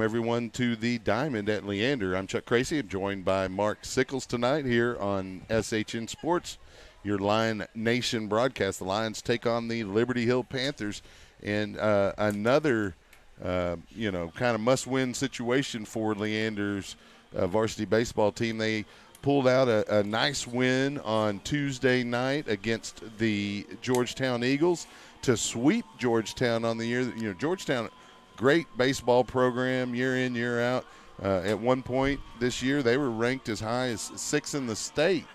welcome everyone to the Diamond at Leander. I'm Chuck Tracy. I'm joined by Mark Sickles tonight here on SHN Sports, your Lion Nation broadcast. The Lions take on the Liberty Hill Panthers, and another, kind of must-win situation for Leander's varsity baseball team. They pulled out a nice win on Tuesday night against the Georgetown Eagles to sweep Georgetown on the year. Georgetown, great baseball program year in, year out. At one point this year, they were ranked as high as 6th in the state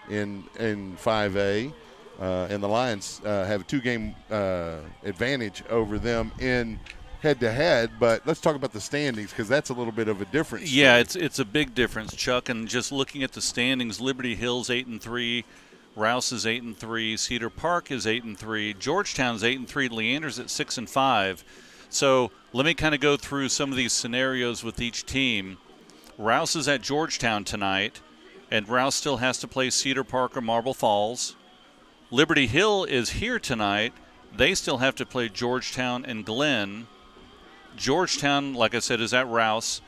in 5A. And the Lions have a 2-game advantage over them in head-to-head. But let's talk about the standings, because that's a little bit of a difference. Yeah, it's a big difference, Chuck. And just looking at the standings, Liberty Hill's 8-3, Rouse is 8-3, Cedar Park is 8-3, Georgetown's 8-3, Leander's at 6-5. So let me kind of go through some of these scenarios with each team. Rouse is at Georgetown tonight, and Rouse still has to play Cedar Park or Marble Falls. Liberty Hill is here tonight. They still have to play Georgetown and Glen. Georgetown, like I said, is at Rouse,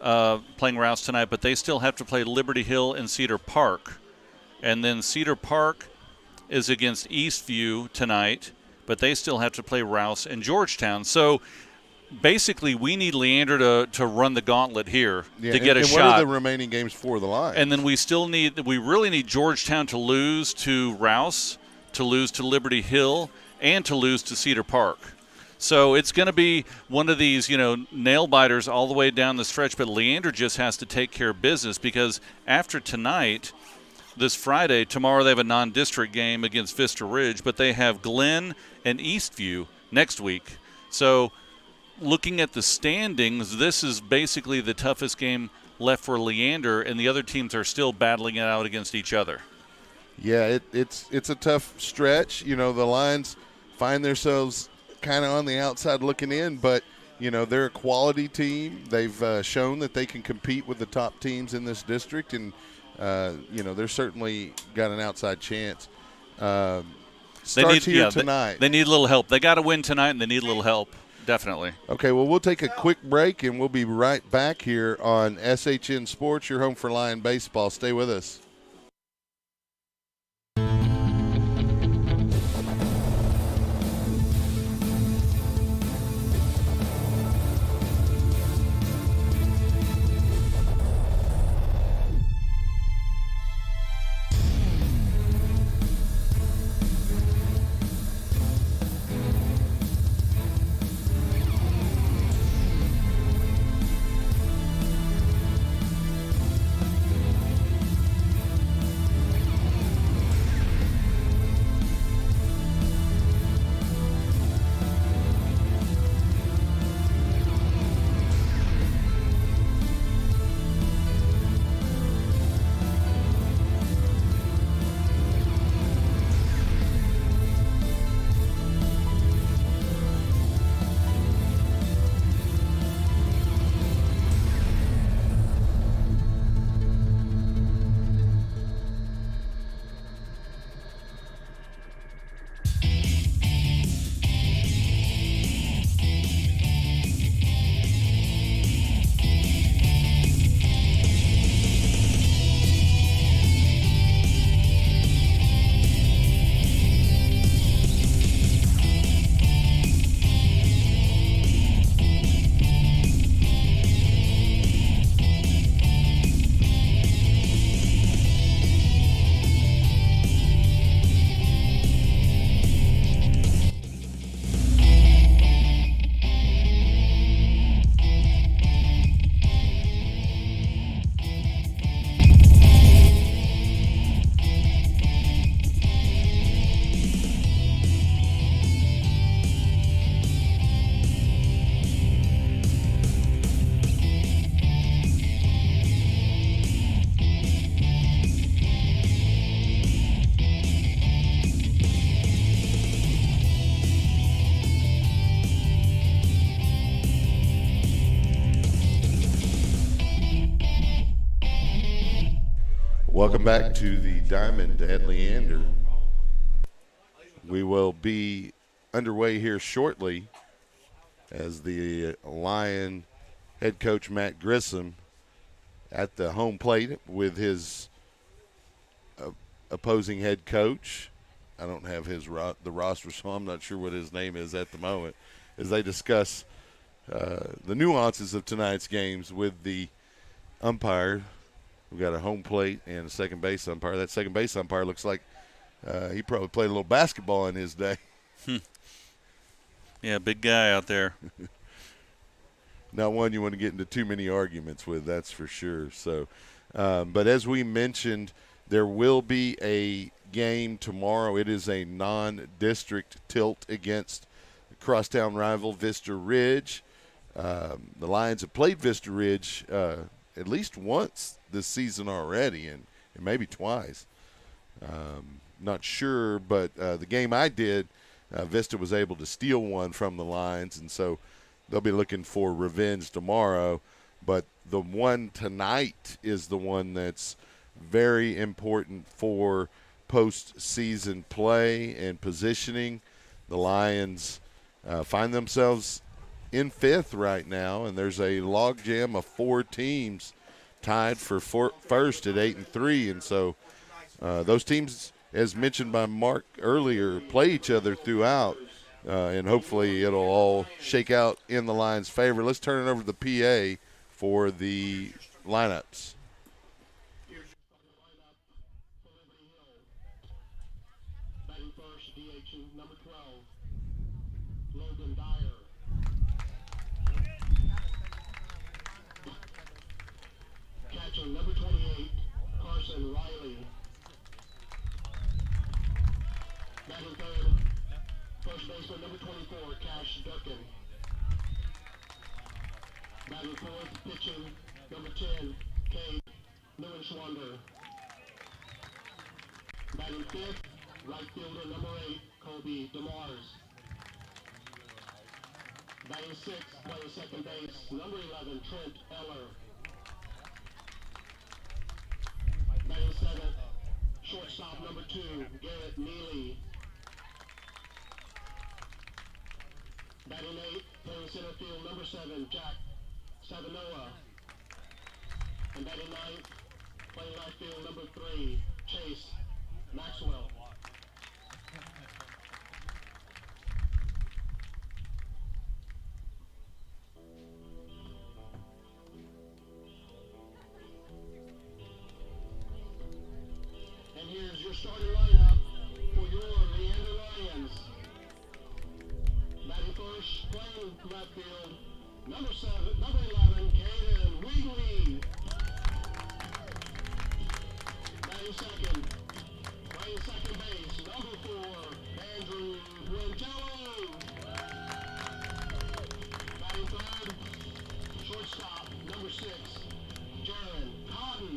playing Rouse tonight, but they still have to play Liberty Hill and Cedar Park. And then Cedar Park is against Eastview tonight, but they still have to play Rouse and Georgetown. So basically we need Leander to run the gauntlet here to get a shot. What are the remaining games for the Lions? And then we really need Georgetown to lose to Rouse, to lose to Liberty Hill, and to lose to Cedar Park. So it's going to be one of these, nail biters all the way down the stretch, but Leander just has to take care of business, because after tonight, this Friday, tomorrow they have a non-district game against Vista Ridge, but they have Glen and Eastview next week. So looking at the standings, this is basically the toughest game left for Leander, and the other teams are still battling it out against each other. Yeah, it's a tough stretch. The Lions find themselves kind of on the outside looking in, but they're a quality team. They've shown that they can compete with the top teams in this district, and they're certainly got an outside chance. Starts here tonight. They need a little help. They got to win tonight, and they need a little help, definitely. Okay, well, we'll take a quick break, and we'll be right back here on SHN Sports, your home for Lion Baseball. Stay with us. Welcome back to the Diamond at Leander. We will be underway here shortly as the Lion head coach Matt Grissom at the home plate with his opposing head coach. I don't have the roster, so I'm not sure what his name is at the moment, as they discuss the nuances of tonight's games with the umpire. We've got a home plate and a second base umpire. That second base umpire looks like he probably played a little basketball in his day. Yeah, big guy out there. Not one you want to get into too many arguments with, that's for sure. So, but as we mentioned, there will be a game tomorrow. It is a non-district tilt against crosstown rival Vista Ridge. The Lions have played Vista Ridge at least once this season already, and maybe twice. Not sure, but the game I did, Vista was able to steal one from the Lions, and so they'll be looking for revenge tomorrow. But the one tonight is the one that's very important for postseason play and positioning. The Lions find themselves in fifth right now, and there's a logjam of 4 teams tied for first at 8-3, and so those teams, as mentioned by Mark earlier, play each other throughout, and hopefully it'll all shake out in the Lions' favor. Let's turn it over to the PA for the lineups. Number 28, Carson Riley. Batting third, first baseman number 24, Cash Durkin. Batting fourth, pitching number 10, Kate Lewinschwander. Batting fifth, right fielder number 8, Kobe DeMars. Batting sixth, playing second base, number 11, Trent Eller. Batting seventh, shortstop number 2, Garrett Neely. Batting eighth, playing center field number 7, Jack Savanoa. And batting ninth, playing right field number 3, Chase Maxwell. Here's your starting lineup for your Leander Lions. Batting first, playing left field, number 11, Caden Wheatley. Batting second, playing second base, number 4, Andrew Quintello. Batting third, shortstop, number 6, Jaron Cotton.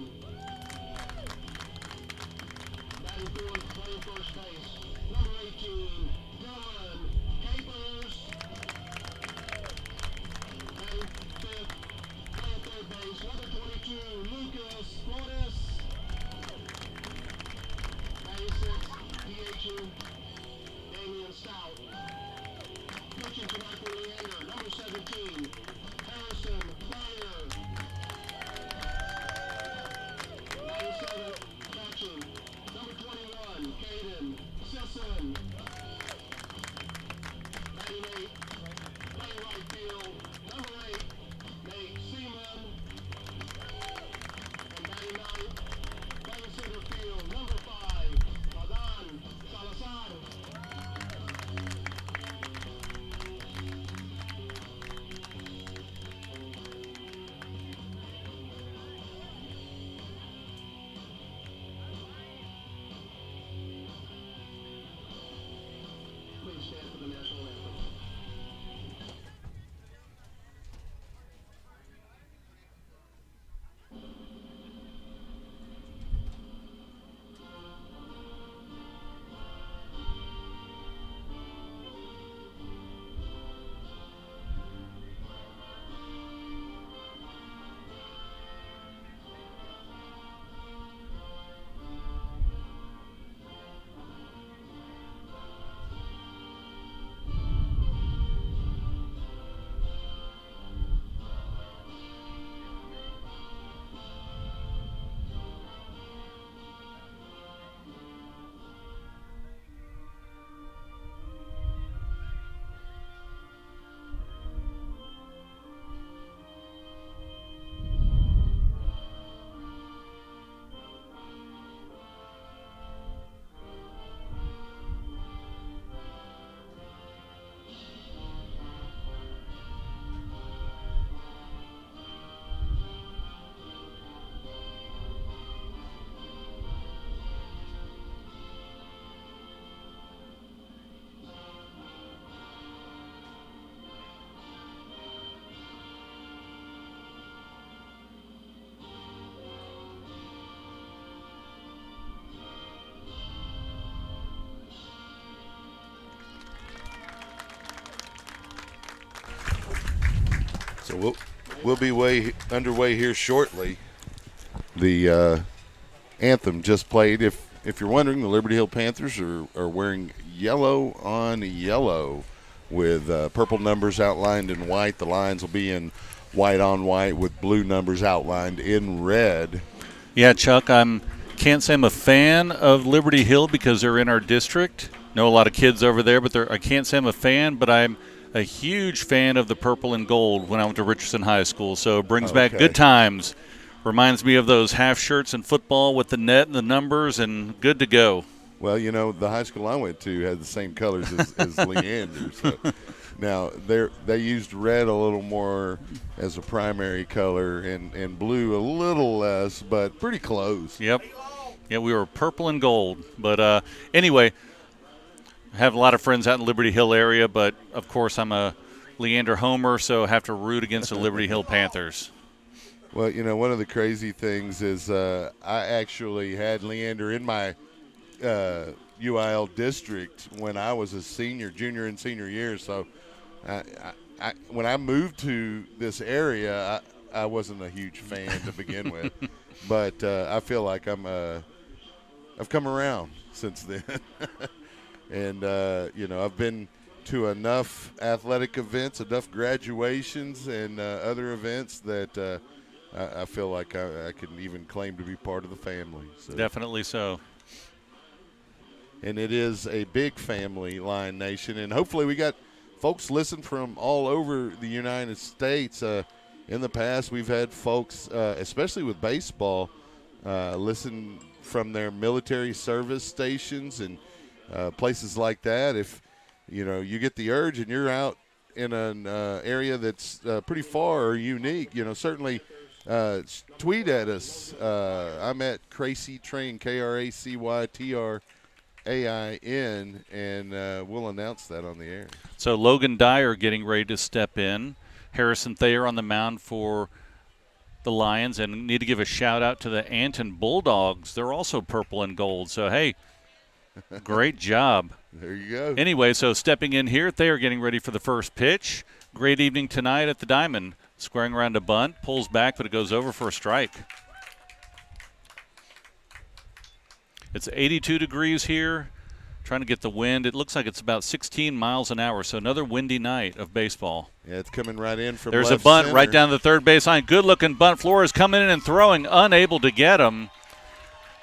Batting fourth, playing first base, number 18, Dylan Capers. Batting fifth, playing third base, number 22, Lucas Flores. Batting sixth, DHing, Damian Stout. Pitching tonight for Leander, number 17, Harrison Player. Batting seventh, catching, number 21, Caden Sisson. So we'll be underway here shortly. The anthem just played. If you're wondering, the Liberty Hill Panthers are wearing yellow on yellow with purple numbers outlined in white. The Lions will be in white on white with blue numbers outlined in red. Yeah, Chuck, can't say I'm a fan of Liberty Hill because they're in our district. Know a lot of kids over there, but I can't say I'm a fan, but I'm a huge fan of the purple and gold when I went to Richardson High School. So it brings back good times. Reminds me of those half shirts in football with the net and the numbers, and good to go. Well, the high school I went to had the same colors as Leander. So now they used red a little more as a primary color and blue a little less, but pretty close. Yep. Yeah, we were purple and gold. But anyway, I have a lot of friends out in the Liberty Hill area, but, of course, I'm a Leander homer, so I have to root against the Liberty Hill Panthers. Well, one of the crazy things is I actually had Leander in my UIL district when I was a junior and senior year. So when I moved to this area, I wasn't a huge fan to begin with. But I feel like I've come around since then. And, I've been to enough athletic events, enough graduations and other events that I feel like I can even claim to be part of the family. So. Definitely so. And it is a big family, Lion Nation. And hopefully we got folks listen from all over the United States. In the past, we've had folks, especially with baseball, listen from their military service stations and places like that. If, you get the urge and you're out in an area that's pretty far or unique, certainly tweet at us. I'm at Cracy Train, KRACYTRAIN, and we'll announce that on the air. So Logan Dyer getting ready to step in. Harrison Thayer on the mound for the Lions, and need to give a shout out to the Anton Bulldogs. They're also purple and gold. So, hey, great job. There you go. Anyway, so stepping in here, Thayer getting ready for the first pitch. Great evening tonight at the Diamond. Squaring around a bunt, pulls back, but it goes over for a strike. It's 82 degrees here. Trying to get the wind. It looks like it's about 16 miles an hour, so another windy night of baseball. Yeah, it's coming right in from There's left a bunt center. right down the third base line. Good-looking bunt. Flores coming in and throwing, unable to get him.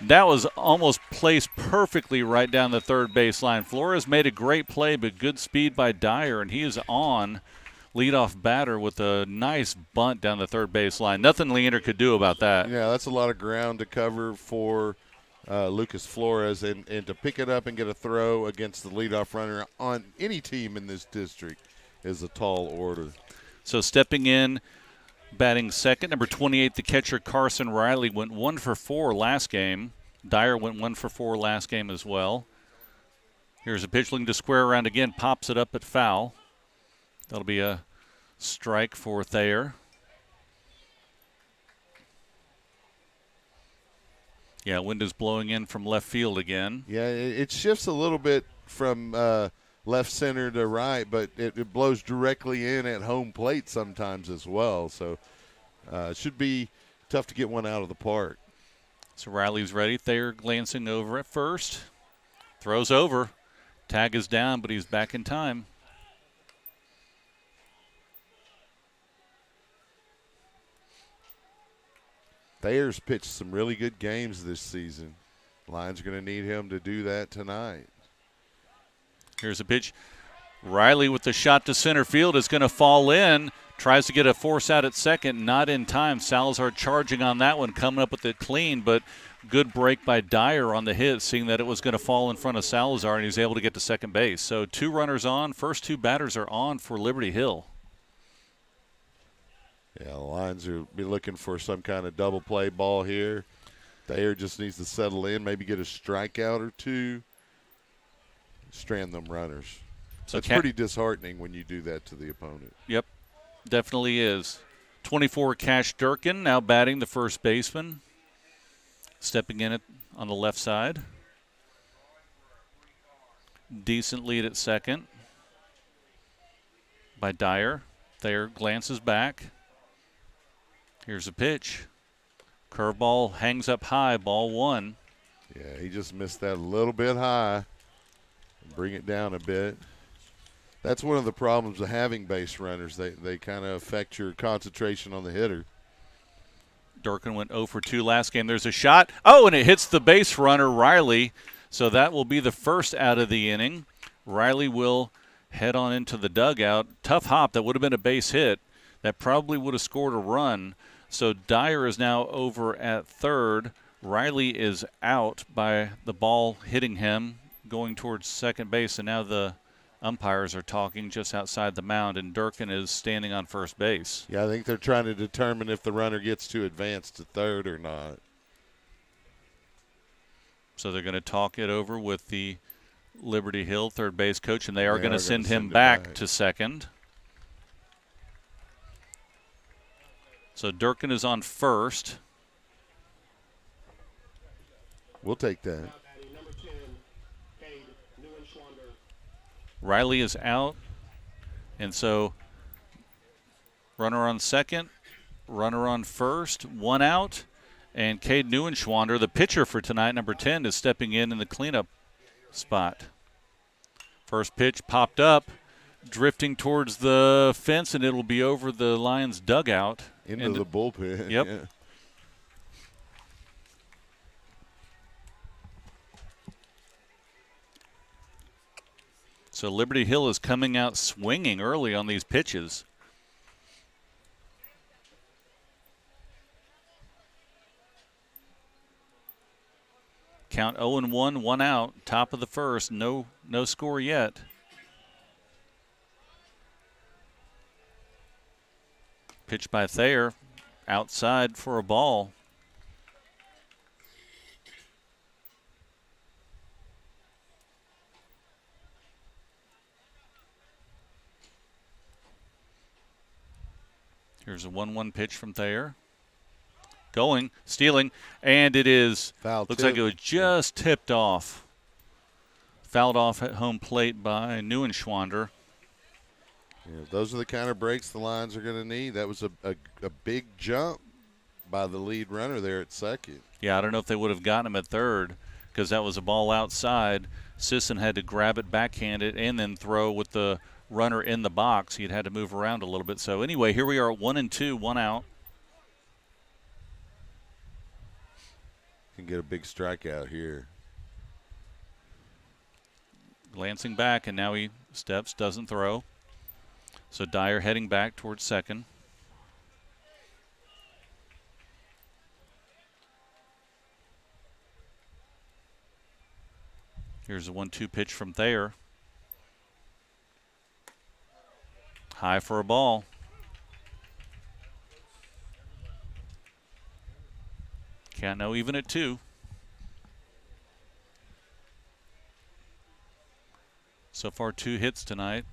That was almost placed perfectly right down the third base line. Flores made a great play, but good speed by Dyer, and he is on leadoff batter with a nice bunt down the third base line. Nothing Leander could do about that. Yeah, that's a lot of ground to cover for Lucas Flores, and to pick it up and get a throw against the leadoff runner on any team in this district is a tall order. So stepping in, batting second, number 28, the catcher Carson Riley went 1 for 4 last game. Dyer went 1 for 4 last game as well. Here's a pitch looking to square around again, pops it up at foul. That'll be a strike for Thayer. Yeah, wind is blowing in from left field again. Yeah, it shifts a little bit from left center to right, but it blows directly in at home plate sometimes as well. So it should be tough to get one out of the park. So Riley's ready. Thayer glancing over at first. Throws over. Tag is down, but he's back in time. Thayer's pitched some really good games this season. Lions are going to need him to do that tonight. Here's a pitch. Riley with the shot to center field is going to fall in. Tries to get a force out at second, not in time. Salazar charging on that one, coming up with it clean, but good break by Dyer on the hit, seeing that it was going to fall in front of Salazar, and he's able to get to second base. So 2 runners on. First 2 batters are on for Liberty Hill. Yeah, the Lions will be looking for some kind of double play ball here. Thayer just needs to settle in, maybe get a strikeout or 2, strand them runners. So it's pretty disheartening when you do that to the opponent. Yep, definitely is. 24, Cash Durkin now batting the first baseman. Stepping in on the left side. Decent lead at second by Dyer. Thayer glances back. Here's a pitch. Curveball hangs up high, ball 1. Yeah, he just missed that a little bit high. Bring it down a bit. That's one of the problems of having base runners. They kind of affect your concentration on the hitter. Durkin went 0 for 2 last game. There's a shot. Oh, and it hits the base runner, Riley. So that will be the first out of the inning. Riley will head on into the dugout. Tough hop. That would have been a base hit. That probably would have scored a run. So Dyer is now over at third. Riley is out by the ball hitting him, going towards second base. And now the umpires are talking just outside the mound, and Durkin is standing on first base. Yeah, I think they're trying to determine if the runner gets to advance to third or not. So they're going to talk it over with the Liberty Hill third base coach, and they are going to send him back to second. So Durkin is on first. We'll take that. Riley is out, and so runner on second, runner on first, 1 out, and Cade Neuenschwander, the pitcher for tonight, number 10, is stepping in the cleanup spot. First pitch popped up, drifting towards the fence, and it'll be over the Lions' dugout. Into the bullpen. Yep. Yeah. So Liberty Hill is coming out swinging early on these pitches. Count 0-1, 1 out, top of the first, no score yet. Pitch by Thayer, outside for a ball. Here's a 1-1 pitch from Thayer. Going, stealing, and it is, foul looks tip. like it was just tipped off. Fouled off at home plate by Neuenschwander. Yeah, those are the kind of breaks the Lions are going to need. That was a big jump by the lead runner there at second. Yeah, I don't know if they would have gotten him at third because that was a ball outside. Sisson had to grab it, backhand it, and then throw with the runner in the box. He'd had to move around a little bit. So anyway, here we are at 1-2, 1 out. Can get a big strikeout here. Glancing back, and now he steps, doesn't throw. So Dyer heading back towards second. Here's a 1-2 pitch from Thayer. High for a ball. Can't know even at 2. So far 2 hits tonight.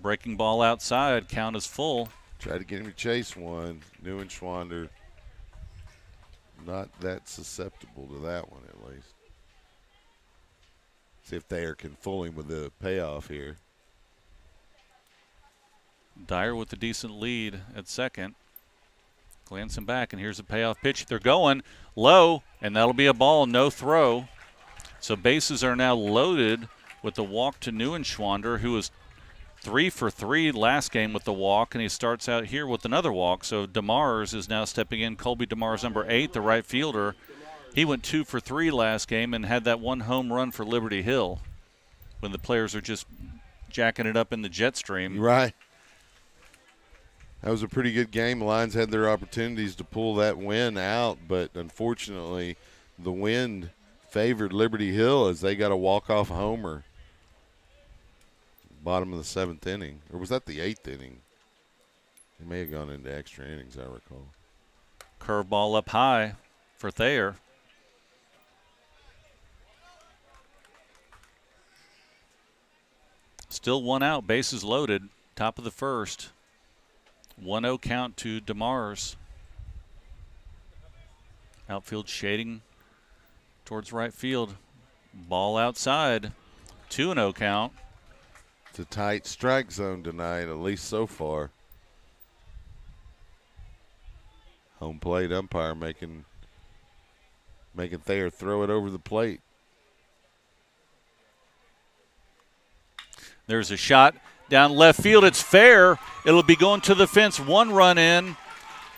Breaking ball outside, count is full. Tried to get him to chase one. Neuenschwander not that susceptible to that one at least. See if Thayer can fool him with the payoff here. Dyer with a decent lead at second. Glancing back, and here's a payoff pitch. They're going low, and that'll be a ball, no throw. So bases are now loaded with the walk to Neuenschwander, who was 3 for 3 last game with the walk, and he starts out here with another walk. So DeMars is now stepping in. Colby DeMars, number 8, the right fielder. He went 2 for 3 last game and had that 1 home run for Liberty Hill when the players are just jacking it up in the jet stream. Right. That was a pretty good game. The Lions had their opportunities to pull that win out, but unfortunately the wind favored Liberty Hill as they got a walk-off homer. Bottom of the 7th inning. Or was that the 8th inning? It may have gone into extra innings, I recall. Curveball up high for Thayer. Still 1 out, bases loaded, top of the first. 1-0 count to DeMars. Outfield shading towards right field. Ball outside. 2-0 count. It's a tight strike zone tonight, at least so far. Home plate umpire making Thayer throw it over the plate. There's a shot down left field. It's fair. It'll be going to the fence. 1 run in,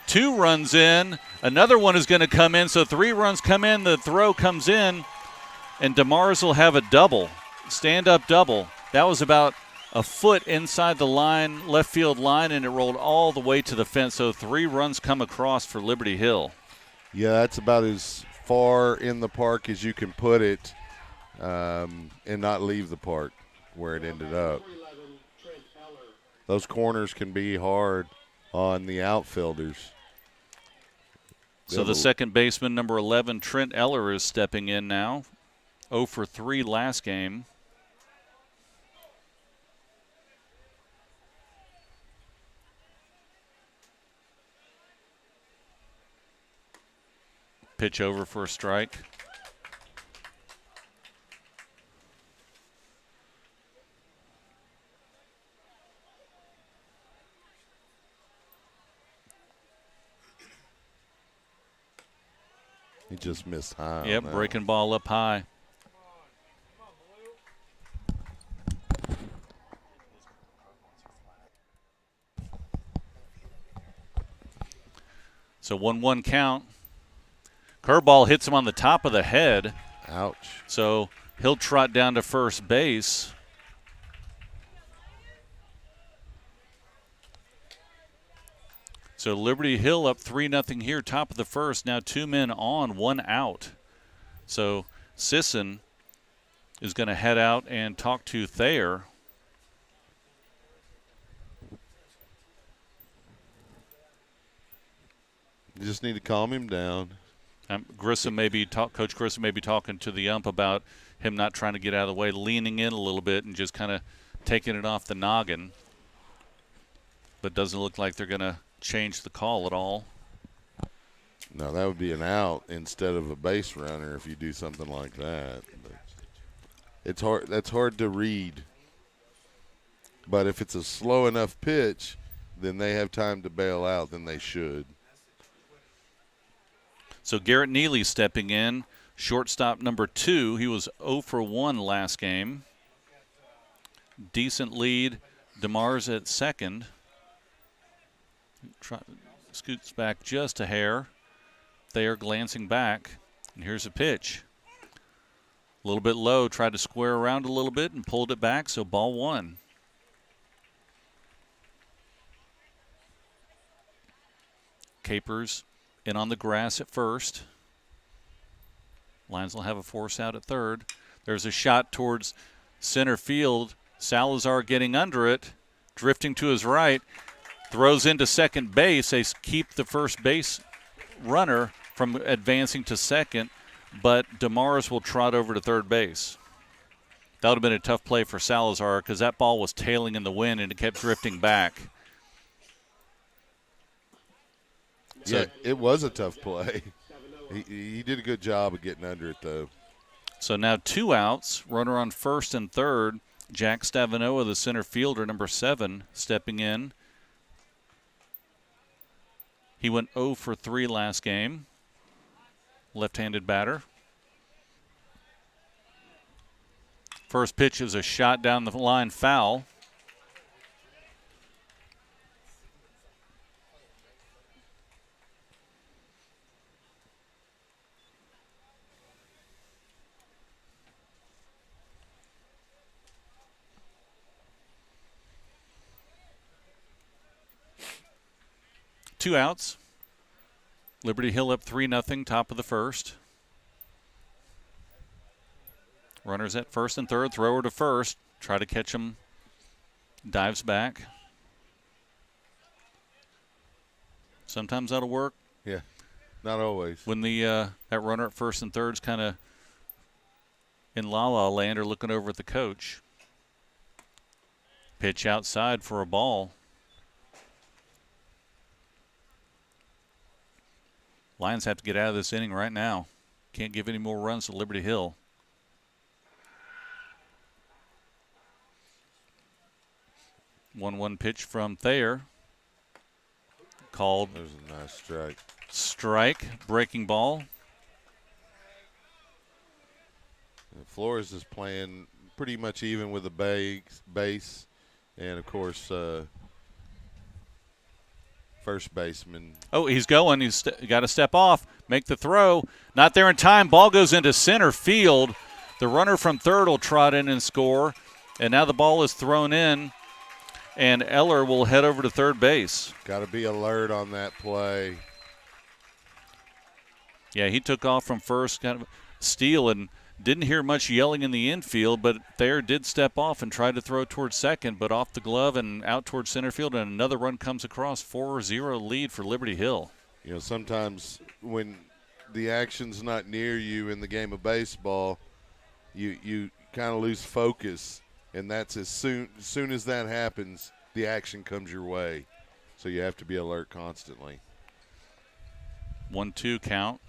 2 runs in. Another one is going to come in. So 3 runs come in. The throw comes in. And DeMars will have a double, stand-up double. That was about a foot inside the line, left field line, and it rolled all the way to the fence. So 3 runs come across for Liberty Hill. Yeah, that's about as far in the park as you can put it and not leave the park where it ended up. Those corners can be hard on the outfielders. So the second baseman, number 11, Trent Eller, is stepping in now. 0 for 3 last game. Pitch over for a strike. He just missed high. Yep, breaking ball up high. So 1-1 count. Curveball hits him on the top of the head. Ouch. So he'll trot down to first base. So Liberty Hill up 3-0 here, top of the first. Now 2 men on, 1 out. So Sisson is going to head out and talk to Thayer. You just need to calm him down. Coach Grissom may be talking to the ump about him not trying to get out of the way, leaning in a little bit and just kind of taking it off the noggin. But doesn't look like they're going to change the call at all. No, that would be an out instead of a base runner if you do something like that. But it's hard. That's hard to read. But if it's a slow enough pitch, then they have time to bail out. Then they should. So Garrett Neely stepping in, shortstop number 2. He was 0 for 1 last game. Decent lead. DeMars at second. Scoots back just a hair. Thayer glancing back. And here's a pitch. A little bit low. Tried to square around a little bit and pulled it back, so ball 1. Capers in on the grass at first. Lions will have a force out at third. There's a shot towards center field. Salazar getting under it, drifting to his right. Throws into second base. They keep the first base runner from advancing to second, but DeMars will trot over to third base. That would have been a tough play for Salazar because that ball was tailing in the wind and it kept drifting back. So, yeah, it was a tough play. He did a good job of getting under it, though. So now 2 outs, runner on first and third. Jack Stavanoa, the center fielder, number 7, stepping in. He went 0 for 3 last game. Left-handed batter. First pitch is a shot down the line, foul. Two outs. Liberty Hill up 3-0, top of the first. Runners at first and third, thrower to first. Try to catch him. Dives back. Sometimes that'll work. Yeah, not always. When that runner at first and third's kind of in la-la land or looking over at the coach. Pitch outside for a ball. Lions have to get out of this inning right now. Can't give any more runs to Liberty Hill. One pitch from Thayer. Called There's a nice strike. Strike, breaking ball. And Flores is playing pretty much even with the base, and of course, first baseman. Oh, he's going. He's got to step off, make the throw. Not there in time. Ball goes into center field. The runner from third will trot in and score. And now the ball is thrown in, and Eller will head over to third base. Got to be alert on that play. Yeah, he took off from first, kind of steal, and didn't hear much yelling in the infield, but Thayer did step off and try to throw towards second, but off the glove and out towards center field, and another run comes across. 4-0 lead for Liberty Hill. You know, sometimes when the action's not near you in the game of baseball, you kind of lose focus, and that's as soon as that happens, the action comes your way. So you have to be alert constantly. 1-2 count.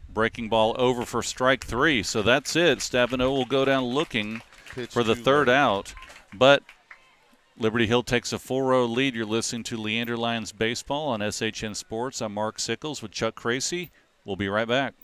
Breaking ball over for strike three. So that's it. Stabenow will go down looking for the third out. But Liberty Hill takes a 4-0 lead. You're listening to Leander Lions Baseball on SHN Sports. I'm Mark Sickles with Chuck Cracy. We'll be right back.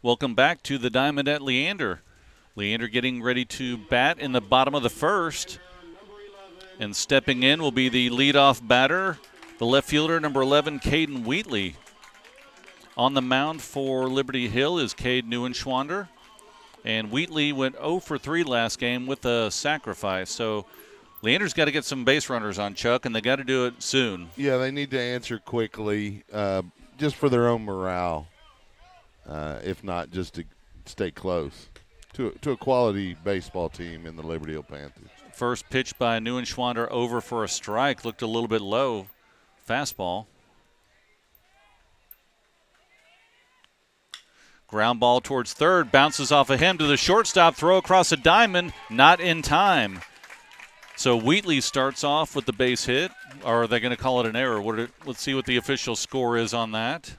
Welcome back to the Diamond at Leander. Leander getting ready to bat in the bottom of the first. And stepping in will be the leadoff batter, the left fielder, number 11, Caden Wheatley. On the mound for Liberty Hill is Cade Neuenschwander. And Wheatley went 0 for 3 last game with a sacrifice. So Leander's got to get some base runners on, Chuck, and they got to do it soon. Yeah, they need to answer quickly just for their own morale. If not, just to stay close to a quality baseball team in the Liberty Hill Panthers. First pitch by Neuenschwander over for a strike. Looked a little bit low. Fastball. Ground ball towards third. Bounces off of him to the shortstop. Throw across a diamond. Not in time. So Wheatley starts off with the base hit. Or are they going to call it an error? Let's see what the official score is on that.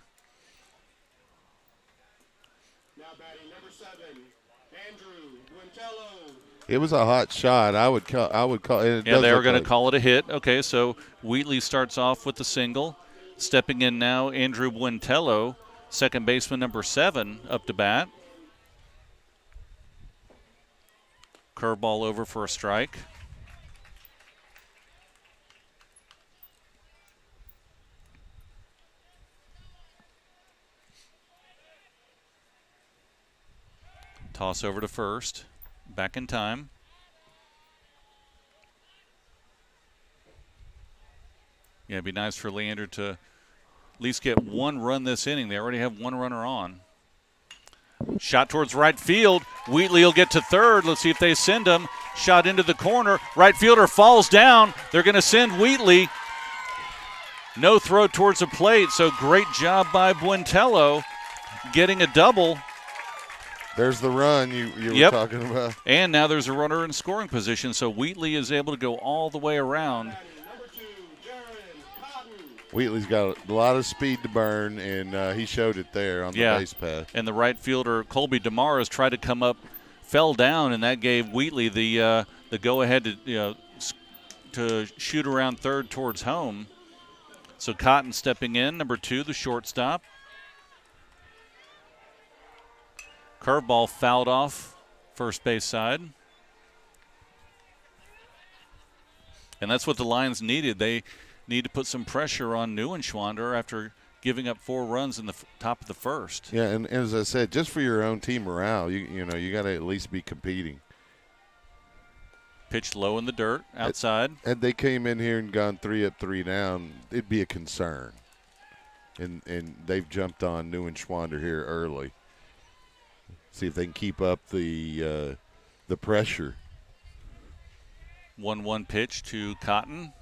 It was a hot shot. I would call. It yeah, they were going to call it a hit. Okay, so Wheatley starts off with the single. Stepping in now, Andrew Buentello, second baseman number 7, up to bat. Curveball over for a strike. Toss over to first. Back in time. Yeah, it'd be nice for Leander to at least get one run this inning. They already have one runner on. Shot towards right field. Wheatley will get to third. Let's see if they send him. Shot into the corner. Right fielder falls down. They're going to send Wheatley. No throw towards the plate, so great job by Buentello getting a double. There's the run you were talking about. And now there's a runner in scoring position, so Wheatley is able to go all the way around. Wheatley's got a lot of speed to burn, and he showed it there on the base path. And the right fielder, Colby DeMar, has tried to come up fell down, and that gave Wheatley the go-ahead to shoot around third towards home. So Cotton stepping in, number 2, the shortstop. Curveball fouled off first base side. And that's what the Lions needed. They need to put some pressure on Neuenschwander after giving up 4 runs in the top of the first. Yeah, and as I said, just for your own team morale, you got to at least be competing. Pitched low in the dirt outside. Had they came in here and gone 3 up, 3 down, it'd be a concern. And they've jumped on Neuenschwander here early. See if they can keep up the pressure. 1-1 pitch to Cotton.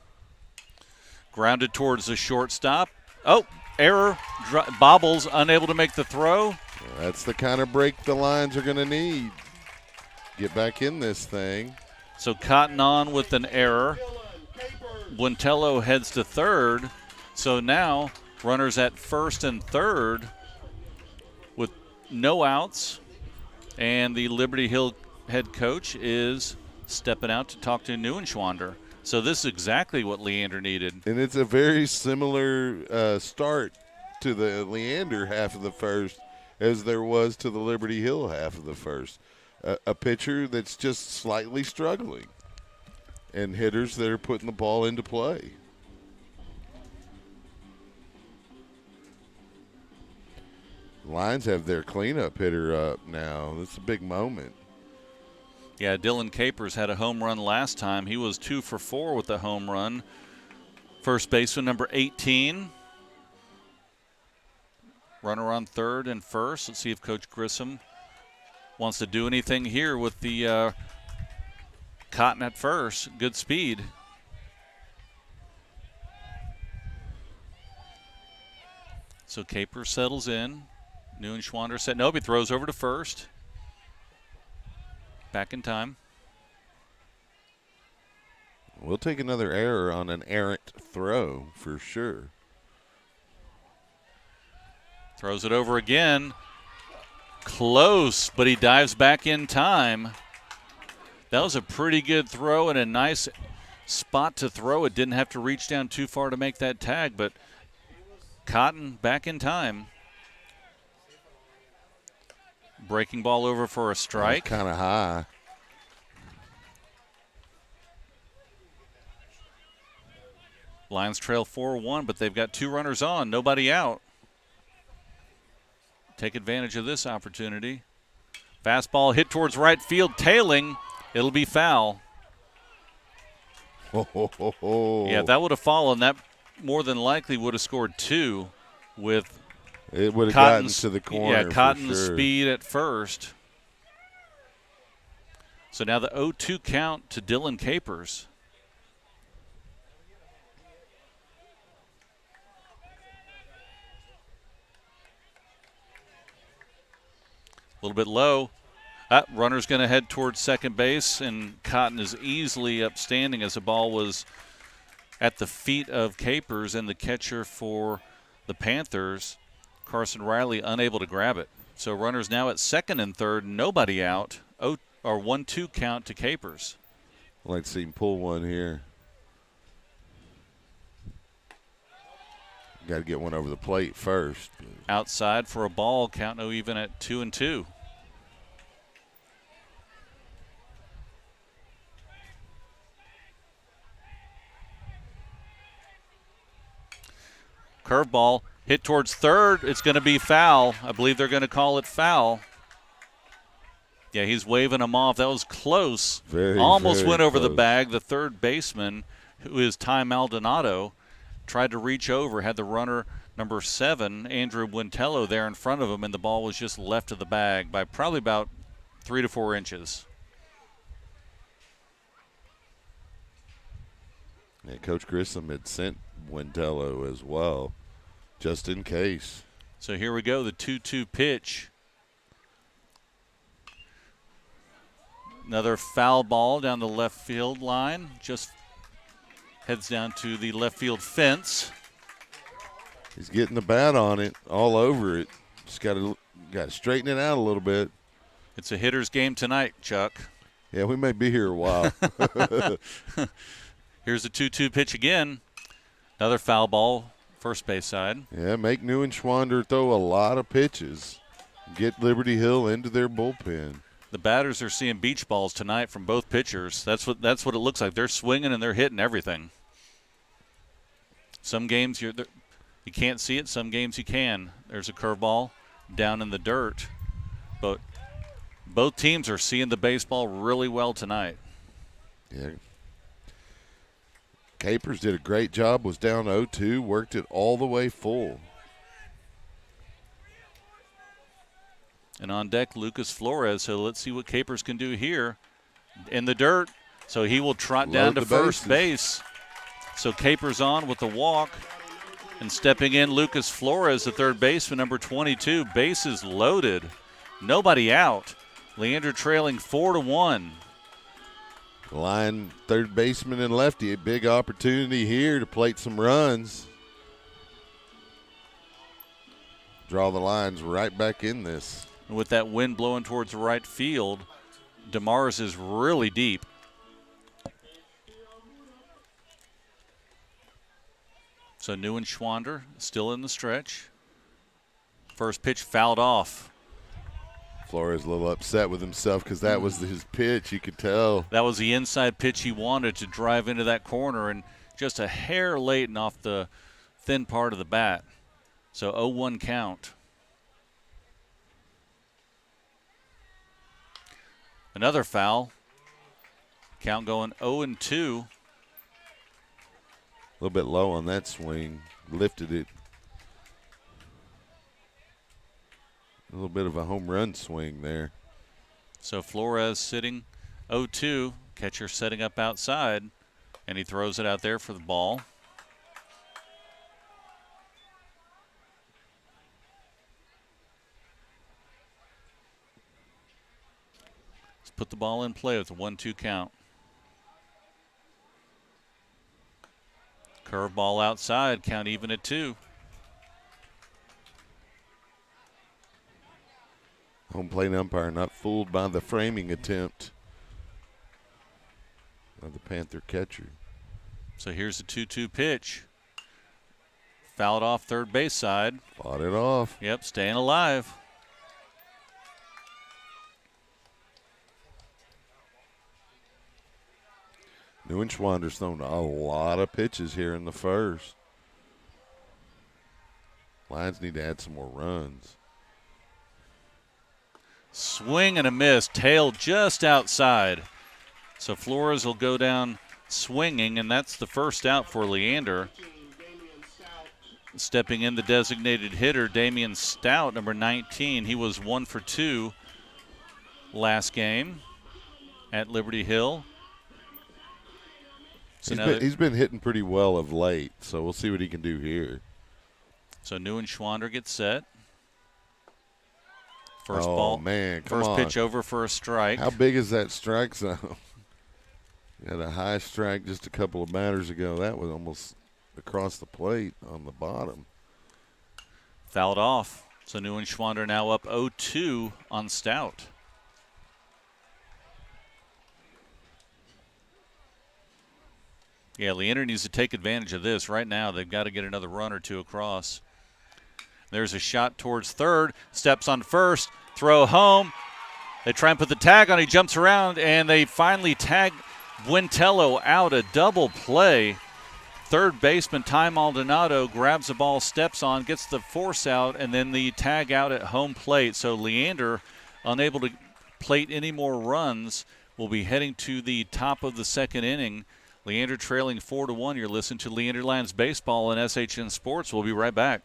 Grounded towards the shortstop. Oh, error. Bobbles, unable to make the throw. That's the kind of break the Lions are going to need. Get back in this thing. So Cotton on with an error. Buentello heads to third. So now runners at first and third with no outs. And the Liberty Hill head coach is stepping out to talk to Neuenschwander. So this is exactly what Leander needed. And it's a very similar start to the Leander half of the first as there was to the Liberty Hill half of the first. A pitcher that's just slightly struggling and hitters that are putting the ball into play. Lions have their cleanup hitter up now. It's a big moment. Yeah, Dylan Capers had a home run last time. He was 2 for 4 with the home run. First baseman number 18. Runner on third and first. Let's see if Coach Grissom wants to do anything here with the Cotton at first. Good speed. So Capers settles in. Neuenschwander set. Nope, he throws over to first. Back in time. We'll take another error on an errant throw for sure. Throws it over again. Close, but he dives back in time. That was a pretty good throw and a nice spot to throw it. Didn't have to reach down too far to make that tag, but Cotton back in time. Breaking ball over for a strike. Kind of high. Lions trail 4-1, but they've got 2 runners on, nobody out. Take advantage of this opportunity. Fastball hit towards right field, tailing. It'll be foul. Yeah, if that would have fallen, that more than likely would have scored 2 with it would have gotten to the corner. Yeah, Cotton's for sure. Speed at first. So now the 0-2 count to Dylan Capers. A little bit low. Runner's going to head towards second base, and Cotton is easily upstanding as the ball was at the feet of Capers, and the catcher for the Panthers, Carson Riley, unable to grab it. So runners now at second and third, nobody out. 1-2 count to Capers. I'd like to see him pull one here. Got to get one over the plate first. Outside for a ball, count no even at 2-2. Curveball hit towards third. It's going to be foul. I believe they're going to call it foul. Yeah, he's waving him off. That was close. Almost very went over close. the bag. The third baseman, who is Ty Maldonado, tried to reach over, had the runner number 7, Andrew Buentello, there in front of him, and the ball was just left of the bag by probably about 3 to 4 inches. Yeah, Coach Grissom had sent Buentello as well, just in case. So here we go, the 2-2 pitch. Another foul ball down the left field line, just heads down to the left field fence. He's getting the bat on it, all over it. Just got to straighten it out a little bit. It's a hitter's game tonight, Chuck. Yeah, we may be here a while. Here's the 2-2 pitch again. Another foul ball, first base side. Yeah, make Neuenschwander throw a lot of pitches. Get Liberty Hill into their bullpen. The batters are seeing beach balls tonight from both pitchers. That's what it looks like. They're swinging and they're hitting everything. Some games you can't see it. Some games you can. There's a curveball down in the dirt. But both teams are seeing the baseball really well tonight. Yeah. Capers did a great job, was down 0-2, worked it all the way full. And on deck, Lucas Flores. So let's see what Capers can do here in the dirt. So he will trot down to first base. So Capers on with the walk. And stepping in, Lucas Flores, the third baseman, number 22. Bases loaded. Nobody out. Leander trailing 4-1. Line third baseman and lefty. A big opportunity here to plate some runs. Draw the lines right back in this. And with that wind blowing towards the right field, DeMars is really deep. So Neuenschwander still in the stretch. First pitch fouled off. Flores a little upset with himself because that was his pitch. You could tell. That was the inside pitch he wanted to drive into that corner, and just a hair late and off the thin part of the bat. So 0-1 count. Another foul. Count going 0-2. A little bit low on that swing. Lifted it. A little bit of a home run swing there. So Flores sitting 0-2. Catcher setting up outside, and he throws it out there for the ball. Put the ball in play with a 1-2 count. Curveball outside, count even at 2. Home plate umpire not fooled by the framing attempt of the Panther catcher. So here's a 2-2 pitch. Fouled off third base side. Fought it off. Yep, staying alive. Neuenschwander's thrown a lot of pitches here in the first. Lions need to add some more runs. Swing and a miss. Tail just outside. So Flores will go down swinging, and that's the first out for Leander. Stepping in the designated hitter, Damian Stout, number 19. He was 1 for 2 last game at Liberty Hill. So he's been hitting pretty well of late, so we'll see what he can do here. So Neuenschwander gets set. First ball, man, come first on. pitch over for a strike. How big is that strike zone? Had a high strike just a couple of batters ago. That was almost across the plate on the bottom. Fouled off. So Neuenschwander now up 0-2 on Stout. Yeah, Leander needs to take advantage of this. Right now, they've got to get another run or two across. There's a shot towards third. Steps on first. Throw home. They try and put the tag on. He jumps around, and they finally tag Buentello out. A double play. Third baseman Ty Maldonado grabs the ball, steps on, gets the force out, and then the tag out at home plate. So Leander, unable to plate any more runs, will be heading to the top of the second inning. Leander trailing 4-1. You're listening to Leander Lions Baseball and SHN Sports. We'll be right back.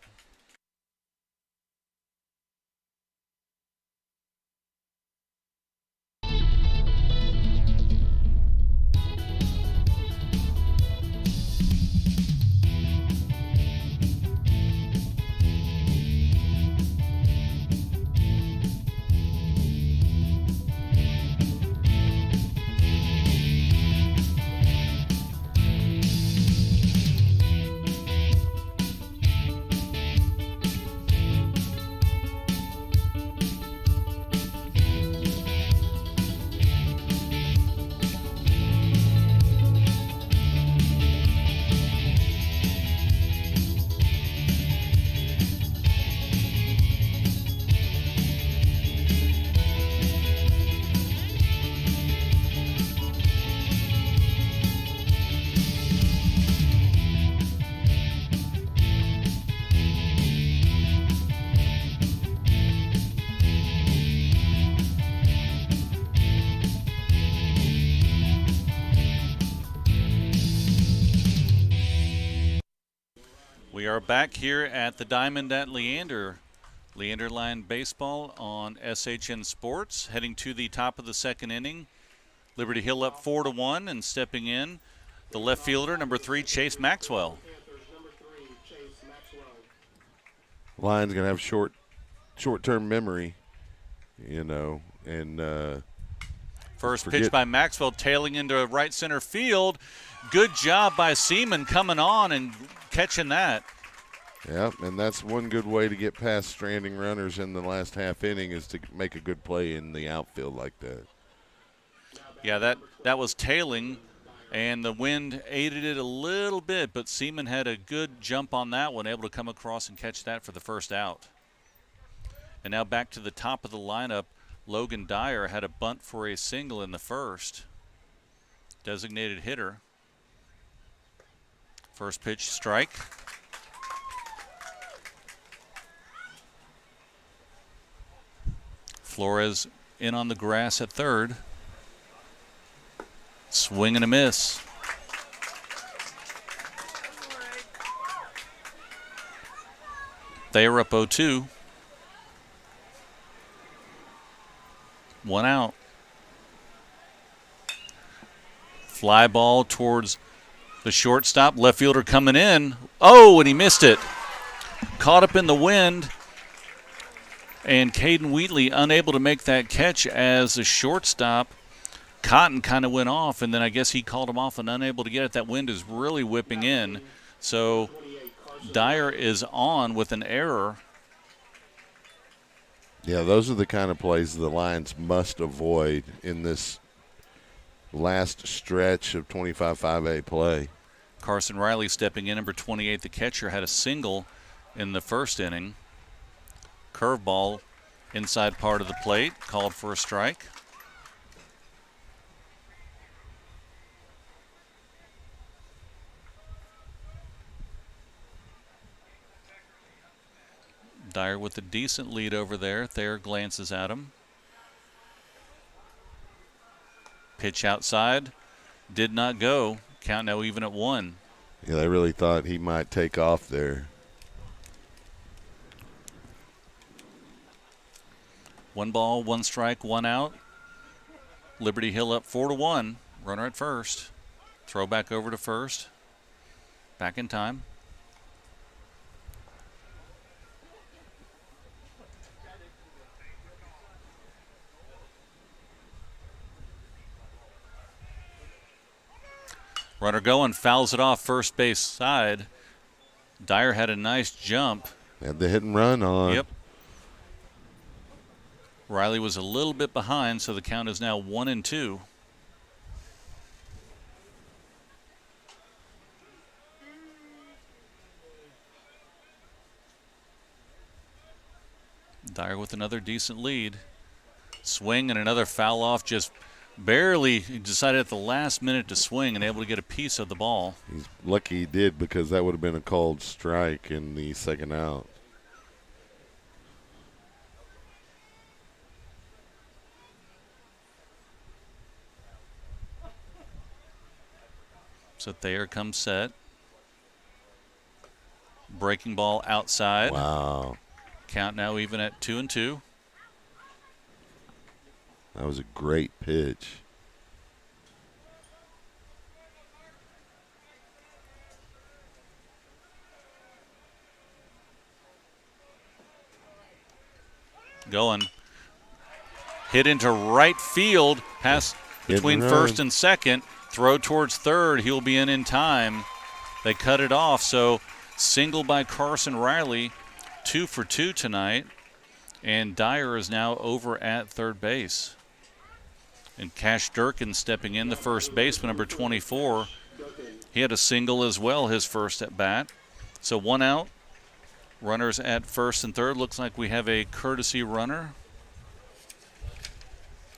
We are back here at the Diamond at Leander. Leander Lion Baseball on SHN Sports. Heading to the top of the second inning. Liberty Hill up 4-1, and stepping in, the left fielder, number 3, Chase Maxwell. Lions going to have short-term memory, and first pitch by Maxwell, tailing into right center field. Good job by Seaman coming on and catching that. Yeah, and that's one good way to get past stranding runners in the last half inning is to make a good play in the outfield like that. Yeah, that was tailing, and the wind aided it a little bit, but Seaman had a good jump on that one, able to come across and catch that for the first out. And now back to the top of the lineup. Logan Dyer had a bunt for a single in the first. Designated hitter. First pitch, strike. Flores in on the grass at third. Swing and a miss. They are up 0-2. 1 out. Fly ball towards the shortstop. Left fielder coming in. Oh, and he missed it. Caught up in the wind. And Caden Wheatley unable to make that catch as the shortstop, Cotton, kind of went off, and then I guess he called him off and unable to get it. That wind is really whipping in. So Dyer is on with an error. Yeah, those are the kind of plays the Lions must avoid in this last stretch of 25-5A play. Carson Riley stepping in, number 28, the catcher, had a single in the first inning. Curveball inside part of the plate, called for a strike. Dyer with a decent lead over there. Thayer glances at him. Pitch outside. Did not go. Count now even at 1. Yeah, they really thought he might take off there. 1 ball, 1 strike, 1 out. Liberty Hill up 4-1. Runner at first. Throw back over to first. Back in time. Runner going, fouls it off first base side. Dyer had a nice jump. Had the hit and run on. Yep. Riley was a little bit behind, so the count is now 1-2. Dyer with another decent lead. Swing and another foul off, just barely. He decided at the last minute to swing and able to get a piece of the ball. He's lucky he did, because that would have been a called strike in the second out. So Thayer comes set. Breaking ball outside. Wow. Count now even at 2-2. That was a great pitch. Going. Hit into right field. Pass between first and second. Throw towards third. He'll be in time. They cut it off. So single by Carson Riley. 2 for 2 tonight. And Dyer is now over at third base. And Cash Durkin stepping in, the first baseman, number 24. He had a single as well, his first at bat. So 1 out. Runners at first and third. Looks like we have a courtesy runner.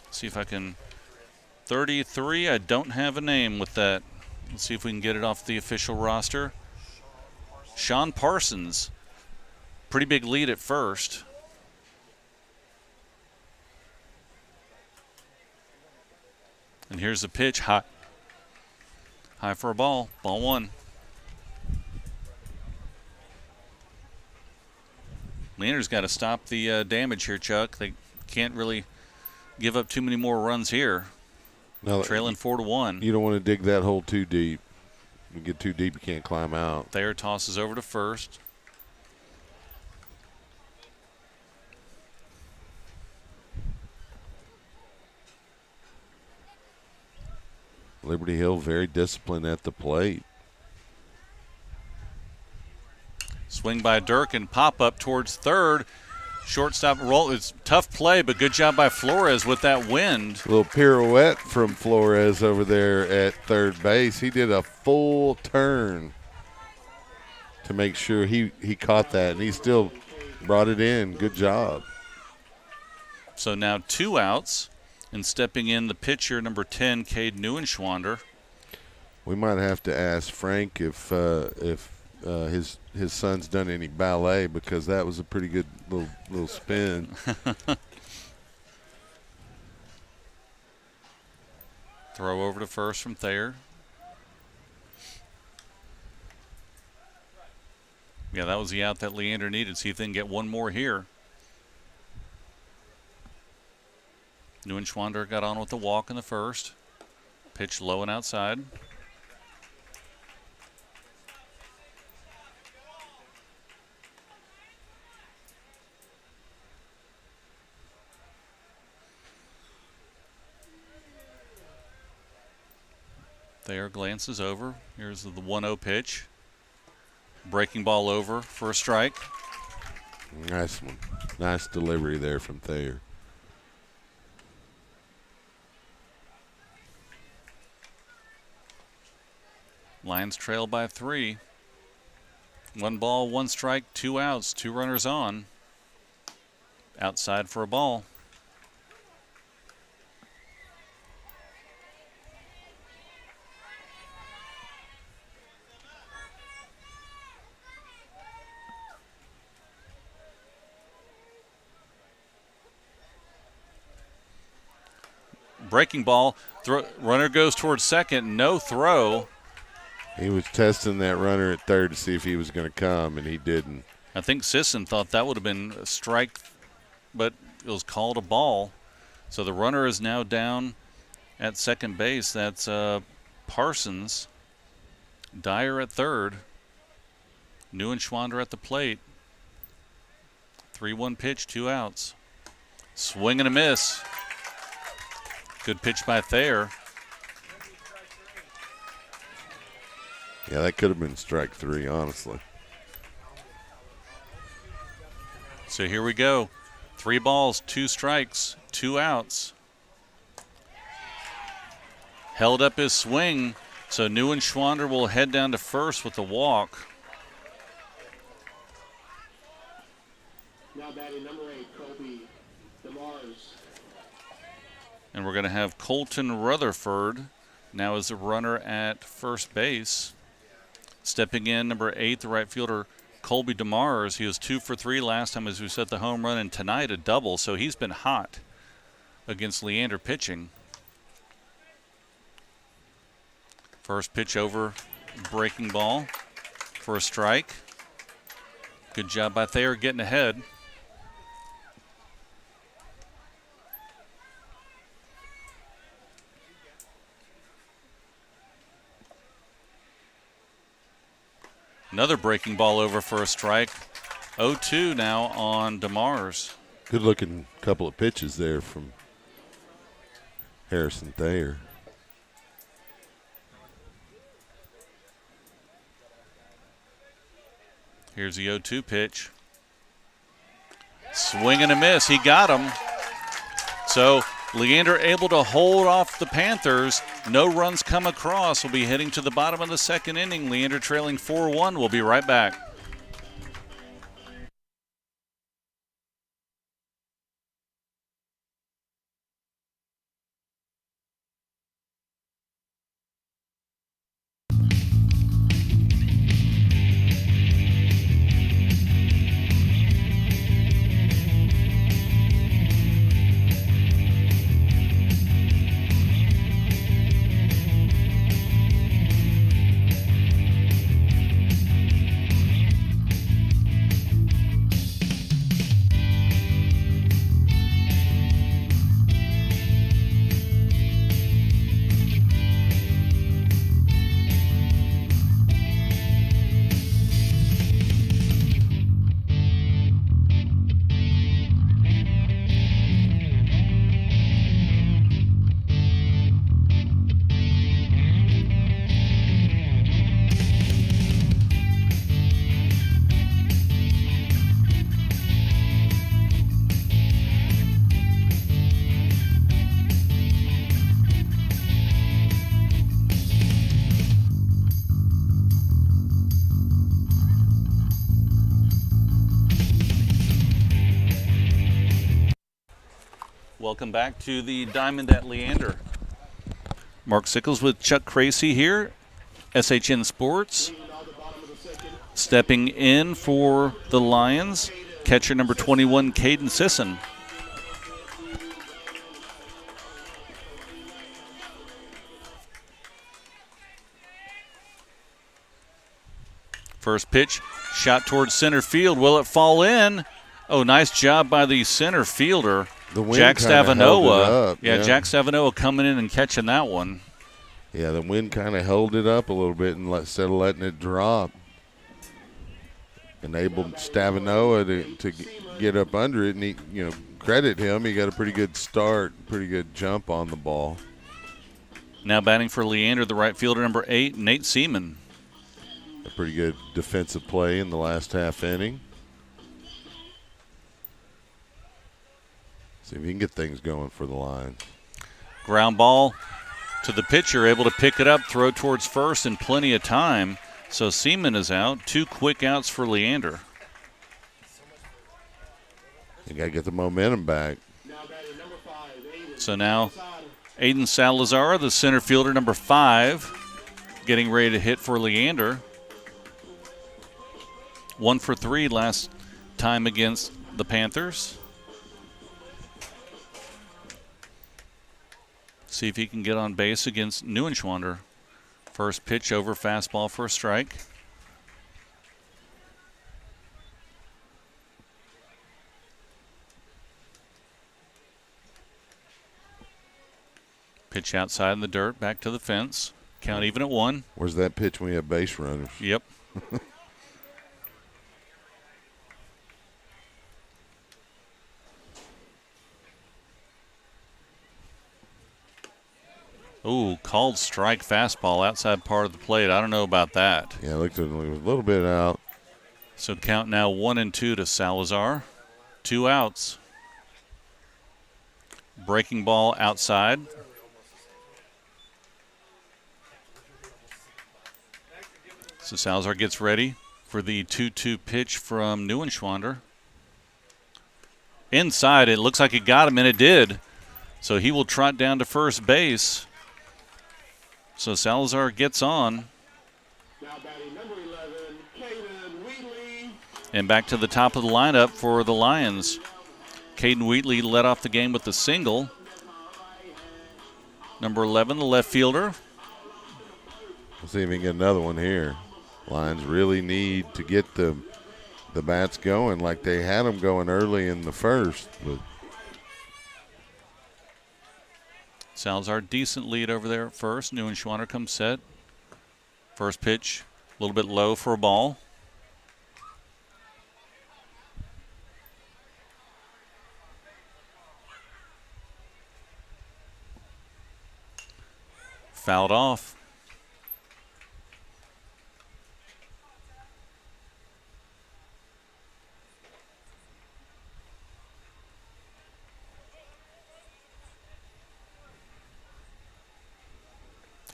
See if I can. 33, I don't have a name with that. Let's see if we can get it off the official roster. Sean Parsons. Pretty big lead at first. And here's the pitch. High for a ball. Ball 1. Leander's got to stop the damage here, Chuck. They can't really give up too many more runs here. No, Trailing 4-1. You don't want to dig that hole too deep. You get too deep, you can't climb out. Thayer tosses over to first. Liberty Hill very disciplined at the plate. Swing by Durkin, pop up towards third. Shortstop roll. It's tough play, but good job by Flores with that wind. A little pirouette from Flores over there at third base. He did a full turn to make sure he caught that, and he still brought it in. Good job. So now 2 outs, and stepping in the pitcher, number 10, Cade Neuenschwander. We might have to ask Frank if his son's done any ballet, because that was a pretty good little spin. Throw over to first from Thayer. Yeah, that was the out that Leander needed. See if they can get one more here. Neuenschwander got on with the walk in the first. Pitch low and outside. Thayer glances over. Here's the 1-0 pitch. Breaking ball over for a strike. Nice one. Nice delivery there from Thayer. Lions trail by 3. 1 ball, 1 strike, 2 outs, 2 runners on. Outside for a ball. Breaking ball. Runner goes towards second. No throw. He was testing that runner at third to see if he was going to come, and he didn't. I think Sisson thought that would have been a strike, but it was called a ball. So the runner is now down at second base. That's Parsons. Dyer at third. Neuenschwander at the plate. 3-1 pitch, 2 outs. Swing and a miss. Good pitch by Thayer. Yeah, that could have been strike 3, honestly. So here we go. 3 balls, 2 strikes, 2 outs. Held up his swing, so Neuenschwander will head down to first with the walk. Now batting number 8, Colby DeMars. And we're going to have Colton Rutherford now as a runner at first base. Stepping in, number 8, the right fielder, Colby DeMars. He was 2 for 3 last time as we set the home run, and tonight a double, so he's been hot against Leander pitching. First pitch over, breaking ball for a strike. Good job by Thayer getting ahead. Another breaking ball over for a strike. 0-2 now on DeMars. Good looking couple of pitches there from Harrison Thayer. Here's the 0-2 pitch. Swing and a miss. He got him. So Leander able to hold off the Panthers. No runs come across. We'll be heading to the bottom of the second inning. Leander trailing 4-1. We'll be right back. Welcome back to the Diamond at Leander. Mark Sickles with Chuck Cracy here, SHN Sports. Stepping in for the Lions, catcher number 21, Caden Sisson. First pitch, shot towards center field. Will it fall in? Oh, nice job by the center fielder, Jack Stavanoa. Yeah, Jack Stavanoa coming in and catching that one. Yeah, the wind kind of held it up a little bit instead of letting it drop. Enabled Stavanoa to get up under it, and he, credit him. He got a pretty good start, pretty good jump on the ball. Now batting for Leander, the right fielder, number 8, Nate Seaman. A pretty good defensive play in the last half inning. See if he can get things going for the Lions. Ground ball to the pitcher, able to pick it up, throw towards first in plenty of time. So Seaman is out. 2 quick outs for Leander. You got to get the momentum back. So now Aiden Salazar, the center fielder, number 5, getting ready to hit for Leander. 1 for 3 last time against the Panthers. See if he can get on base against Neuenschwander. First pitch over, fastball for a strike. Pitch outside in the dirt, back to the fence. Count even at 1. Where's that pitch when we have base runners? Yep. Ooh, called strike fastball outside part of the plate. I don't know about that. Yeah, it looked a little bit out. So count now 1-2 to Salazar. 2 outs. Breaking ball outside. So Salazar gets ready for the 2-2 pitch from Neuenschwander. Inside, it looks like it got him, and it did. So he will trot down to first base. So Salazar gets on. And back to the top of the lineup for the Lions. Caden Wheatley led off the game with the single. Number 11, the left fielder. We'll see if we can get another one here. Lions really need to get the bats going like they had them going early in the first. But Salazar, decent lead over there at first. Neuenschwander comes set. First pitch, a little bit low for a ball. Fouled off.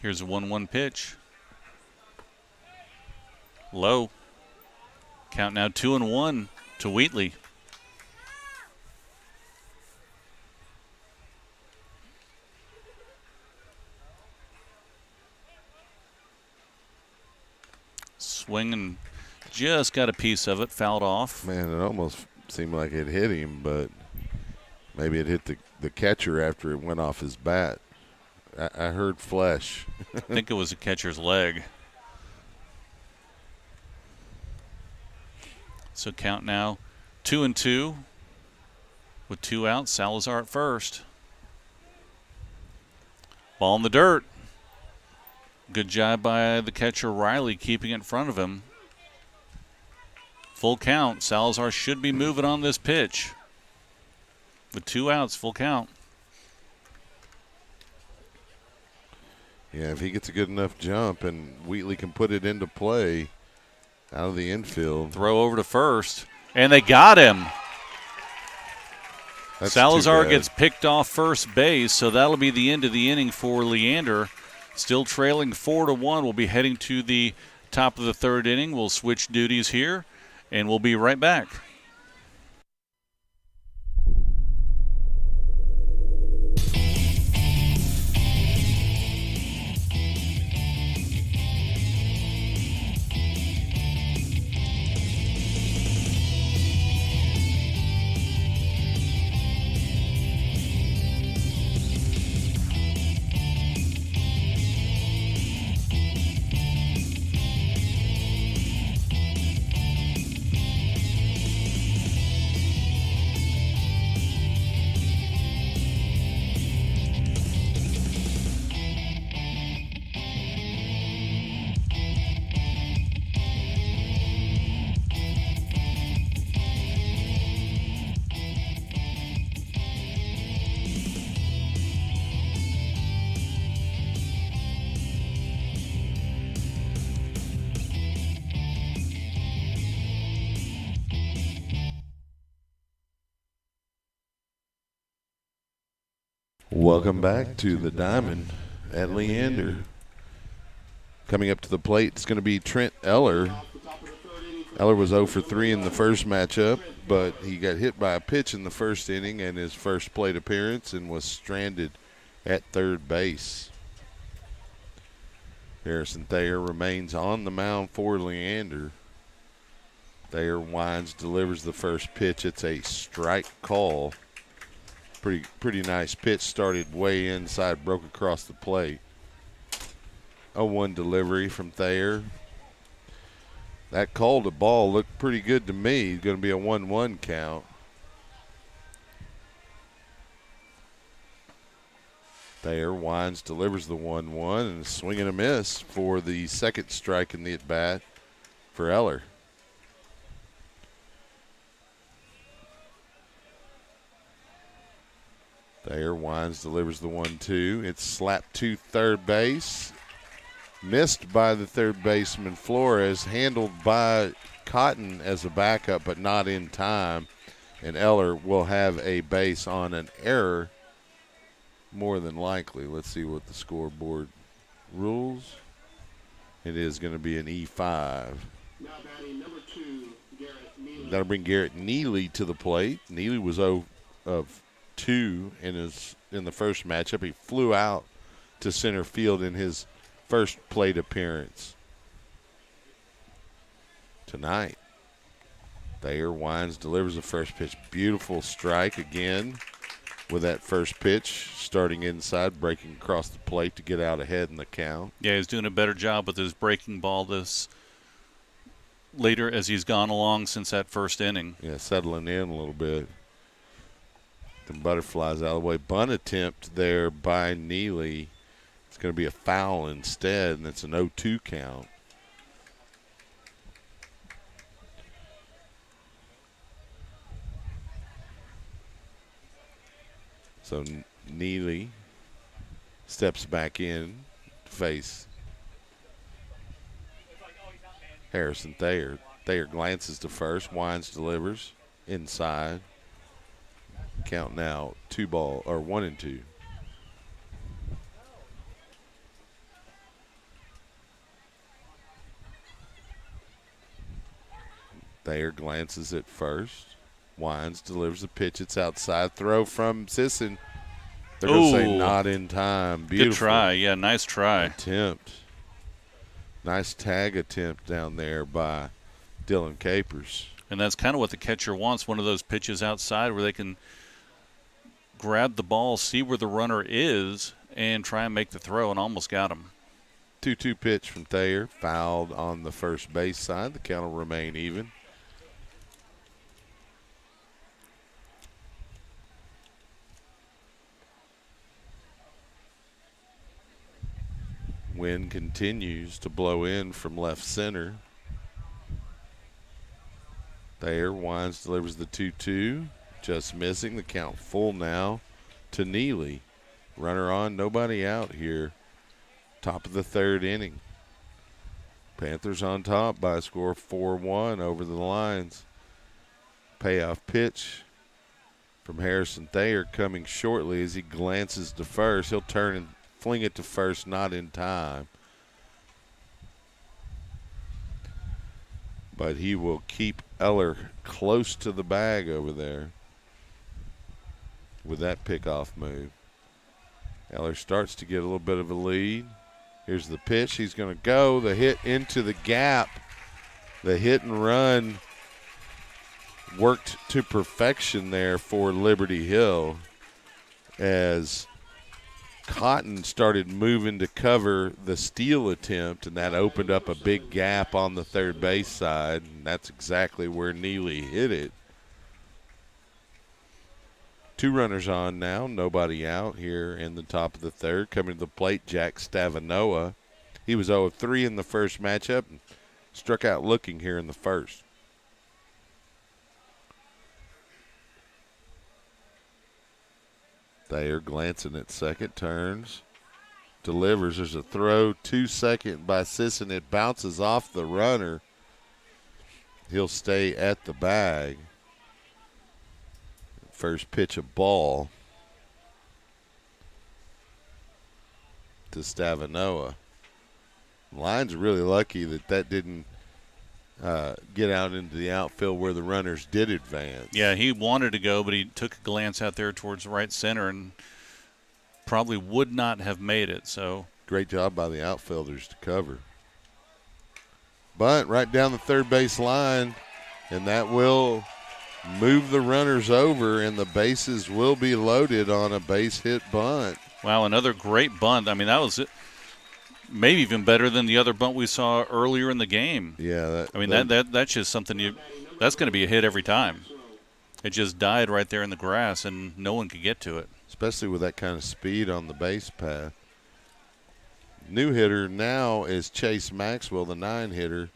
Here's a 1-1 pitch. Low. Count now 2-1 to Wheatley. Swing and just got a piece of it, fouled off. Man, it almost seemed like it hit him, but maybe it hit the catcher after it went off his bat. I heard flesh. I think it was a catcher's leg. So count now 2-2 with 2 outs. Salazar at first. Ball in the dirt. Good job by the catcher Riley keeping it in front of him. Full count. Salazar should be moving on this pitch. With 2 outs, full count. Yeah, if he gets a good enough jump and Wheatley can put it into play out of the infield. Throw over to first, and they got him. That's Salazar gets picked off first base, so that'll be the end of the inning for Leander. Still trailing 4-1. We'll be heading to the top of the 3rd inning. We'll switch duties here, and we'll be right back. Welcome back to the Diamond at Leander. Coming up to the plate, it's going to be Trent Eller. Eller was 0 for 3 in the first matchup, but he got hit by a pitch in the first inning and his first plate appearance and was stranded at third base. Harrison Thayer remains on the mound for Leander. Thayer winds, delivers the first pitch. It's a strike call. Pretty nice pitch. Started way inside, broke across the plate. 0-1 delivery from Thayer. That call to ball looked pretty good to me. Going to be a 1-1 count. Thayer winds, delivers the 1-1, and a swing and a miss for the second strike in the at-bat for Eller. Thayer winds, delivers the 1-2. It's slapped to third base. Missed by the third baseman Flores, handled by Cotton as a backup, but not in time. And Eller will have a base on an error, more than likely. Let's see what the scoreboard rules. It is going to be an E5. Now batting number 2, Garrett Neely. That'll bring Garrett Neely to the plate. Neely was 0 of 2 in the first matchup. He flew out to center field in his first plate appearance tonight. Thayer winds, delivers the first pitch. Beautiful strike again with that first pitch, starting inside, breaking across the plate to get out ahead in the count. Yeah, he's doing a better job with his breaking ball this later as he's gone along since that first inning. Yeah, settling in a little bit. The butterflies out of the way. Bunt attempt there by Neely. It's going to be a foul instead, and it's an 0-2 count. So Neely steps back in to face Harrison Thayer. Thayer glances to first, winds, delivers inside. Count now 1-2. Thayer glances at first, winds, delivers the pitch. It's outside. Throw from Sisson. They're going to say not in time. Beautiful. Good try. Yeah, nice try. Attempt. Nice tag attempt down there by Dylan Capers. And that's kind of what the catcher wants, one of those pitches outside where they can grab the ball, see where the runner is, and try and make the throw, and almost got him. 2-2 pitch from Thayer. Fouled on the first base side. The count will remain even. Wind continues to blow in from left center. Thayer winds, delivers the 2-2. Just missing. The count full now to Neely. Runner on, nobody out here. Top of the third inning. Panthers on top by a score of 4-1 over the Lions. Payoff pitch from Harrison Thayer coming shortly as he glances to first. He'll turn and fling it to first, not in time. But he will keep Eller close to the bag over there with that pickoff move. Eller starts to get a little bit of a lead. Here's the pitch. He's going to go. The hit into the gap. The hit and run worked to perfection there for Liberty Hill as Cotton started moving to cover the steal attempt, and that opened up a big gap on the third base side, and that's exactly where Neely hit it. 2 runners on now, nobody out here in the top of the third. Coming to the plate, Jack Stavanoa. He was 0 of 3 in the first matchup and struck out looking here in the first. Thayer glancing at second, turns, delivers. There's a throw to second by Sisson. It bounces off the runner. He'll stay at the bag. First pitch, a ball. to Stavanoa. Lions are really lucky that didn't get out into the outfield where the runners did advance. Yeah, he wanted to go, but he took a glance out there towards right center and probably would not have made it. So great job by the outfielders to cover. Bunt right down the third base line, and that will move the runners over, and the bases will be loaded on a base hit bunt. Wow, another great bunt. I mean, that was maybe even better than the other bunt we saw earlier in the game. Yeah, that's just something that's going to be a hit every time. It just died right there in the grass, and no one could get to it. Especially with that kind of speed on the base path. New hitter now is Chase Maxwell, the 9-hitter.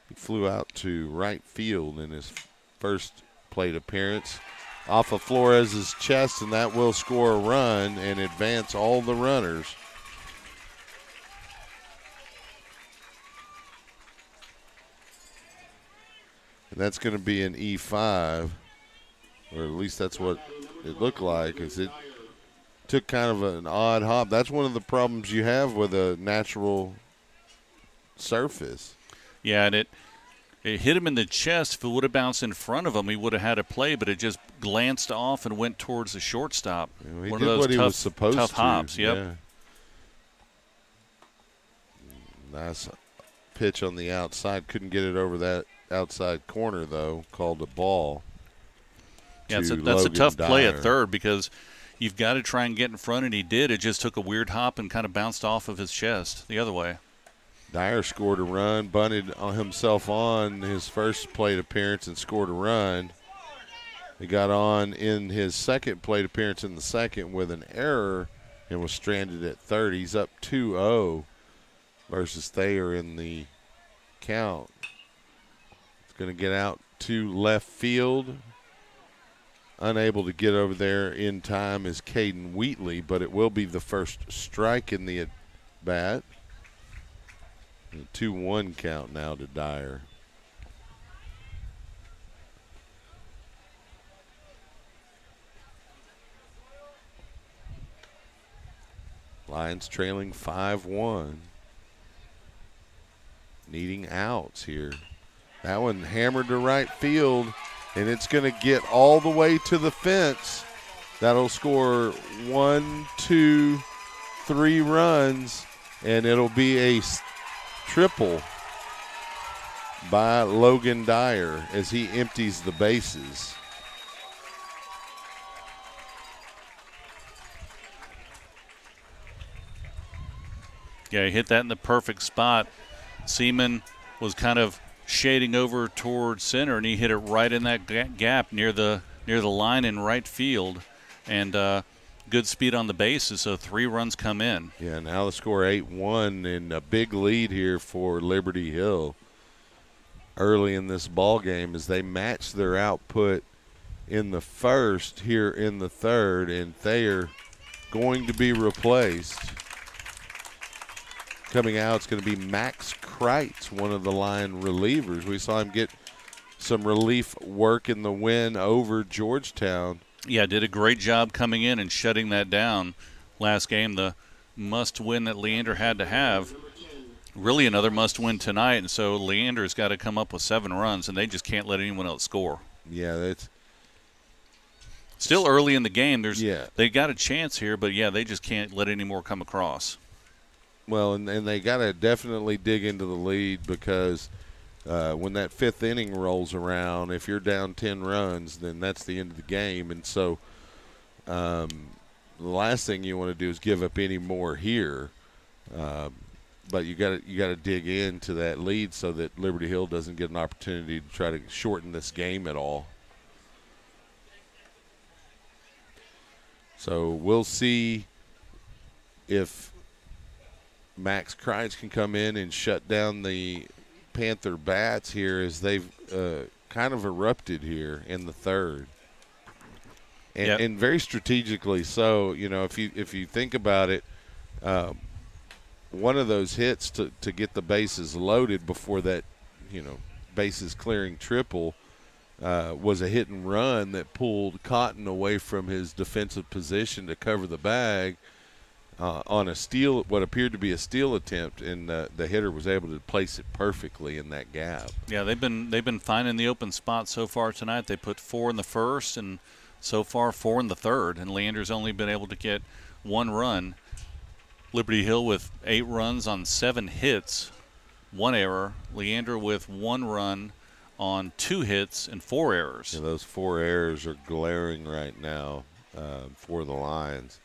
He flew out to right field in his first plate appearance off of Flores' chest, and that will score a run and advance all the runners. And that's going to be an E5, or at least that's what it looked like, as it took kind of an odd hop. That's one of the problems you have with a natural surface. Yeah, and it hit him in the chest. If it would have bounced in front of him, he would have had a play, but it just glanced off and went towards the shortstop. He one did of those what he was supposed tough to. Hops. Yep. Yeah. Nice pitch on the outside. Couldn't get it over that outside corner, though. Called a ball. Yeah, that's a tough play at third because you've got to try and get in front, and he did. It just took a weird hop and kind of bounced off of his chest the other way. Dyer scored a run, bunted himself on his first plate appearance and scored a run. He got on in his second plate appearance in the second with an error and was stranded at third. He's up 2-0 versus Thayer in the count. It's going to get out to left field. Unable to get over there in time is Caden Wheatley, but it will be the first strike in the at-bat. 2-1 count now to Dyer. Lions trailing 5-1. Needing outs here. That one hammered to right field, and it's going to get all the way to the fence. That'll score 1, 2, 3 runs, and it'll be a triple by Logan Dyer as he empties the bases. Yeah, he hit that in the perfect spot. Seaman was kind of shading over towards center, and he hit it right in that gap near the line in right field. And good speed on the bases, so 3 runs come in. Yeah, now the score 8-1 and a big lead here for Liberty Hill early in this ball game as they match their output in the first here in the third, and Thayer going to be replaced. Coming out, it's going to be Max Kreitz, one of the line relievers. We saw him get some relief work in the win over Georgetown. Yeah, did a great job coming in and shutting that down last game. The must-win that Leander had to have. Really another must-win tonight, and so Leander's got to come up with 7 runs, and they just can't let anyone else score. Yeah, that's still early in the game. They got a chance here, but, yeah, they just can't let any more come across. Well, and they got to definitely dig into the lead because when that 5th inning rolls around, if you're down 10 runs, then that's the end of the game. And so the last thing you want to do is give up any more here. But you got to dig into that lead so that Liberty Hill doesn't get an opportunity to try to shorten this game at all. So we'll see if Max Kreitz can come in and shut down the Panther bats here as they've kind of erupted here in the third. And very strategically so. You know, if you think about it, one of those hits to get the bases loaded before that, bases clearing triple was a hit and run that pulled Cotton away from his defensive position to cover the bag on a steal, what appeared to be a steal attempt, and the hitter was able to place it perfectly in that gap. Yeah, they've been finding the open spot so far tonight. They put 4 in the first, and so far 4 in the third, and Leander's only been able to get 1 run. Liberty Hill with 8 runs on 7 hits, 1 error. Leander with 1 run on 2 hits and 4 errors. Yeah, those 4 errors are glaring right now for the Lions.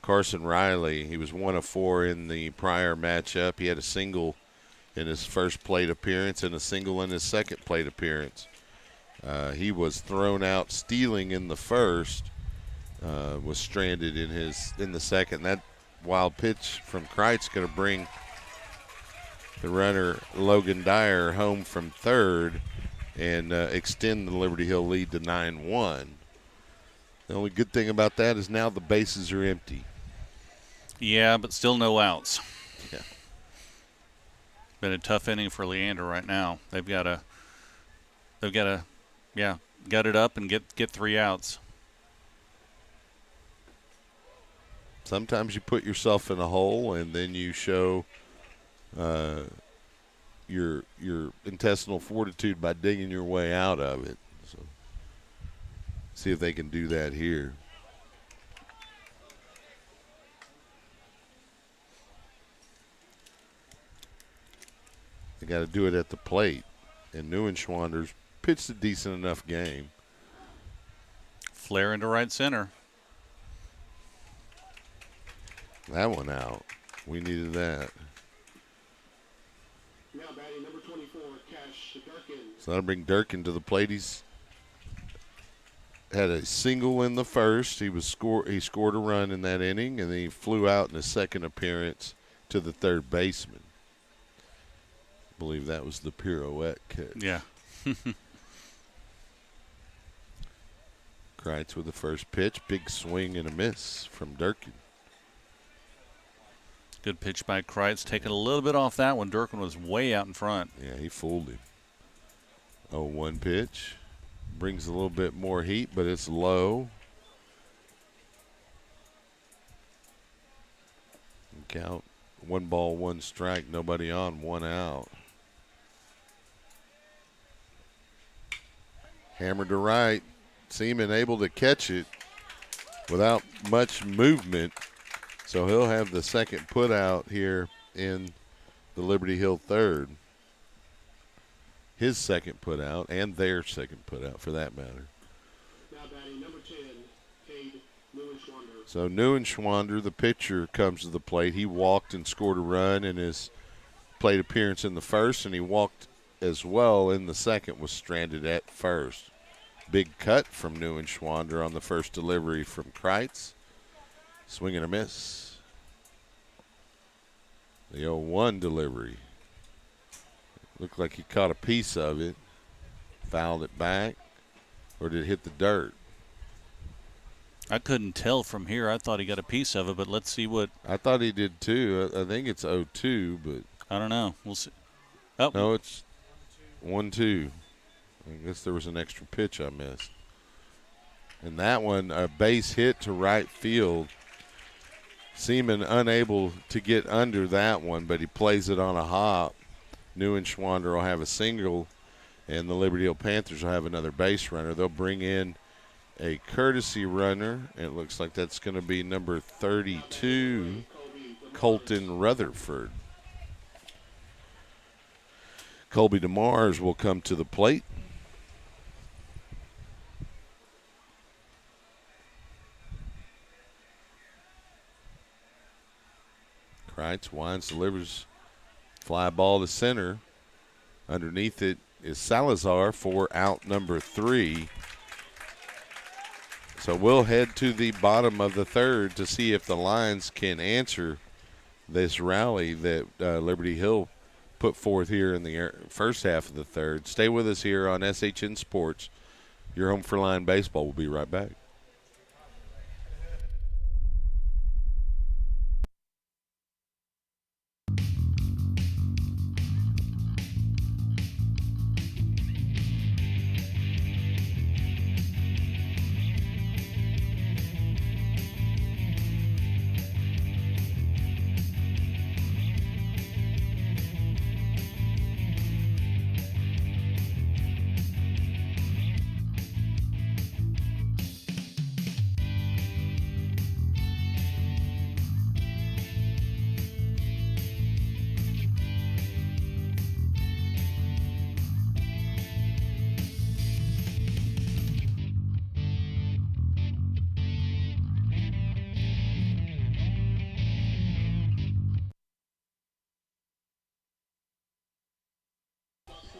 Carson Riley, he was 1 of 4 in the prior matchup. He had a single in his first plate appearance and a single in his second plate appearance. He was thrown out stealing in the first, was stranded in the second. That wild pitch from Kreitz going to bring the runner Logan Dyer home from third and extend the Liberty Hill lead to 9-1. The only good thing about that is now the bases are empty. Yeah, but still no outs. Yeah. Been a tough inning for Leander right now. They've got to gut it up and get 3 outs. Sometimes you put yourself in a hole and then you show your intestinal fortitude by digging your way out of it. So see if they can do that here. They got to do it at the plate. And Neuenschwander's pitched a decent enough game. Flare into right center. That one out. We needed that. Now batting number 24, Cash Durkin. So that'll bring Durkin to the plate. He's had a single in the first. He scored a run in that inning, and then he flew out in his second appearance to the third baseman. I believe that was the pirouette catch. Yeah. Kreitz with the first pitch. Big swing and a miss from Durkin. Good pitch by Kreitz. Taking a little bit off that one. Durkin was way out in front. Yeah, he fooled him. 0-1 pitch. Brings a little bit more heat, but it's low. Count 1 ball, 1 strike, nobody on, 1 out. Hammered to right. Seaman able to catch it without much movement. So he'll have the second put out here in the Liberty Hill third. His second put out and their second put out for that matter. Now batting number 10, Cade Neuenschwander. So Neuenschwander, the pitcher, comes to the plate. He walked and scored a run in his plate appearance in the first, and he walked as well in the second, was stranded at first. Big cut from Neuenschwander on the first delivery from Kreitz. Swing and a miss. The 0-1 delivery. Looked like he caught a piece of it. Fouled it back. Or did it hit the dirt? I couldn't tell from here. I thought he got a piece of it, but let's see what. I thought he did too. I think it's 0-2, but. I don't know. We'll see. Oh. No, it's 1-2. I guess there was an extra pitch I missed. And that one, a base hit to right field. Seaman unable to get under that one, but he plays it on a hop. Neuenschwander will have a single, and the Liberty Hill Panthers will have another base runner. They'll bring in a courtesy runner, and it looks like that's going to be number 32, Colton Rutherford. Colby DeMars will come to the plate. Kreitz winds, delivers, fly ball to center. Underneath it is Salazar for out number 3. So we'll head to the bottom of the third to see if the Lions can answer this rally that Liberty Hill put forth here in the first half of the third. Stay with us here on SHN Sports. Your home for Lion Baseball. We'll be right back.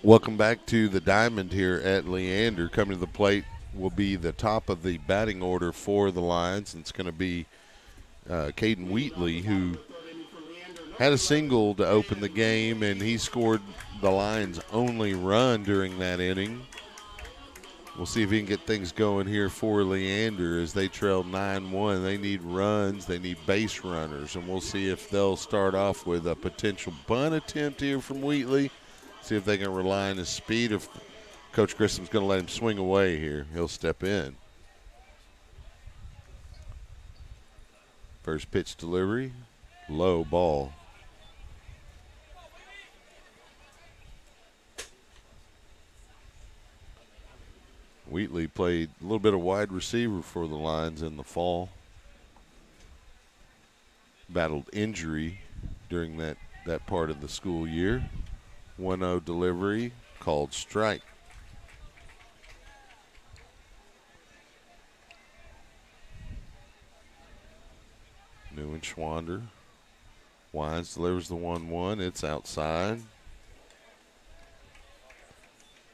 Welcome back to the Diamond here at Leander. Coming to the plate will be the top of the batting order for the Lions. And it's going to be Caden Wheatley, who had a single to open the game, and he scored the Lions' only run during that inning. We'll see if he can get things going here for Leander as they trail 9-1. They need runs. They need base runners, and we'll see if they'll start off with a potential bunt attempt here from Wheatley. See if they can rely on his speed. If Coach Grissom's going to let him swing away here, he'll step in. First pitch delivery, low ball. Wheatley played a little bit of wide receiver for the Lions in the fall. Battled injury during that part of the school year. 1-0 delivery, called strike. New and Schwander. Wines delivers the 1-1. It's outside.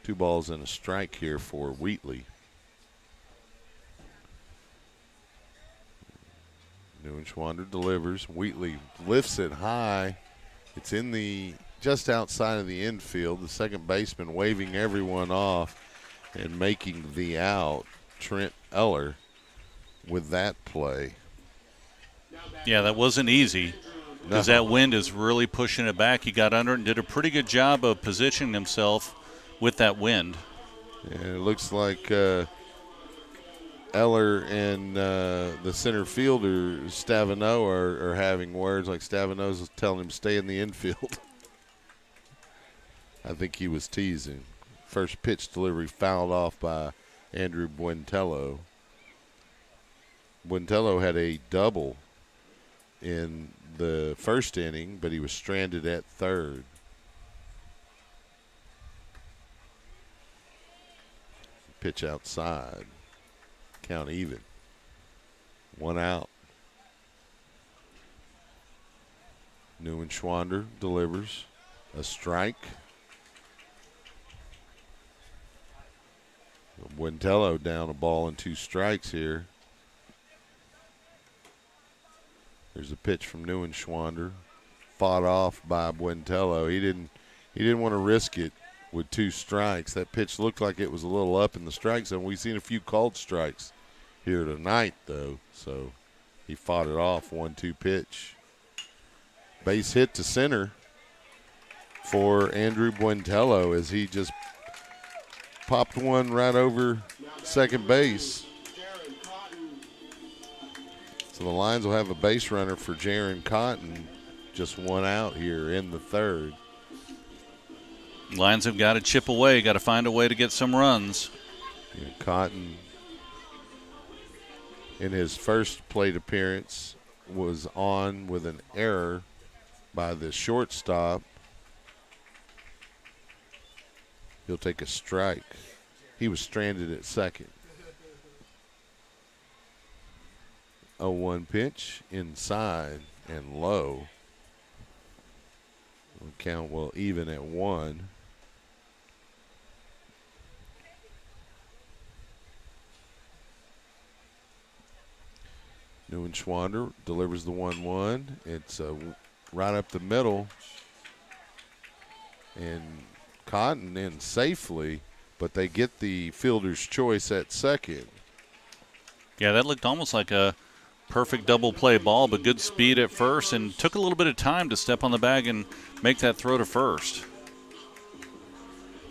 2 balls and a strike here for Wheatley. New and Schwander delivers. Wheatley lifts it high. It's in the just outside of the infield. The second baseman waving everyone off and making the out. Trent Eller with that play. Yeah, that wasn't easy because that wind is really pushing it back. He got under it and did a pretty good job of positioning himself with that wind. And it looks like Eller and the center fielder, Stavino, are having words. Like Stavino's telling him stay in the infield. I think he was teasing. First pitch delivery fouled off by Andrew Buentello. Buentello had a double in the first inning, but he was stranded at third. Pitch outside. Count even. 1 out. New and Schwander delivers a strike. Buentello down a ball and 2 strikes here. There's a pitch from New and Schwander. Fought off by Buentello. He didn't want to risk it with 2 strikes. That pitch looked like it was a little up in the strike zone. We've seen a few called strikes here tonight, though. So he fought it off. 1-2 pitch. Base hit to center for Andrew Buentello as he just popped one right over second base. So the Lions will have a base runner for Jaron Cotton. Just 1 out here in the third. Lions have got to chip away, got to find a way to get some runs. Yeah, Cotton, in his first plate appearance, was on with an error by the shortstop. He'll take a strike. He was stranded at second. 0-1 pitch, inside and low. The count will even at 1. New and Schwander delivers the 1-1. It's right up the middle. And Cotton in safely, but they get the fielder's choice at second. Yeah, that looked almost like a perfect double play ball, but good speed at first and took a little bit of time to step on the bag and make that throw to first.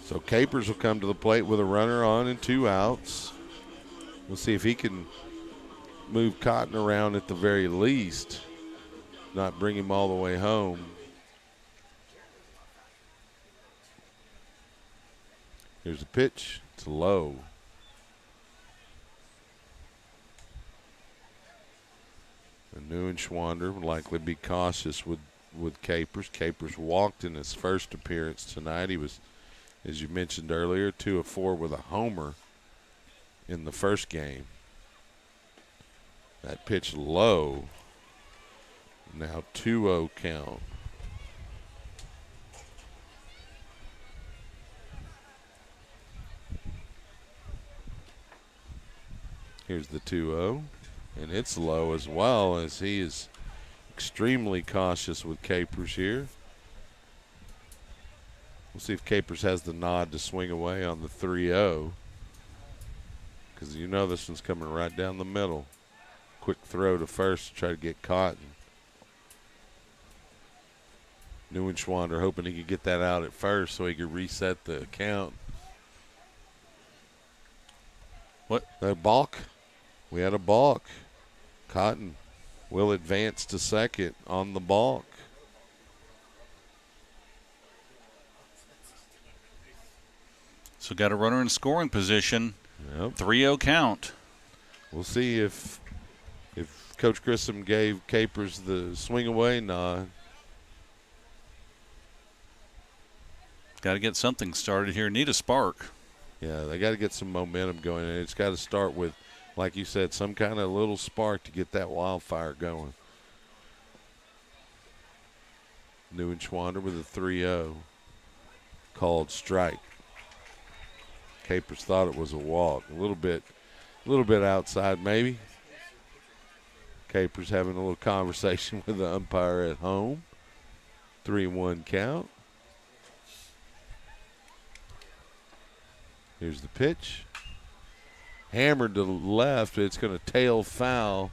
So Capers will come to the plate with a runner on and 2 outs. We'll see if he can move Cotton around at the very least, not bring him all the way home. Here's a pitch. It's low. And New and Schwander would likely be cautious with Capers. Capers walked in his first appearance tonight. He was, as you mentioned earlier, 2 of 4 with a homer in the first game. That pitch low. Now 2-0 count. Here's the 2-0, and it's low as well, as he is extremely cautious with Capers here. We'll see if Capers has the nod to swing away on the 3-0, because you know this one's coming right down the middle. Quick throw to first to try to get Cotton. Neuenschwander hoping he could get that out at first so he could reset the count. What? A balk. We had a balk. Cotton will advance to second on the balk. So got a runner in scoring position. Yep. 3-0 count. We'll see if Coach Grissom gave Capers the swing away nod. Got to get something started here. Need a spark. Yeah, they got to get some momentum going, and it's got to start with, like you said, some kind of little spark to get that wildfire going. Neuenschwander with a 3-0. Called strike. Capers thought it was a walk. A little bit outside maybe. Capers having a little conversation with the umpire at home. 3-1 count. Here's the pitch. Hammered to the left. It's going to tail foul.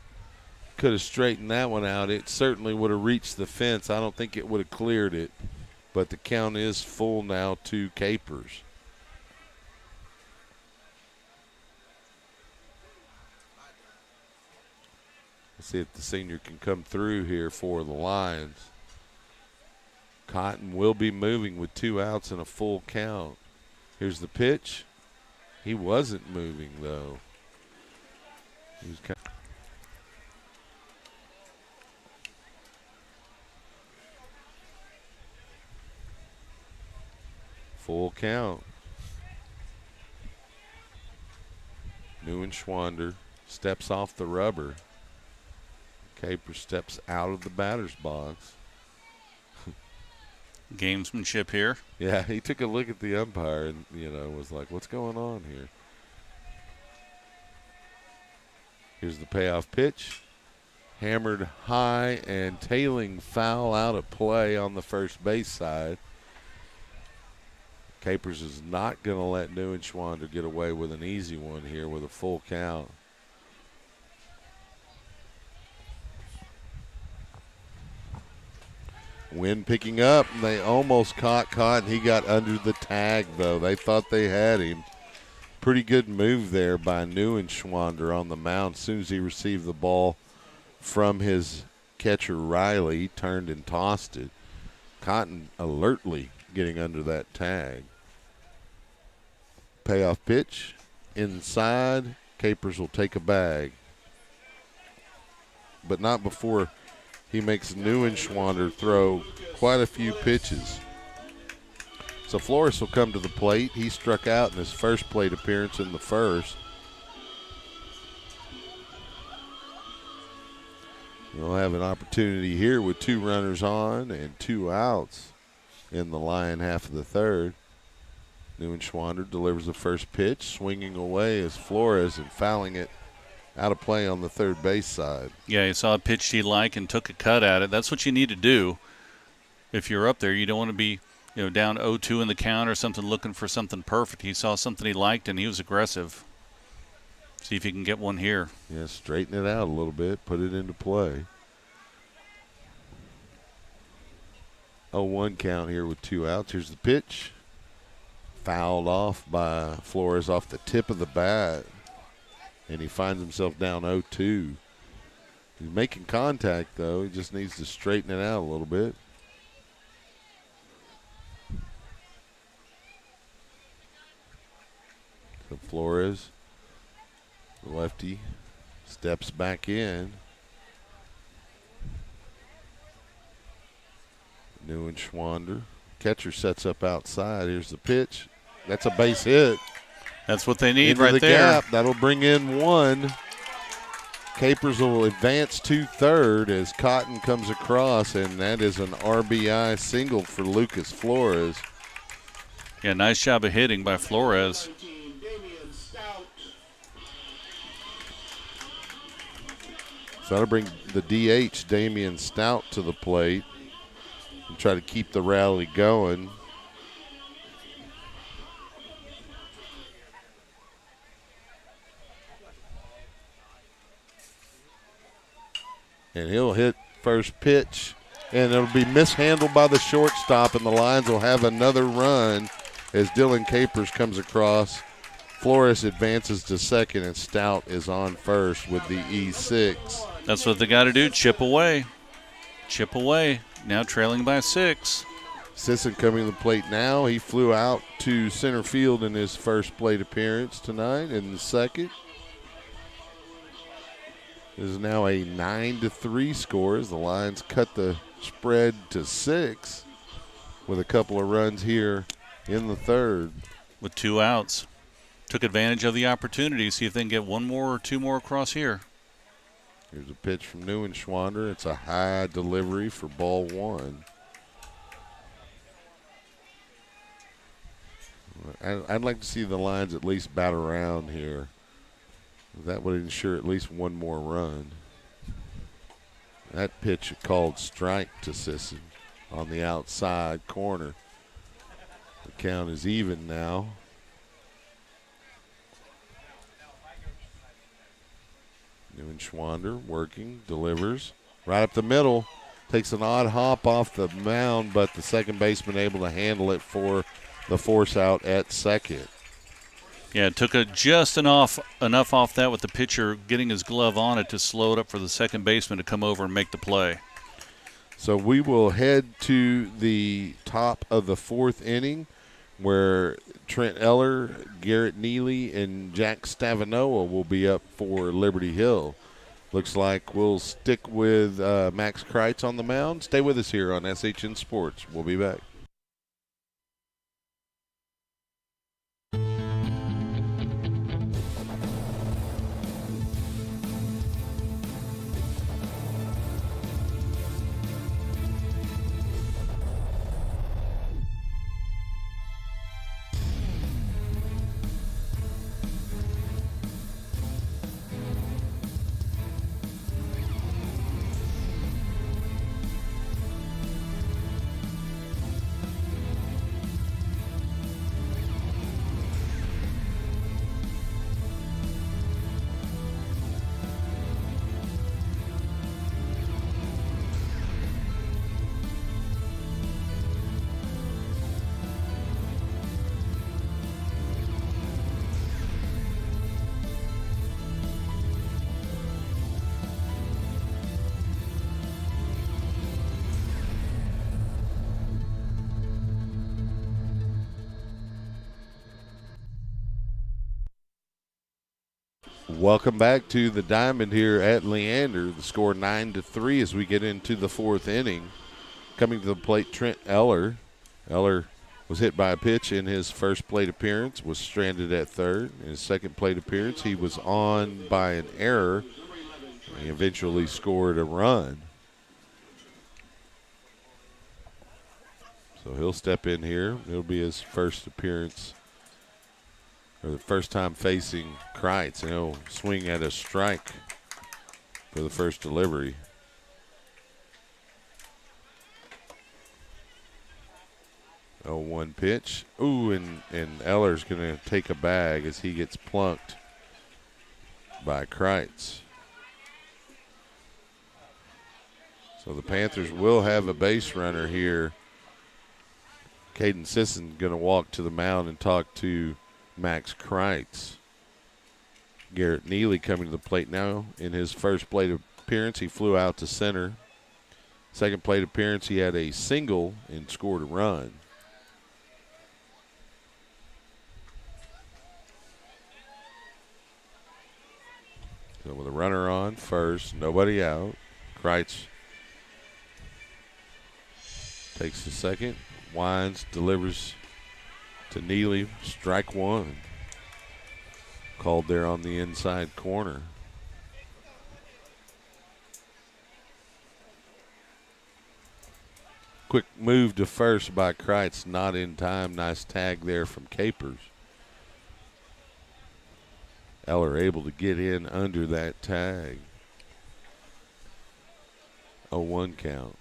Could have straightened that one out. It certainly would have reached the fence. I don't think it would have cleared it. But the count is full now to Capers. Let's see if the senior can come through here for the Lions. Cotton will be moving with 2 outs and a full count. Here's the pitch. He wasn't moving, though. He was kind of full count. Neuenschwander steps off the rubber. Capers steps out of the batter's box. Gamesmanship here. Yeah, he took a look at the umpire and, was like, what's going on here? Here's the payoff pitch. Hammered high and tailing foul out of play on the first base side. Capers is not going to let Neuenschwander get away with an easy one here with a full count. Wind picking up, and they almost caught Cotton. He got under the tag, though. They thought they had him. Pretty good move there by Neuenschwander on the mound. As soon as he received the ball from his catcher, Riley, he turned and tossed it. Cotton alertly getting under that tag. Payoff pitch. Inside. Capers will take a bag. But not before he makes Neuenschwander throw quite a few pitches. So Flores will come to the plate. He struck out in his first plate appearance in the first. We'll have an opportunity here with 2 runners on and 2 outs in the Lion half of the third. Neuenschwander delivers the first pitch, swinging away as Flores and fouling it out of play on the third base side. Yeah, he saw a pitch he liked and took a cut at it. That's what you need to do if you're up there. You don't want to be down 0-2 in the count or something, looking for something perfect. He saw something he liked and he was aggressive. See if he can get one here. Yeah, straighten it out a little bit, put it into play. 0-1 count here with 2 outs. Here's the pitch. Fouled off by Flores off the tip of the bat. And he finds himself down 0-2. He's making contact, though. He just needs to straighten it out a little bit. So Flores, the lefty, steps back in. Neuenschwander. Catcher sets up outside. Here's the pitch. That's a base hit. That's what they need Into right the there. Gap. That'll bring in 1. Capers will advance to third as Cotton comes across, and that is an RBI single for Lucas Flores. Yeah, nice job of hitting by Flores. So that'll bring the DH, Damian Stout, to the plate and try to keep the rally going. And he'll hit first pitch, and it'll be mishandled by the shortstop, and the Lions will have another run as Dylan Capers comes across. Flores advances to second, and Stout is on first with the E6. That's what they got to do, chip away. Chip away, now trailing by 6. Sisson coming to the plate now. He flew out to center field in his first plate appearance tonight. In the second, it is now a 9-3 score as the Lions cut the spread to 6 with a couple of runs here in the third. With 2 outs. Took advantage of the opportunity. See if they can get 1 more or 2 more across here. Here's a pitch from Neuenschwander. It's a high delivery for ball 1. I'd like to see the Lions at least bat around here. That would ensure at least 1 more run. That pitch called strike to Sisson on the outside corner. The count is even now. Neuenschwander working, delivers. Right up the middle. Takes an odd hop off the mound, but the second baseman able to handle it for the force out at second. Yeah, it took just enough off that with the pitcher getting his glove on it to slow it up for the second baseman to come over and make the play. So we will head to the top of the 4th inning where Trent Eller, Garrett Neely, and Jack Stavanoa will be up for Liberty Hill. Looks like we'll stick with Max Kreitz on the mound. Stay with us here on SHN Sports. We'll be back. Welcome back to the Diamond here at Leander. The score 9-3 as we get into the 4th inning. Coming to the plate, Trent Eller. Eller was hit by a pitch in his first plate appearance, was stranded at third. In his second plate appearance, he was on by an error. He eventually scored a run. So he'll step in here. It'll be his first appearance, or the first time facing Kreitz, and he'll swing at a strike for the first delivery. Oh, 1 pitch. Ooh, and Eller's going to take a bag as he gets plunked by Kreitz. So the Panthers will have a base runner here. Caden Sisson going to walk to the mound and talk to Max Kreitz. Garrett Neely coming to the plate now. In his first plate appearance, he flew out to center. Second plate appearance, he had a single and scored a run. So with a runner on first, nobody out, Kreitz takes the second, winds, delivers to Neely, strike 1. Called there on the inside corner. Quick move to first by Kreitz, not in time. Nice tag there from Capers. Eller able to get in under that tag. 0-1 count.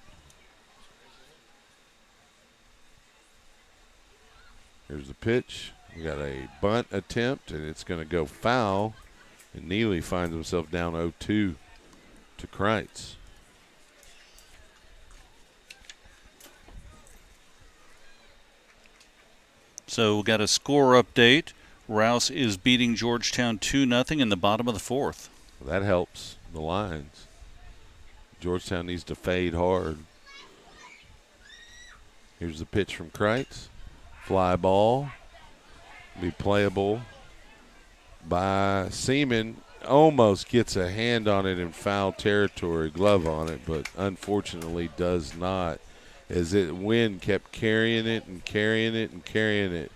Here's the pitch. We got a bunt attempt, and it's going to go foul. And Neely finds himself down 0-2 to Kreitz. So we got a score update. Rouse is beating Georgetown 2-0 in the bottom of the fourth. Well, that helps the Lions. Georgetown needs to fade hard. Here's the pitch from Kreitz. Fly ball. Be playable by Seaman. Almost gets a hand on it in foul territory, glove on it, but unfortunately does not, as wind kept carrying it and carrying it and carrying it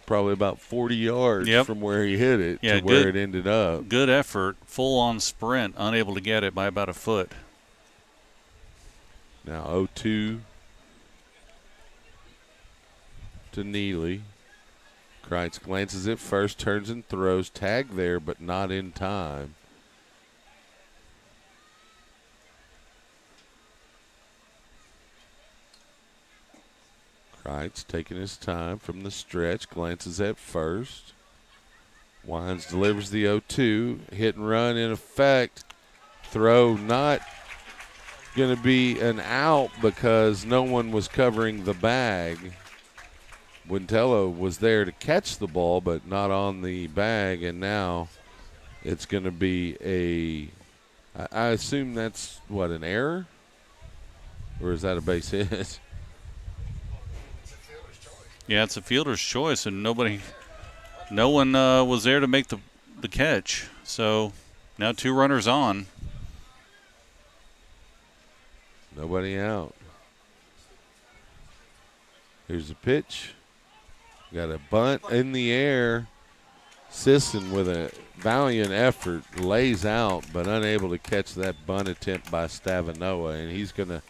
probably about 40 yards from where he hit it to where it ended up. Good effort, full-on sprint, unable to get it by about a foot. Now 0-2 to Neely. Kreitz glances at first, turns and throws. Tag there, but not in time. Kreitz taking his time from the stretch, glances at first. Wines delivers the 0-2. Hit and run in effect. Throw not going to be an out because no one was covering the bag. Wintello was there to catch the ball, but not on the bag, and now it's going to be I assume that's, an error? Or is that a base hit? Yeah, it's a fielder's choice, and no one was there to make the catch. So now 2 runners on. Nobody out. Here's the pitch. Got a bunt in the air. Sisson with a valiant effort lays out, but unable to catch that bunt attempt by Stavanoa, and he's going to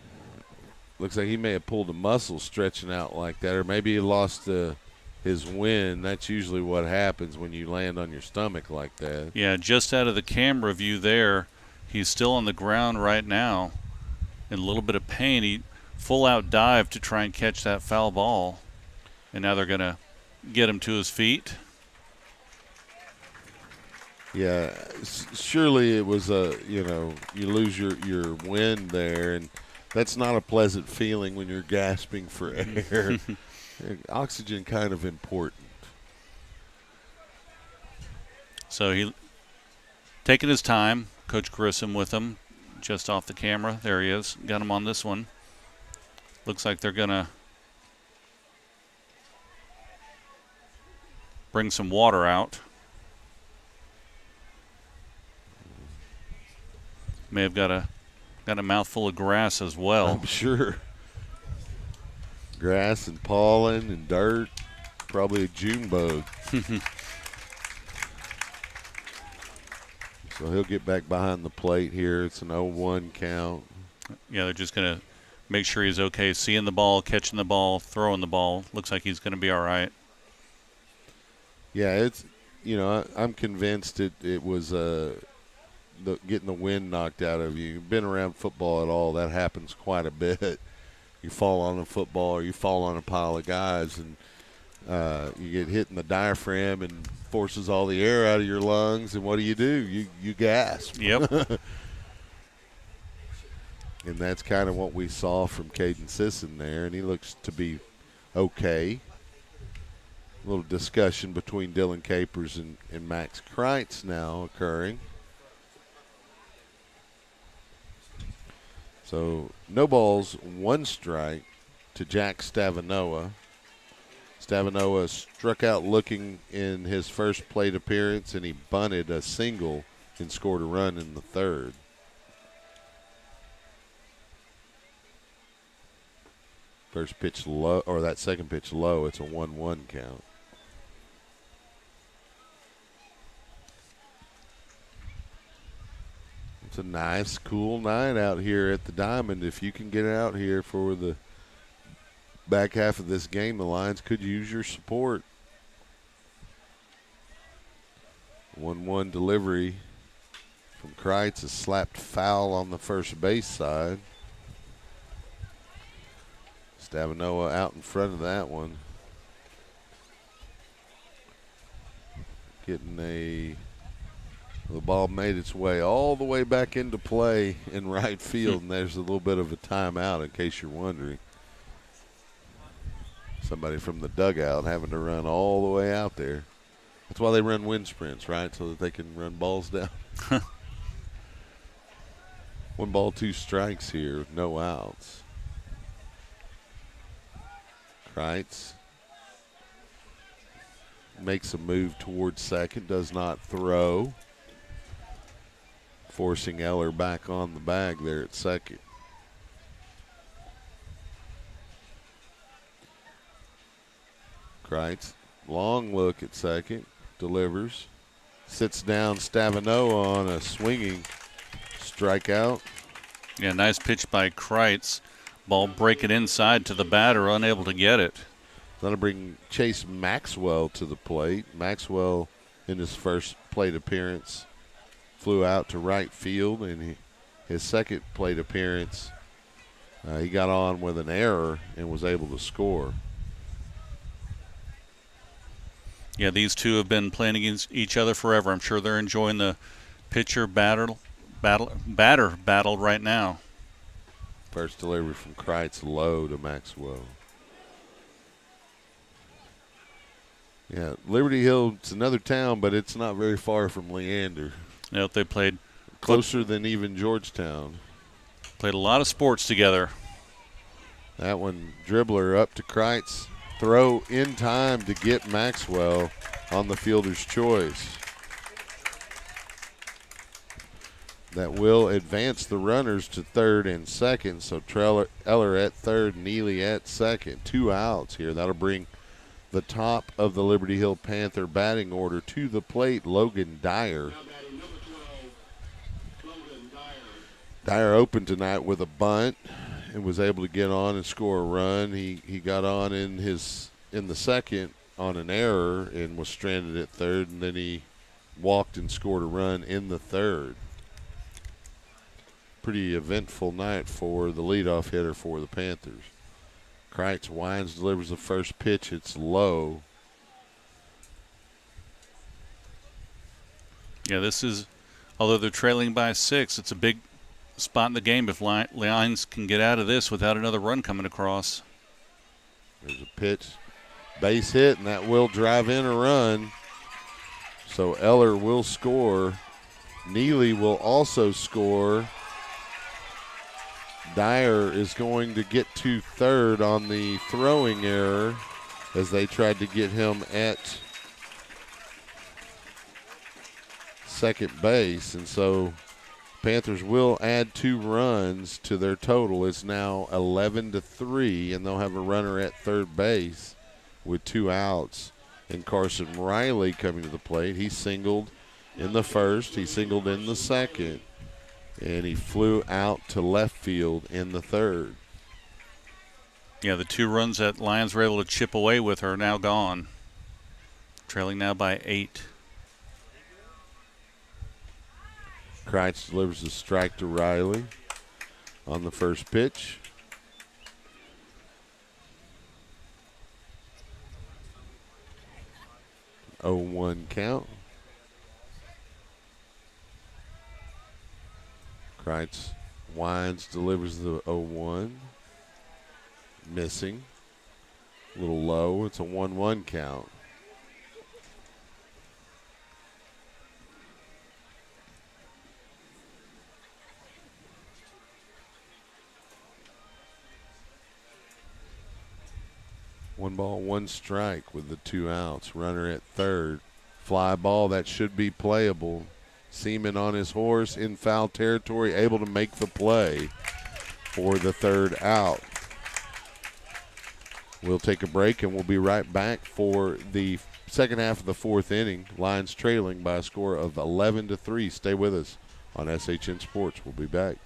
– looks like he may have pulled a muscle stretching out like that, or maybe he lost his wind. That's usually what happens when you land on your stomach like that. Yeah, just out of the camera view there, he's still on the ground right now in a little bit of pain. He full-out dive to try and catch that foul ball. And now they're going to get him to his feet. Yeah, surely it was you lose your wind there, and that's not a pleasant feeling when you're gasping for air. Oxygen kind of important. So he taking his time. Coach Grissom with him, just off the camera. There he is. Got him on this one. Looks like they're going to bring some water out. May have got a mouthful of grass as well. I'm sure. Grass and pollen and dirt. Probably a June bug. So he'll get back behind the plate here. It's an 0-1 count. Yeah, they're just going to make sure he's okay. Seeing the ball, catching the ball, throwing the ball. Looks like he's going to be all right. Yeah, it's, I'm convinced it was getting the wind knocked out of you. You've been around football at all, that happens quite a bit. You fall on a football or you fall on a pile of guys, and you get hit in the diaphragm and forces all the air out of your lungs, and what do? You gasp. Yep. And that's kind of what we saw from Caden Sisson there, and he looks to be okay. A little discussion between Dylan Capers and Max Kreitz now occurring. So no balls, 1 strike to Jack Stavanoa. Stavanoa struck out looking in his first plate appearance, and he bunted a single and scored a run in the 3rd. First pitch low, or that second pitch low, it's a 1-1 count. It's a nice, cool night out here at the Diamond. If you can get out here for the back half of this game, the Lions could use your support. 1-1 delivery from Kreitz is slapped foul on the first base side. Stavanoa out in front of that one. The ball made its way all the way back into play in right field, and there's a little bit of a timeout in case you're wondering. Somebody from the dugout having to run all the way out there. That's why they run wind sprints, right? So that they can run balls down. 1 ball, 2 strikes here, no outs. Kreitz makes a move towards second, does not throw. Forcing Eller back on the bag there at second. Kreitz, long look at second, delivers. Sits down Stavanoa on a swinging strikeout. Yeah, nice pitch by Kreitz. Ball breaking inside to the batter, unable to get it. That'll bring Chase Maxwell to the plate. Maxwell, in his first plate appearance, flew out to right field, and his second plate appearance, he got on with an error and was able to score. Yeah, these two have been playing against each other forever. I'm sure they're enjoying the pitcher batter battle right now. First delivery from Kreitz, low to Maxwell. Yeah, Liberty Hill, it's another town, but it's not very far from Leander. Yep, they played closer than even Georgetown. Played a lot of sports together. That one, dribbler up to Kreitz. Throw in time to get Maxwell on the fielder's choice. That will advance the runners to third and second. So Eller at third, Neely at second. 2 outs here. That'll bring the top of the Liberty Hill Panther batting order to the plate, Logan Dyer. Dyer opened tonight with a bunt and was able to get on and score a run. He got on in the second on an error and was stranded at third, and then he walked and scored a run in the third. Pretty eventful night for the leadoff hitter for the Panthers. Kreitz winds, delivers the first pitch. It's low. Yeah, this is, although they're trailing by 6, it's a big spot in the game if Lions can get out of this without another run coming across. There's a pitch, base hit, and that will drive in a run. So Eller will score. Neely will also score. Dyer is going to get to third on the throwing error as they tried to get him at second base. And so Panthers will add 2 runs to their total. It's now 11-3, and they'll have a runner at third base with 2 outs. And Carson Riley coming to the plate. He singled in the first. He singled in the second. And he flew out to left field in the third. Yeah, the 2 runs that Lions were able to chip away with are now gone. Trailing now by 8. Kreitz delivers a strike to Riley on the first pitch. Oh, 0-1 count. Kreitz winds, delivers the 0-1. Missing. A little low. It's a 1-1 count. One ball, 1 strike with the 2 outs. Runner at third. Fly ball that should be playable. Seaman on his horse in foul territory, able to make the play for the 3rd out. We'll take a break and we'll be right back for the second half of the 4th inning. Lions trailing by a score of 11-3. Stay with us on SHN Sports. We'll be back.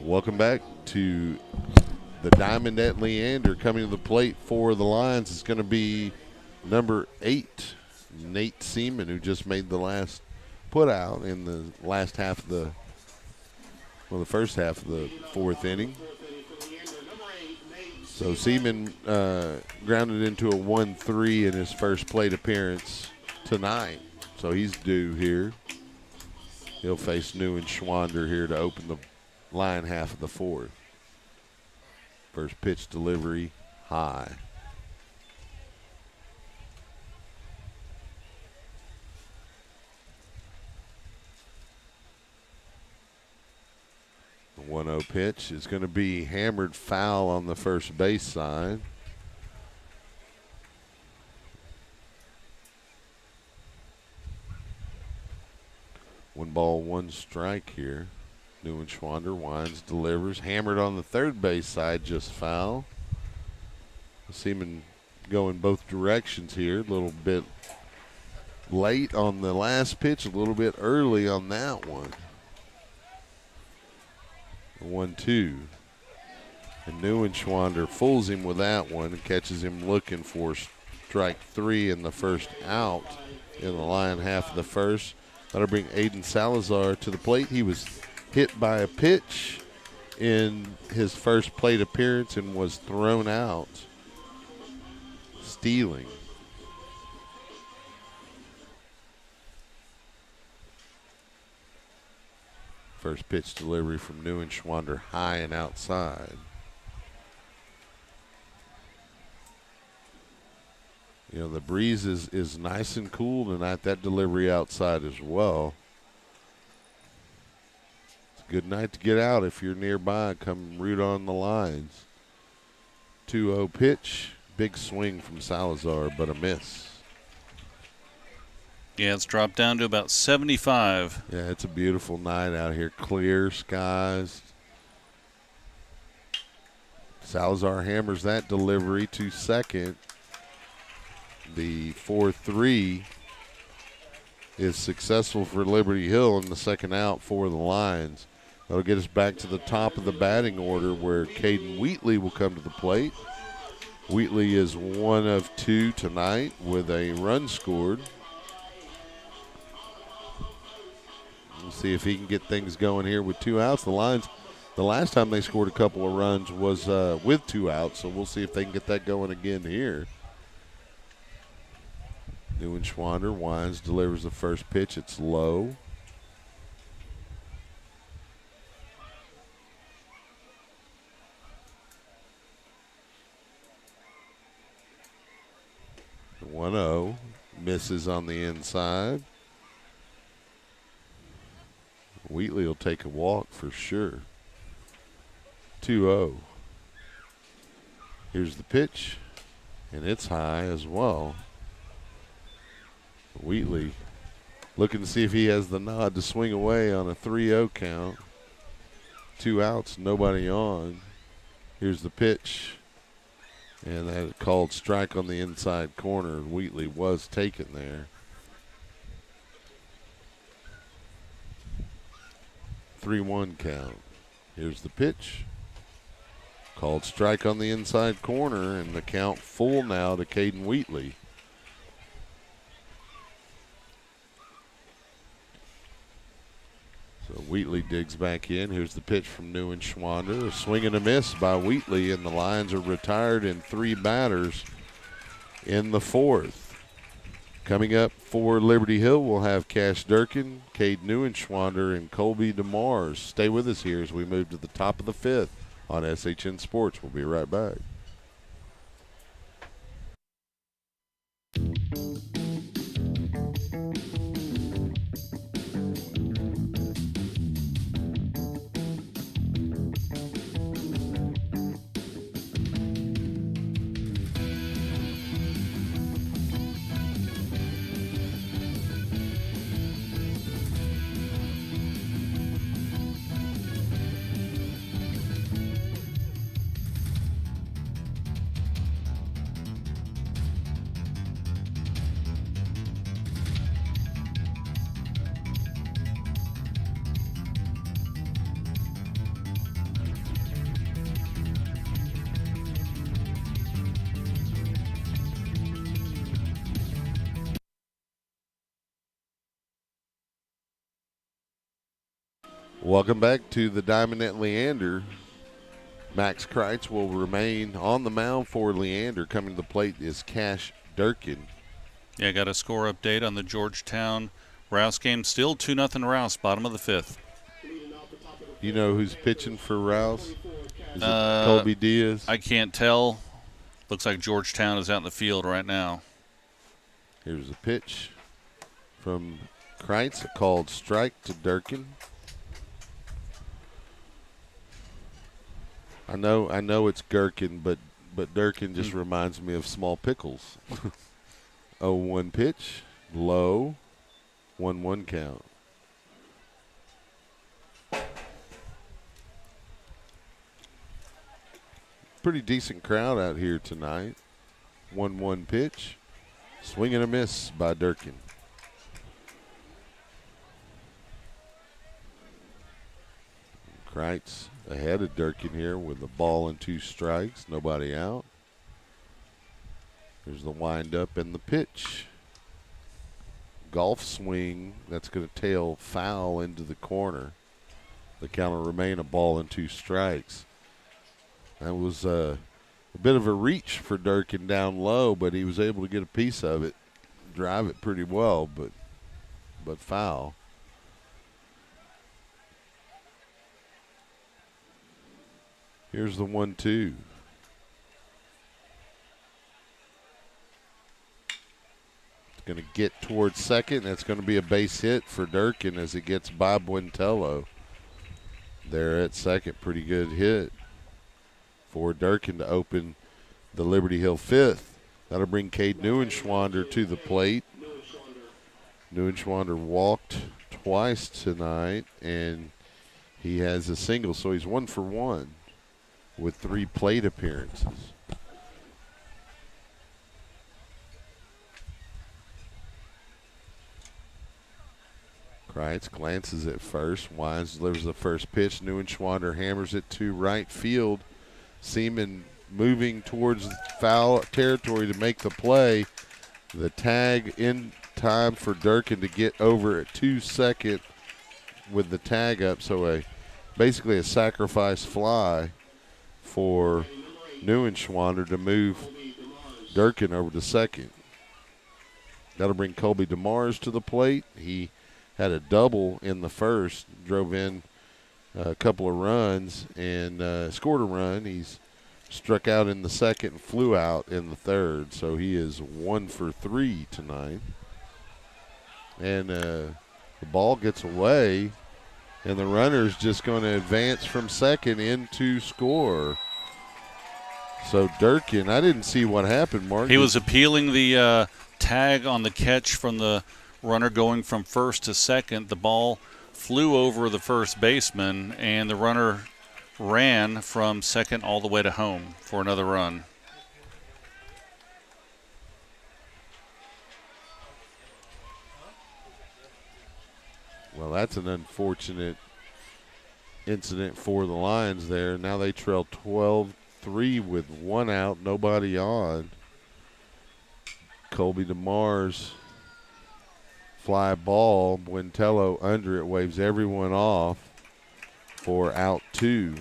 Welcome back to the Diamond at Leander. Coming to the plate for the Lions is going to be number 8, Nate Seaman, who just made the last put out in the last half of the first half of the 4th inning. So Seaman grounded into a 1-3 in his first plate appearance tonight. So he's due here. He'll face New and Schwander here to open the line half of the 4th. First pitch delivery, high. The 1-0 pitch is going to be hammered foul on the first base side. One ball, one strike here. Neuenschwander winds, delivers, hammered on the third base side, just foul. Seaman going both directions here. A little bit late on the last pitch, a little bit early on that one. 1-2. And Neuenschwander fools him with that one and catches him looking for strike 3 in the first out in the line half of the first. That'll bring Aiden Salazar to the plate. He was hit by a pitch in his first plate appearance and was thrown out, stealing. First pitch delivery from Neuenschwander, high and outside. You know, the breeze is nice and cool tonight. That delivery outside as well. Good night to get out if you're nearby. Come root on the lines. 2-0 pitch. Big swing from Salazar, but a miss. Yeah, it's dropped down to about 75. Yeah, it's a beautiful night out here. Clear skies. Salazar hammers that delivery to second. The 4-3 is successful for Liberty Hill in the second out for the Lions. That'll get us back to the top of the batting order where Caden Wheatley will come to the plate. Wheatley is 1 of 2 tonight with a run scored. We'll see if he can get things going here with 2 outs. The Lions, the last time they scored a couple of runs was with 2 outs, so we'll see if they can get that going again here. Neuenschwander winds, delivers the first pitch. It's low. The 1-0 misses on the inside. Wheatley will take a walk for sure. 2-0. Here's the pitch, and it's high as well. Wheatley looking to see if he has the nod to swing away on a 3-0 count. 2 outs, nobody on. Here's the pitch. And that called strike on the inside corner. Wheatley was taken there. 3-1 count. Here's the pitch. Called strike on the inside corner, and the count full now to Caden Wheatley. So Wheatley digs back in. Here's the pitch from Neuenschwander. A swing and a miss by Wheatley, and the Lions are retired in 3 batters in the 4th. Coming up for Liberty Hill, we'll have Cash Durkin, Cade Neuenschwander, and Colby DeMars. Stay with us here as we move to the top of the 5th on SHN Sports. We'll be right back. Welcome back to the Diamond at Leander. Max Kreitz will remain on the mound for Leander. Coming to the plate is Cash Durkin. Yeah, got a score update on the Georgetown Rouse game. Still 2-0 Rouse, bottom of the fifth. You know who's pitching for Rouse? Is it Colby Diaz? I can't tell. Looks like Georgetown is out in the field right now. Here's a pitch from Kreitz, a called strike to Durkin. I know it's Gherkin, but Durkin just reminds me of Small Pickles. 0-1 pitch, low, 1-1 count. Pretty decent crowd out here tonight. 1-1 pitch, swing and a miss by Durkin. Kreitz ahead of Durkin here with a ball and 2 strikes, nobody out. There's the windup and the pitch. Golf swing, that's going to tail foul into the corner. The count will remain a ball and 2 strikes. That was a bit of a reach for Durkin down low, but he was able to get a piece of it, drive it pretty well, but foul. Here's the 1-2. It's going to get towards second. That's going to be a base hit for Durkin as it gets by Buentello. There at second, pretty good hit for Durkin to open the Liberty Hill fifth. That'll bring Cade Neuenschwander to the plate. Neuenschwander walked twice tonight, and he has a single, so he's 1 for 1. With 3 plate appearances. Kreitz glances at first. Wines delivers the first pitch. Neuenschwander hammers it to right field. Seaman moving towards foul territory to make the play. The tag in time for Durkin to get over at 2-2 with the tag up. So basically a sacrifice fly for Neuenschwander to move Durkin over to second. That'll bring Colby DeMars to the plate. He had a double in the first, drove in a couple of runs, and scored a run. He's struck out in the second and flew out in the third, so he is 1 for 3 tonight. And the ball gets away, and the runner's just going to advance from second in to score. So Durkin, I didn't see what happened, Mark. He was appealing the tag on the catch from the runner going from first to second. The ball flew over the first baseman, and the runner ran from second all the way to home for another run. Well, that's an unfortunate incident for the Lions there. Now they trail 12-3 with 1 out, nobody on. Colby DeMars, fly ball. Buentello under it, waves everyone off for out 2.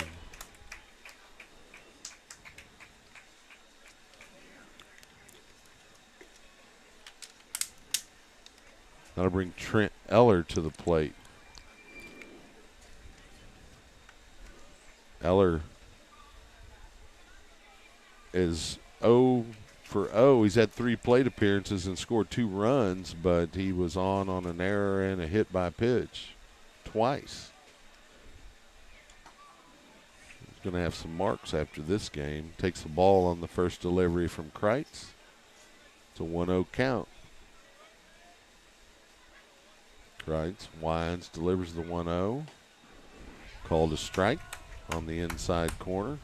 That'll bring Trent Eller to the plate. Eller is 0 for 0. He's had 3 plate appearances and scored 2 runs, but he was on an error and a hit by pitch twice. He's going to have some marks after this game. Takes the ball on the first delivery from Kreitz. It's a 1-0 count. Kreitz winds, delivers the 1-0. Called a strike on the inside corner.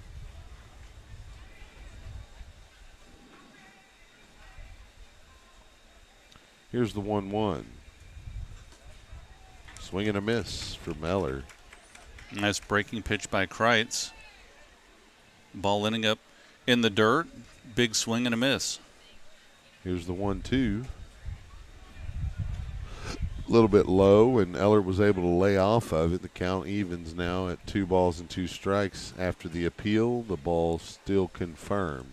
Here's the 1-1. Swing and a miss for Eller. Nice breaking pitch by Kreitz. Ball ending up in the dirt. Big swing and a miss. Here's the 1-2. a little bit low, and Eller was able to lay off of it. The count evens now at 2 balls and 2 strikes after the appeal. The ball still confirmed.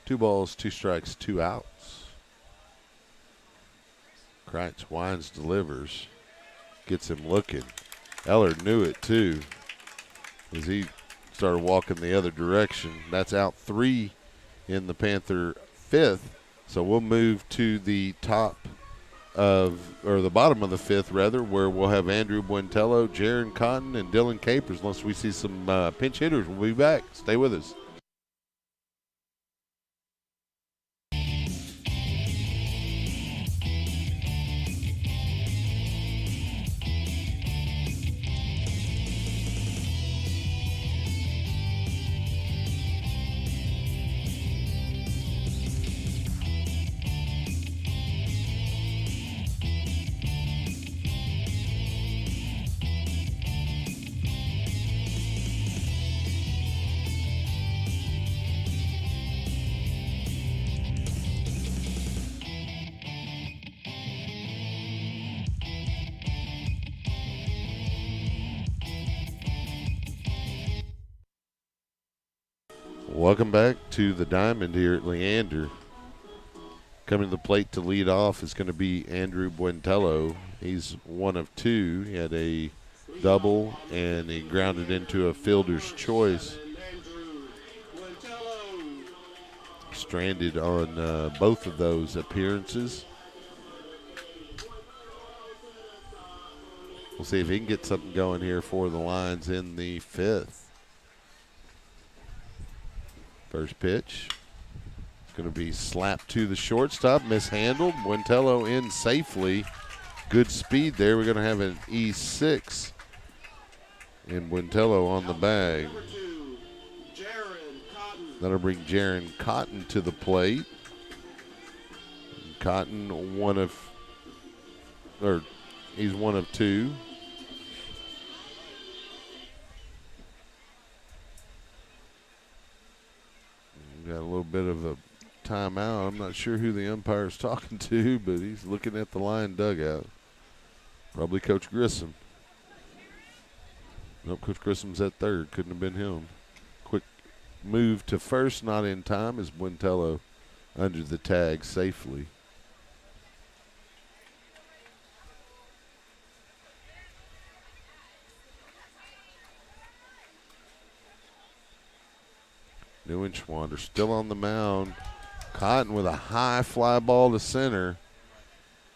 Two balls, 2 strikes, 2 outs. Kreitz winds, delivers, gets him looking. Eller knew it too as he started walking the other direction. That's out 3 in the Panther 5th. So we'll move to the top of, or the bottom of the 5th rather, where we'll have Andrew Buentello, Jaron Cotton, and Dylan Capers. Unless we see some pinch hitters, we'll be back. Stay with us. Welcome back to the Diamond here at Leander. Coming to the plate to lead off is going to be Andrew Buentello. He's 1 of 2. He had a double and he grounded into a fielder's choice. Stranded on both of those appearances. We'll see if he can get something going here for the Lions in the 5th. First pitch. It's going to be slapped to the shortstop, mishandled. Buentello in safely. Good speed there. We're going to have an E6. And Buentello on the bag. That'll bring Jaron Cotton to the plate. Cotton, he's 1 of 2. Got a little bit of a timeout. I'm not sure who the umpire's talking to, but he's looking at the Lion dugout. Probably Coach Grissom. Nope, Coach Grissom's at third. Couldn't have been him. Quick move to first, not in time, as Buentello under the tag safely. Neuenschwander still on the mound. Cotton with a high fly ball to center.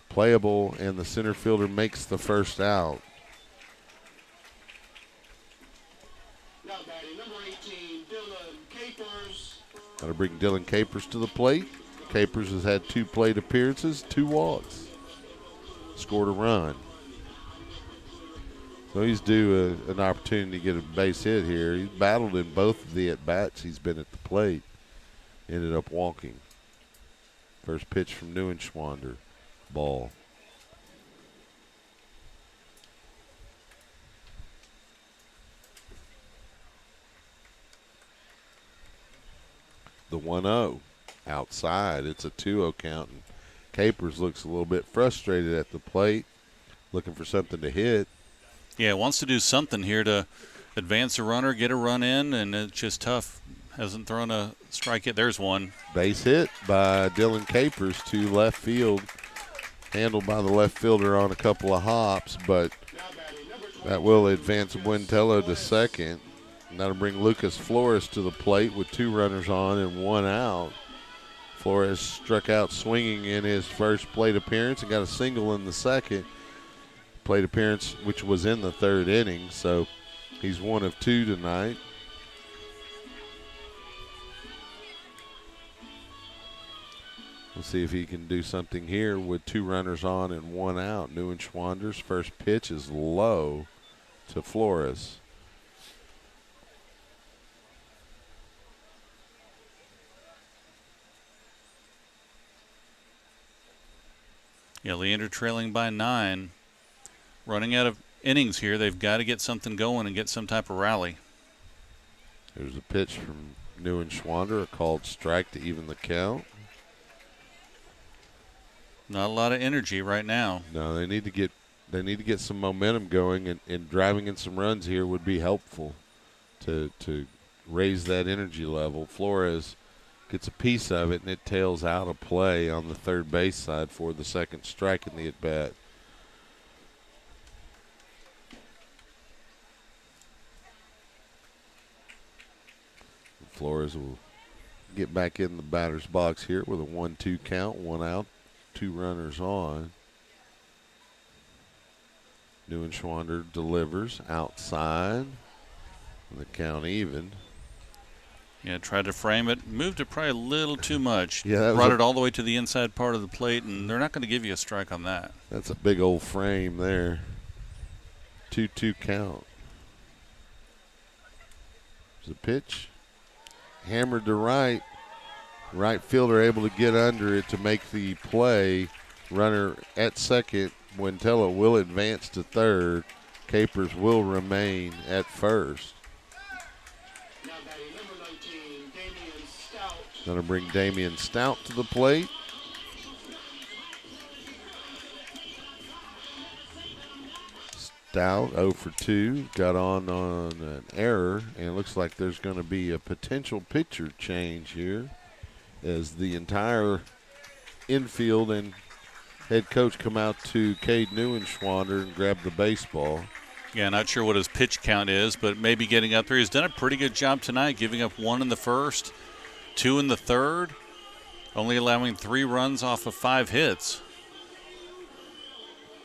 Playable, and the center fielder makes the first out. Now batting number 18, Dylan Capers. That'll bring Dylan Capers to the plate. Capers has had 2 plate appearances, 2 walks. Scored a run. So he's due an opportunity to get a base hit here. He's battled in both of the at-bats. He's been at the plate. Ended up walking. First pitch from Neuenschwander. Ball. The 1-0. Outside. It's a 2-0 count. And Capers looks a little bit frustrated at the plate. Looking for something to hit. Yeah, wants to do something here to advance a runner, get a run in, and it's just tough. Hasn't thrown a strike yet. There's one. Base hit by Dylan Capers to left field. Handled by the left fielder on a couple of hops, but that will advance Buentello to second. And that'll bring Lucas Flores to the plate with 2 runners on and 1 out. Flores struck out swinging in his first plate appearance and got a single in the second. Plate appearance, which was in the 3rd inning, so he's 1 of 2 tonight. We'll see if he can do something here with 2 runners on and 1 out. Neuenschwander's first pitch is low to Flores. Yeah, Leander trailing by 9. Running out of innings here. They've got to get something going and get some type of rally. There's a pitch from New and Schwander, a called strike to even the count. Not a lot of energy right now. No, they need to get some momentum going, and driving in some runs here would be helpful to raise that energy level. Flores gets a piece of it, and it tails out of play on the third base side for the second strike in the at-bat. Flores will get back in the batter's box here with a 1-2 count, 1 out, 2 runners on. Neuenschwander delivers outside. The count even. Yeah, tried to frame it. Moved it probably a little too much. Yeah, brought it all the way to the inside part of the plate, and they're not going to give you a strike on that. That's a big old frame there. 2-2 count. There's a pitch. Hammered to right. Right fielder able to get under it to make the play. Runner at second. Wintella will advance to third. Capers will remain at first. Now batting number 19, Damian Stout. Going to bring Damian Stout to the plate. Stout 0 for 2. Got on an error, and it looks like there's going to be a potential pitcher change here as the entire infield and head coach come out to Cade Neuenschwander and grab the baseball. Yeah, not sure what his pitch count is, but maybe getting up there. He's done a pretty good job tonight, giving up 1 in the first, 2 in the third, only allowing 3 runs off of 5 hits.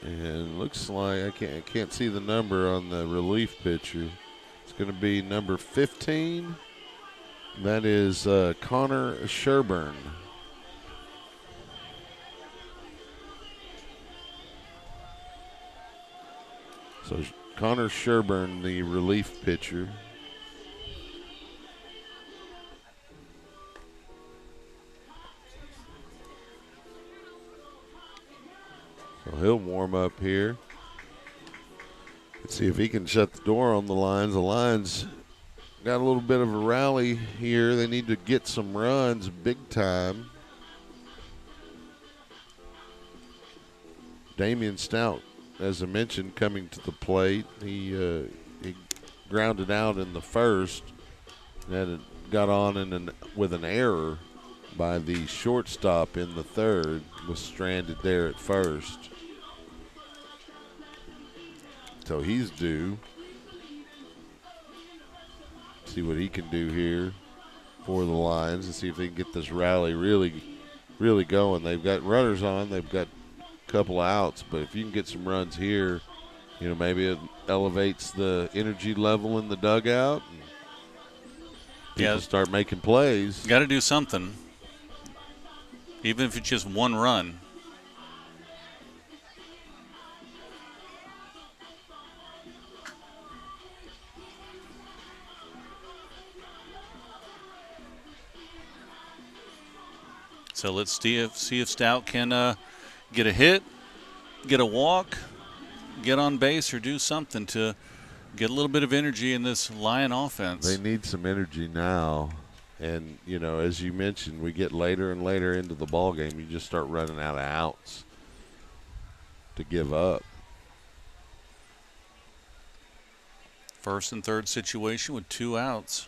And looks like I can't see the number on the relief pitcher. It's going to be number 15. That is Connor Sherburne. So Connor Sherburne, the relief pitcher. So he'll warm up here. Let's see if he can shut the door on the Lions. The Lions got a little bit of a rally here. They need to get some runs big time. Damian Stout, as I mentioned, coming to the plate. He grounded out in the first. And got on with an error by the shortstop in the third. Was stranded there at first. So he's due. See what he can do here for the Lions and see if they can get this rally really going. They've got runners on. They've got a couple of outs. But if you can get some runs here, maybe it elevates the energy level in the dugout. And people start making plays. Got to do something, even if it's just 1 run. So let's see if Stout can get a hit, get a walk, get on base, or do something to get a little bit of energy in this Lion offense. They need some energy now. And, as you mentioned, we get later and later into the ball game, you just start running out of outs to give up. First and third situation with 2 outs.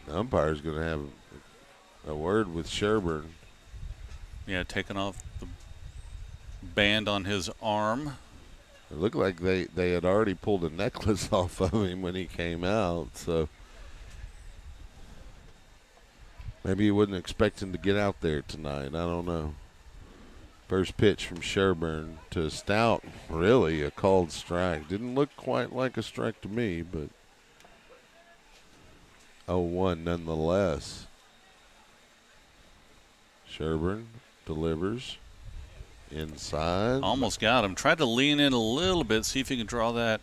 The umpire's going to have a word with Sherburne. Yeah, taking off the band on his arm. It looked like they had already pulled a necklace off of him when he came out, so maybe he wasn't expecting to get out there tonight. I don't know. First pitch from Sherburne to Stout, really a called strike. Didn't look quite like a strike to me, but 0-1 nonetheless. Sherburne delivers inside. Almost got him. Tried to lean in a little bit, see if he can draw that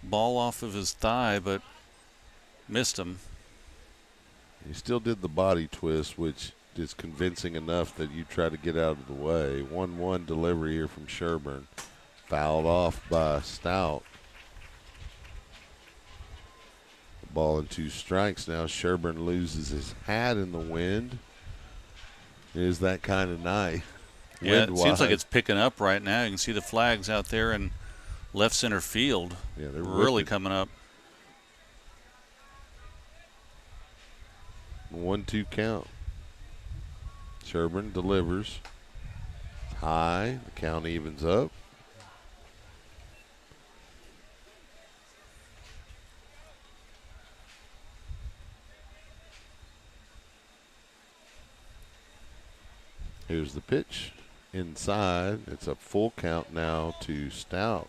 ball off of his thigh, but missed him. He still did the body twist, which is convincing enough that you try to get out of the way. 1-1 delivery here from Sherburne. Fouled off by Stout. Ball and 2 strikes now. Sherburne loses his hat in the wind. It is that kind of night. Yeah, it seems like it's picking up right now. You can see the flags out there in left center field. Yeah, they're really ripping. coming up. 1-2 count. Sherburne delivers. High. The count evens up. Here's the pitch. Inside. It's a full count now to Stout.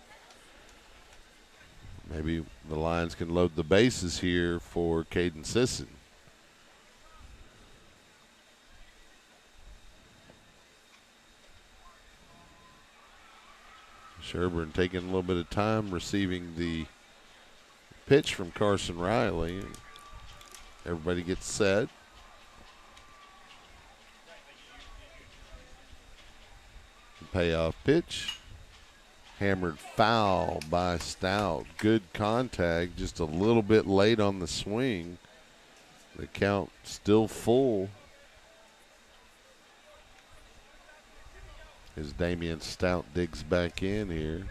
Maybe the Lions can load the bases here for Caden Sisson. Sherburne taking a little bit of time receiving the pitch from Carson Riley. Everybody gets set. The payoff pitch. Hammered foul by Stout. Good contact, just a little bit late on the swing. The count still full. As Damian Stout digs back in here.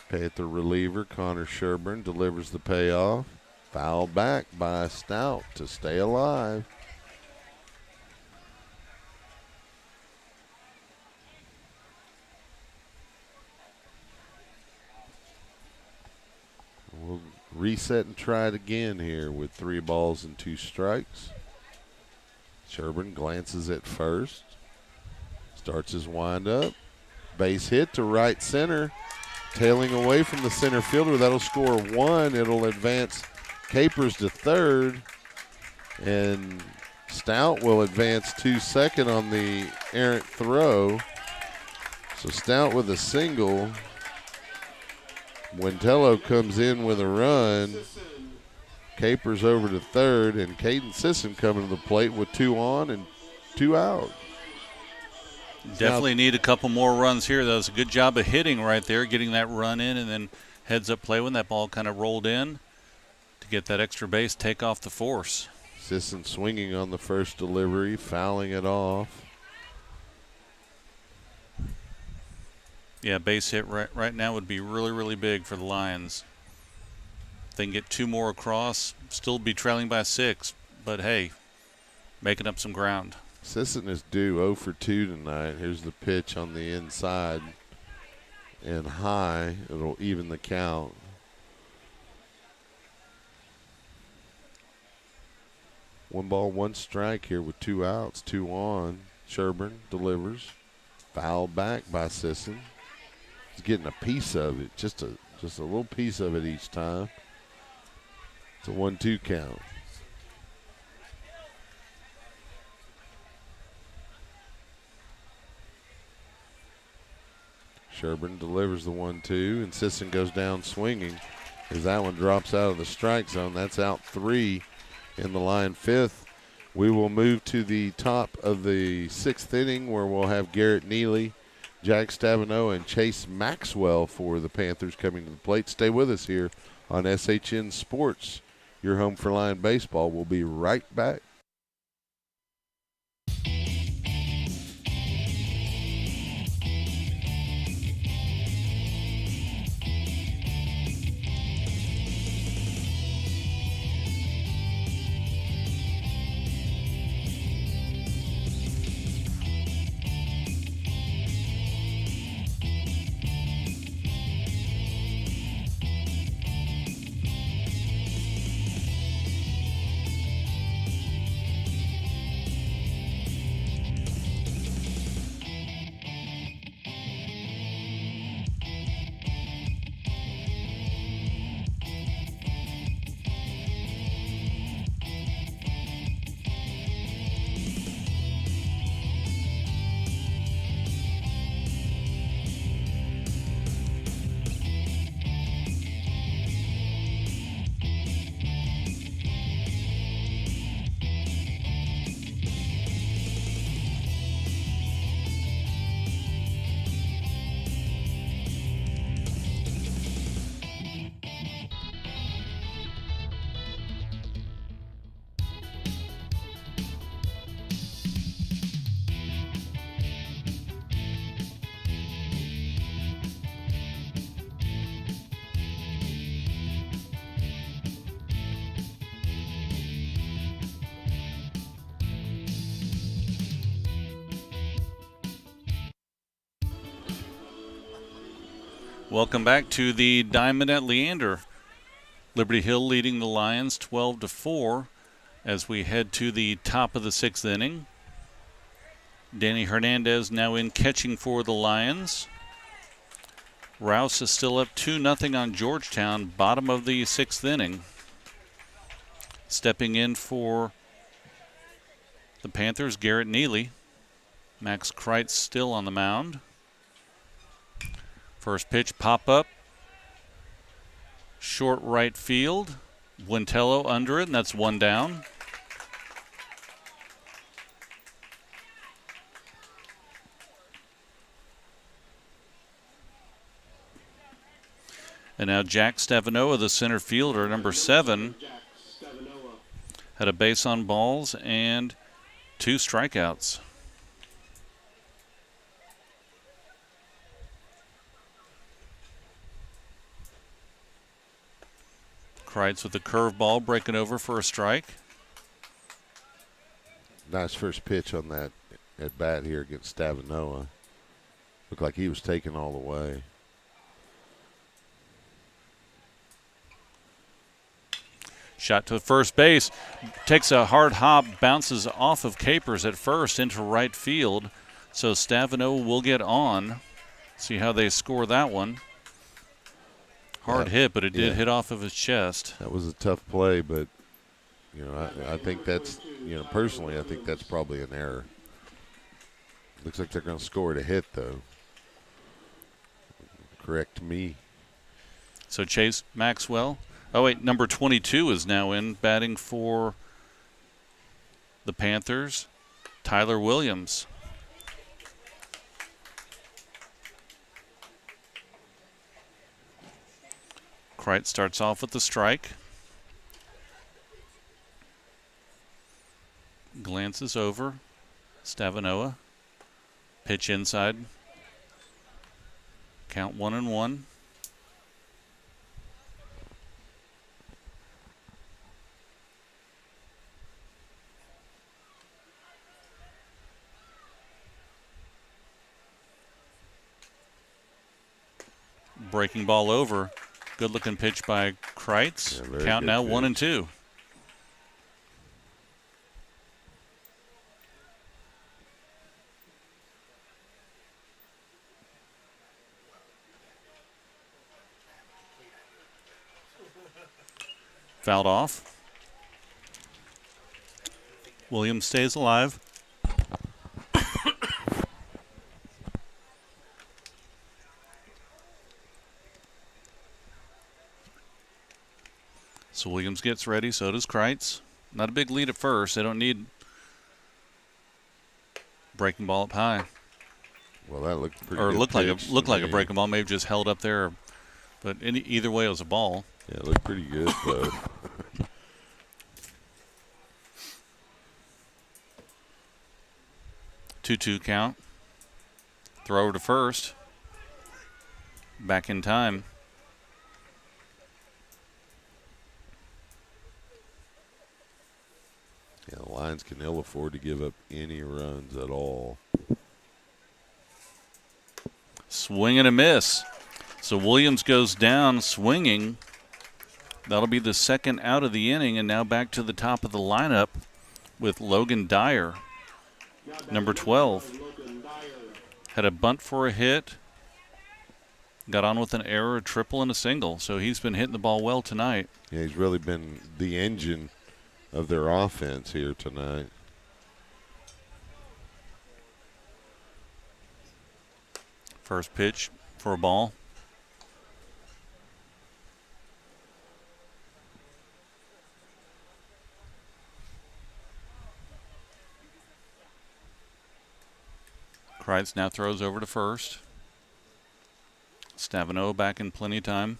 Panther reliever Connor Sherburne delivers the payoff. Foul back by Stout to stay alive. We'll reset and try it again here with 3 balls and 2 strikes. Sherburne glances at first. Starts his windup. Base hit to right center. Tailing away from the center fielder. That'll score 1. It'll advance Capers to third. And Stout will advance to second on the errant throw. So Stout with a single. Wintello comes in with a run. Capers over to third, and Caden Sisson coming to the plate with 2 on and 2 out. Definitely need a couple more runs here. That was a good job of hitting right there, getting that run in, and then heads up play when that ball kind of rolled in to get that extra base, take off the force. Sisson swinging on the first delivery, fouling it off. Yeah, base hit right now would be really, really big for the Lions. If they can get 2 more across, still be trailing by 6, but hey, making up some ground. Sisson is due 0 for 2 tonight. Here's the pitch on the inside and high. It'll even the count. One ball, 1 strike here with 2 outs, 2 on. Sherburne delivers. Foul back by Sisson. He's getting a piece of it, just a little piece of it each time. It's a 1-2 count. Sherburne delivers the 1-2, and Sisson goes down swinging as that one drops out of the strike zone. That's out 3 in the line 5th. We will move to the top of the 6th inning where we'll have Garrett Neely, Jack Stabenow, and Chase Maxwell for the Panthers coming to the plate. Stay with us here on SHN Sports, your home for Lion baseball. We'll be right back. Welcome back to the Diamond at Leander. Liberty Hill leading the Lions 12-4 as we head to the top of the 6th inning. Danny Hernandez now in catching for the Lions. Rouse is still up 2-0 on Georgetown, bottom of the 6th inning. Stepping in for the Panthers, Garrett Neely. Max Kreitz still on the mound. First pitch, pop up. Short right field. Buentello under it, and that's one down. And now Jack Stavanoa, the center fielder, number 7, had a base on balls and 2 strikeouts. Kreitz with the curveball breaking over for a strike. Nice first pitch on that at bat here against Stavanoa. Looked like he was taken all the way. Shot to first base. Takes a hard hop, bounces off of Capers at first into right field. So Stavanoa will get on. See how they score that one. Hard hit, but it did hit off of his chest. That was a tough play, but, I think that's, personally, I think that's probably an error. Looks like they're going to score it a hit, though. Correct me. So Chase Maxwell. Oh, wait, number 22 is now in, batting for the Panthers. Tyler Williams. Kreitz starts off with the strike. Glances over. Stavanoa. Pitch inside. Count 1-1. Breaking ball over. Good looking pitch by Kreitz. Count now 1-2. Fouled off. Williams stays alive. So Williams gets ready, so does Kreitz. Not a big lead at first. They don't need breaking ball up high. Well, that looked pretty or good. Or looked like a breaking ball, maybe just held up there. But either way, it was a ball. Yeah, it looked pretty good, though. 2-2 count. Throw over to first. Back in time. Yeah, the Lions can ill afford to give up any runs at all. Swing and a miss. So Williams goes down swinging. That'll be the second out of the inning, and now back to the top of the lineup with Logan Dyer, number 12. Had a bunt for a hit. Got on with an error, a triple, and a single. So he's been hitting the ball well tonight. Yeah, he's really been the engine of their offense here tonight. First pitch for a ball. Kreitz now throws over to first. Stavanoa back in plenty of time.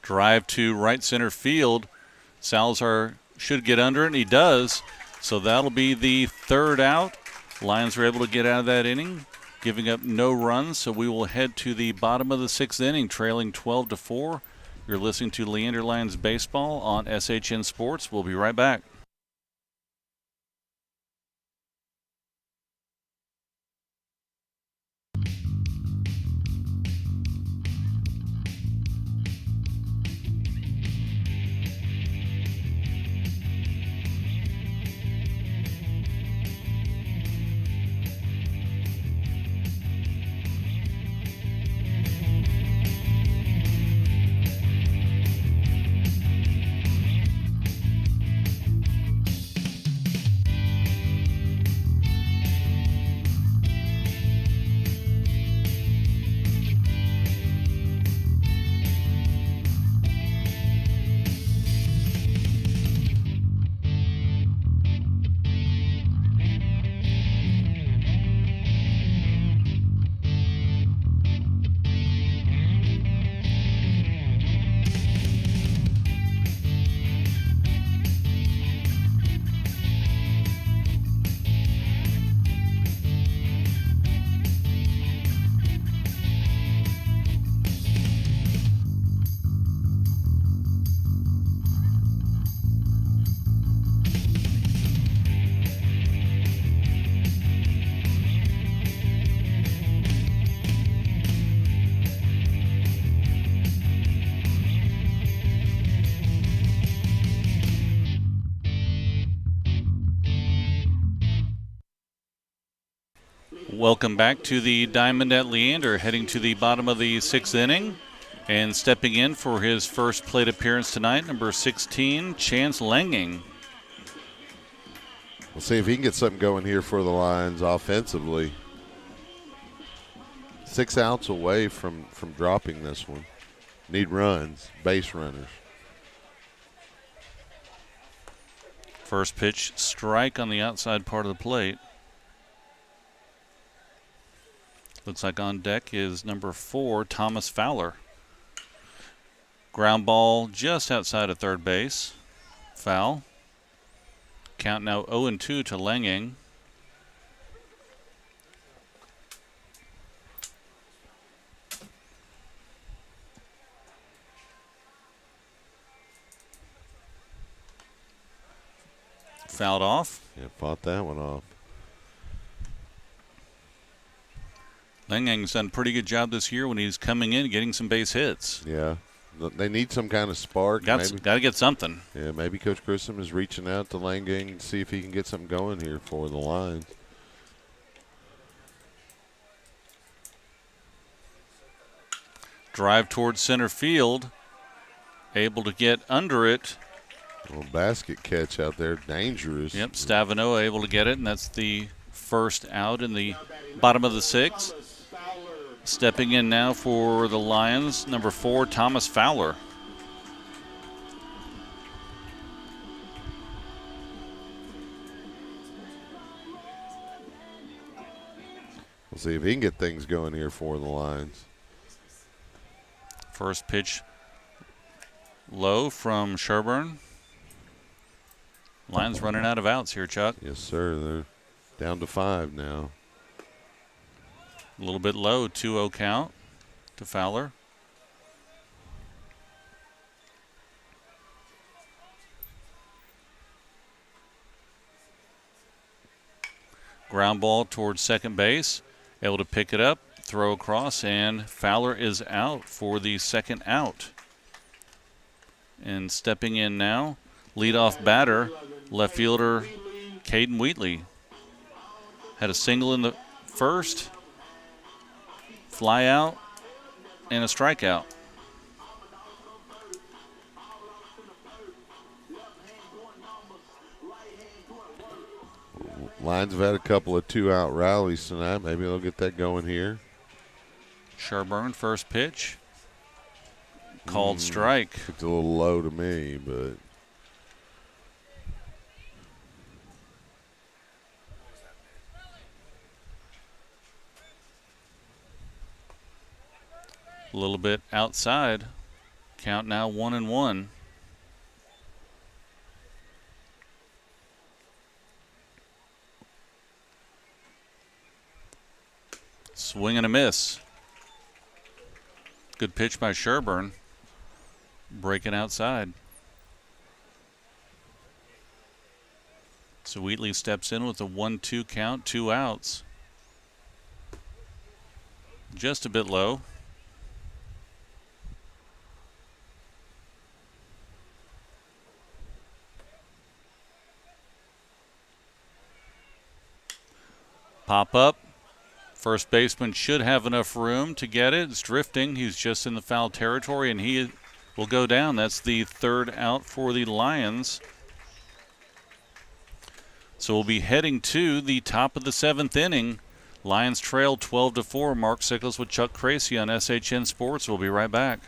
Drive to right center field. Salazar should get under it, and he does. So that'll be the third out. Lions were able to get out of that inning, giving up no runs. So we will head to the bottom of the 6th inning, trailing 12-4. You're listening to Leander Lions Baseball on SHN Sports. We'll be right back. Welcome back to the Diamond at Leander, heading to the bottom of the 6th inning. And stepping in for his first plate appearance tonight, number 16, Chance Langing. We'll see if he can get something going here for the Lions offensively. 6 outs away from dropping this one. Need runs, base runners. First pitch, strike on the outside part of the plate. Looks like on deck is number 4, Thomas Fowler. Ground ball just outside of third base. Foul. Count now 0-2 to Langing. Fouled off. Yeah, fought that one off. Langing's done a pretty good job this year when he's coming in getting some base hits. Yeah. They need some kind of spark. Got to get something. Yeah, maybe Coach Grissom is reaching out to Langing to see if he can get something going here for the Lions. Drive towards center field. Able to get under it. A little basket catch out there, dangerous. Yep, Stavinoa able to get it, and that's the first out in the bottom of the 6th. Stepping in now for the Lions, number 4, Thomas Fowler. We'll see if he can get things going here for the Lions. First pitch low from Sherburne. Lions running out of outs here, Chuck. Yes, sir. They're down to 5 now. A little bit low, 2-0 count to Fowler. Ground ball towards second base. Able to pick it up, throw across, and Fowler is out for the second out. And stepping in now, leadoff batter, left fielder Caden Wheatley. Had a single in the first, fly out, and a strikeout. Lions have had a couple of 2-out rallies tonight. Maybe they'll get that going here. Sherburne, first pitch. Called strike. It's a little low to me, but a little bit outside. Count now 1-1. Swing and a miss. Good pitch by Sherburne. breaking outside. So Wheatley steps in with a 1-2 count, 2 outs. Just a bit low. Pop up. First baseman should have enough room to get it. It's drifting. He's just in the foul territory, and he will go down. That's the 3rd out for the Lions. So we'll be heading to the top of the 7th inning. Lions trail 12-4. Mark Sickles with Chuck Cracy on SHN Sports. We'll be right back.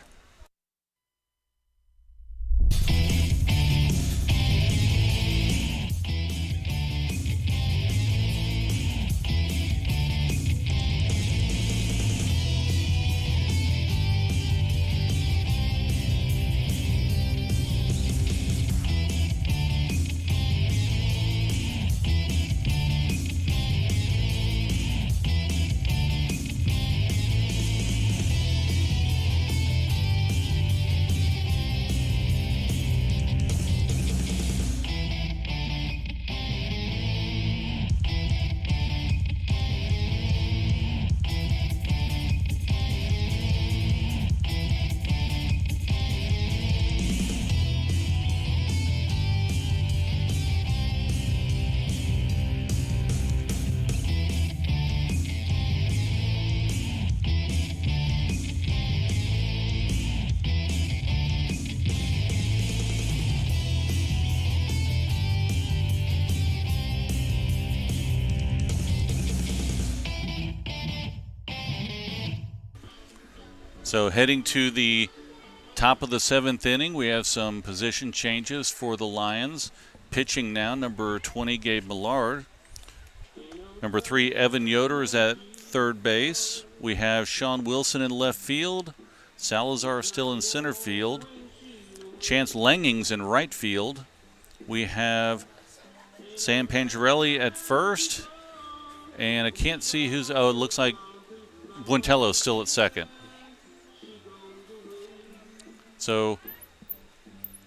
So heading to the top of the 7th inning, we have some position changes for the Lions. Pitching now, number 20, Gabe Millard. Number 3, Evan Yoder is at third base. We have Sean Wilson in left field. Salazar still in center field. Chance Langings in right field. We have Sam Pangerelli at first. And I can't see who's, it looks like Buentello's still at second. So,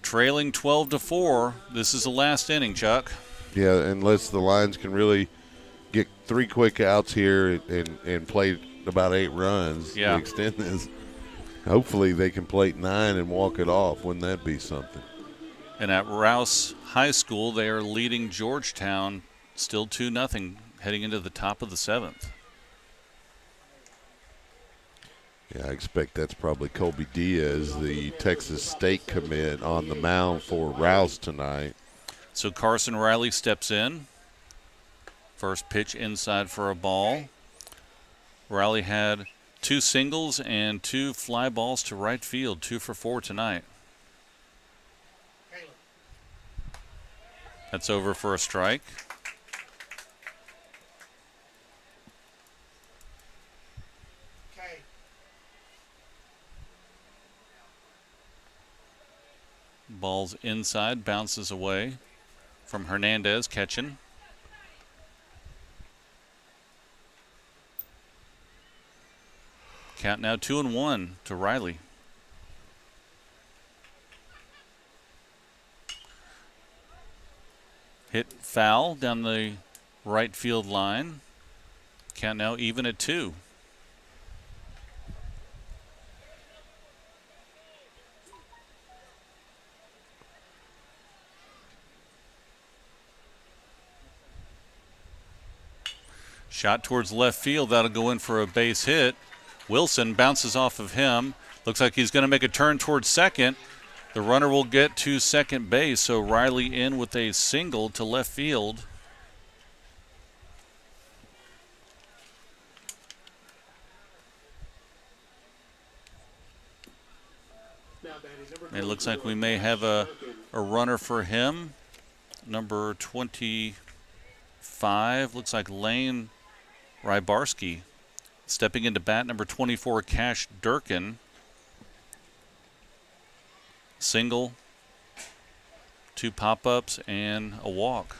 trailing 12-4. This is the last inning, Chuck. Yeah, unless the Lions can really get 3 quick outs here and play about 8 runs to extend this. Hopefully they can plate 9 and walk it off. Wouldn't that be something? And at Rouse High School, they are leading Georgetown still 2-0 heading into the top of the 7th. Yeah, I expect that's probably Colby Diaz, the Texas State commit, on the mound for Rouse tonight. So Carson Riley steps in. First pitch inside for a ball. Riley had 2 singles and 2 fly balls to right field, 2 for 4 tonight. That's over for a strike. Ball's inside, bounces away from Hernandez catching. Count now 2-1 to Riley. Hit foul down the right field line. Count now even at 2. Shot towards left field. That'll go in for a base hit. Wilson bounces off of him. Looks like he's going to make a turn towards second. The runner will get to second base, so Riley in with a single to left field. It looks like we may have a runner for him. Number 25, looks like Lane Rybarski. Stepping into bat, number 24, Cash Durkin. Single, 2 pop-ups, and a walk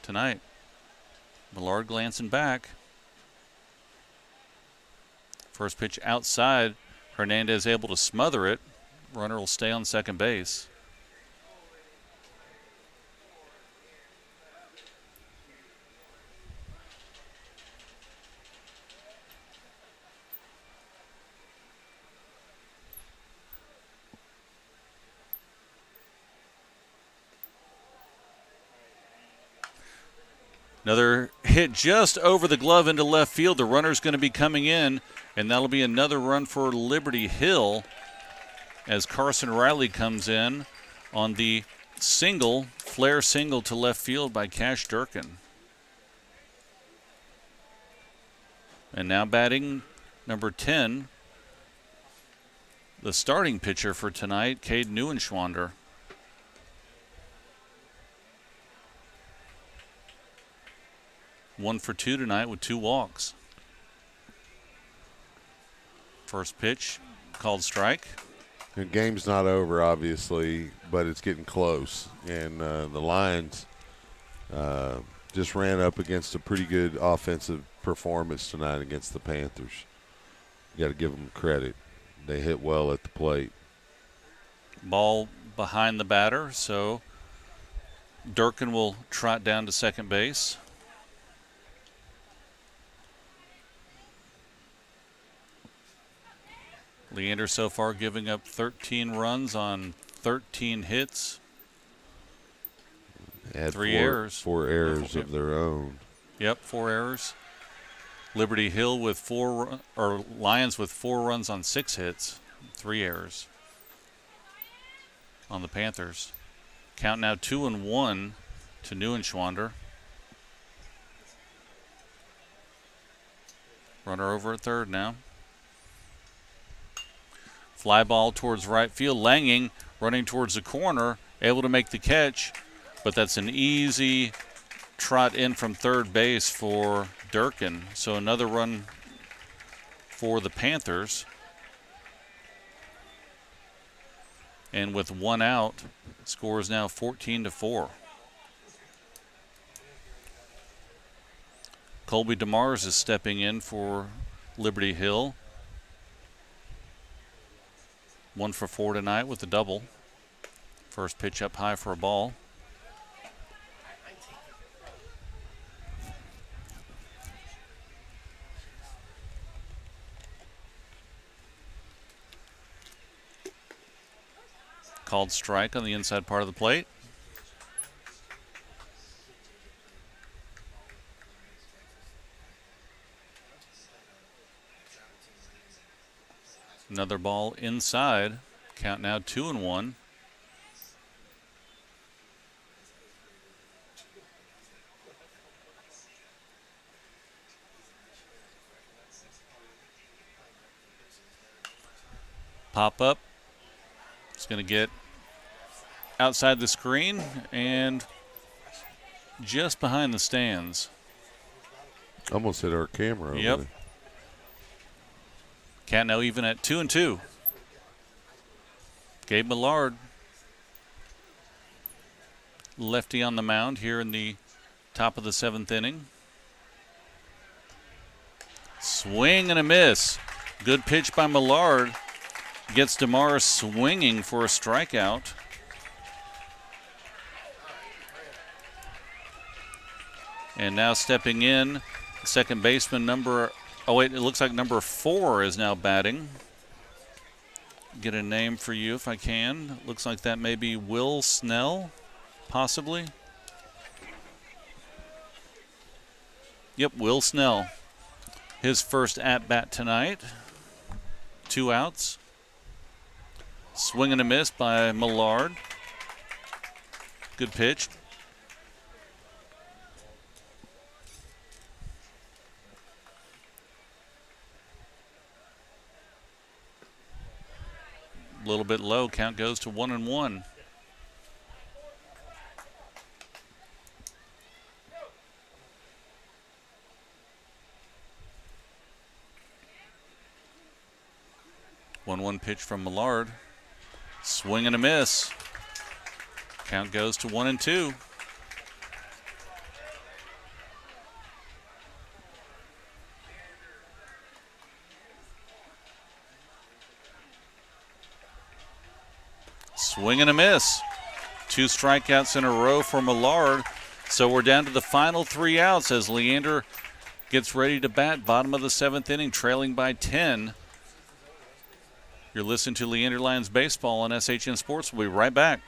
tonight. Millard glancing back. First pitch outside. Hernandez able to smother it. Runner will stay on second base. Another hit just over the glove into left field. The runner's going to be coming in, and that'll be another run for Liberty Hill as Carson Riley comes in on the flare single to left field by Cash Durkin. And now batting number 10, the starting pitcher for tonight, Cade Neuenschwander. 1 for 2 tonight with 2 walks. First pitch called strike. The game's not over, obviously, but it's getting close. And the Lions just ran up against a pretty good offensive performance tonight against the Panthers. You got to give them credit. They hit well at the plate. Ball behind the batter, so Durkin will trot down to second base. Leander so far giving up 13 runs on 13 hits. Had 3 errors. 4 errors of their own. Yep, 4 errors. Liberty Hill with Lions with 4 runs on 6 hits, 3 errors on the Panthers. Count now 2-1 to Neuenschwander. Runner over at third now. Fly ball towards right field. Langing running towards the corner, able to make the catch, but that's an easy trot in from third base for Durkin. So another run for the Panthers. And with 1 out, score is now 14-4. Colby DeMars is stepping in for Liberty Hill. 1 for 4 tonight with a double. First pitch up high for a ball. Called strike on the inside part of the plate. Another ball inside. Count now 2-1. Pop up. It's going to get outside the screen and just behind the stands. Almost hit our camera over Yep. there. Count now even at 2-2. Gabe Millard, lefty on the mound here in the top of the 7th inning. Swing and a miss. Good pitch by Millard. Gets DeMar swinging for a strikeout. And now stepping in, second baseman it looks like number 4 is now batting. Get a name for you if I can. Looks like that may be Will Snell, possibly. Yep, Will Snell. His first at-bat tonight. 2 outs. Swing and a miss by Millard. Good pitch. A little bit low. Count goes to 1-1. One pitch from Millard. Swing and a miss. Count goes to 1-2. Swing and a miss. 2 strikeouts in a row for Millard. So we're down to the final 3 outs as Leander gets ready to bat. Bottom of the 7th inning, trailing by 10. You're listening to Leander Lions Baseball on SHN Sports. We'll be right back.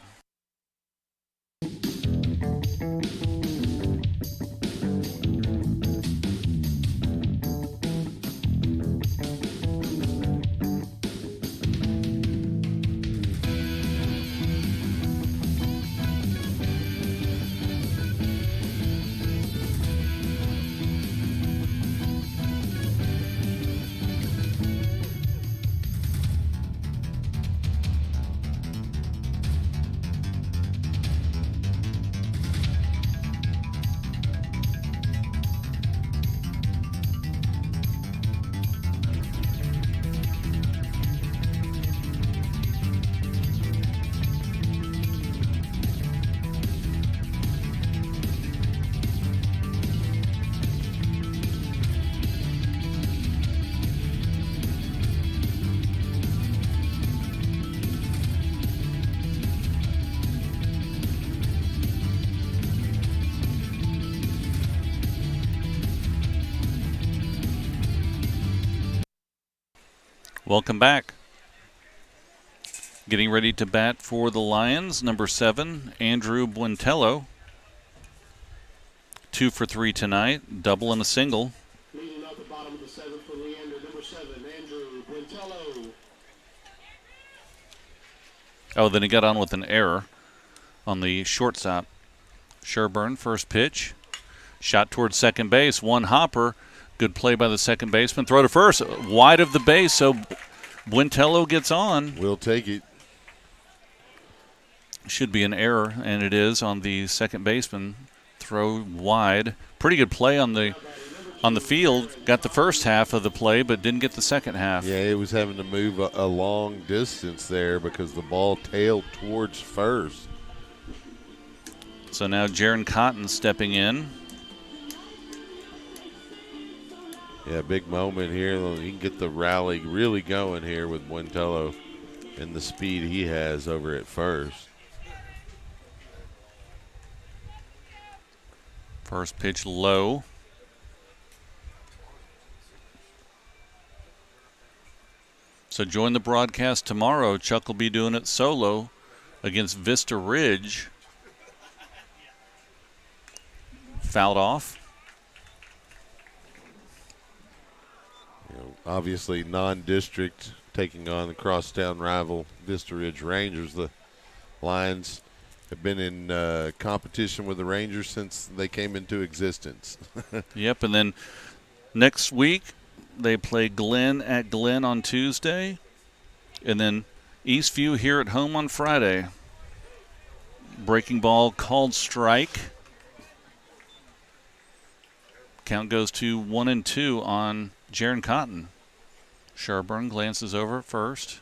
Welcome back. Getting ready to bat for the Lions, number 7, Andrew Buentello. 2 for 3 tonight, double and a single. Leading out the bottom of the 7th for Leander, number 7, Andrew Buentello. Oh, then he got on with an error on the shortstop. Sherburne, first pitch. Shot towards second base, one hopper. Good play by the second baseman. Throw to first, wide of the base, so Buentello gets on. We'll take it. Should be an error, and it is on the second baseman. Throw wide. Pretty good play on the field. Got the first half of the play, but didn't get the second half. Yeah, he was having to move a long distance there because the ball tailed towards first. So now Jaron Cotton stepping in. Yeah, big moment here. He can get the rally really going here with Buentello and the speed he has over at first. First pitch low. So join the broadcast tomorrow. Chuck will be doing it solo against Vista Ridge. Fouled off. Obviously non-district taking on the crosstown rival Vista Ridge Rangers. The Lions have been in competition with the Rangers since they came into existence. Yep, and then next week they play Glenn at Glenn on Tuesday, and then Eastview here at home on Friday. Breaking ball called strike. Count goes to 1-2 on Jaron Cotton. Sherburne glances over at first.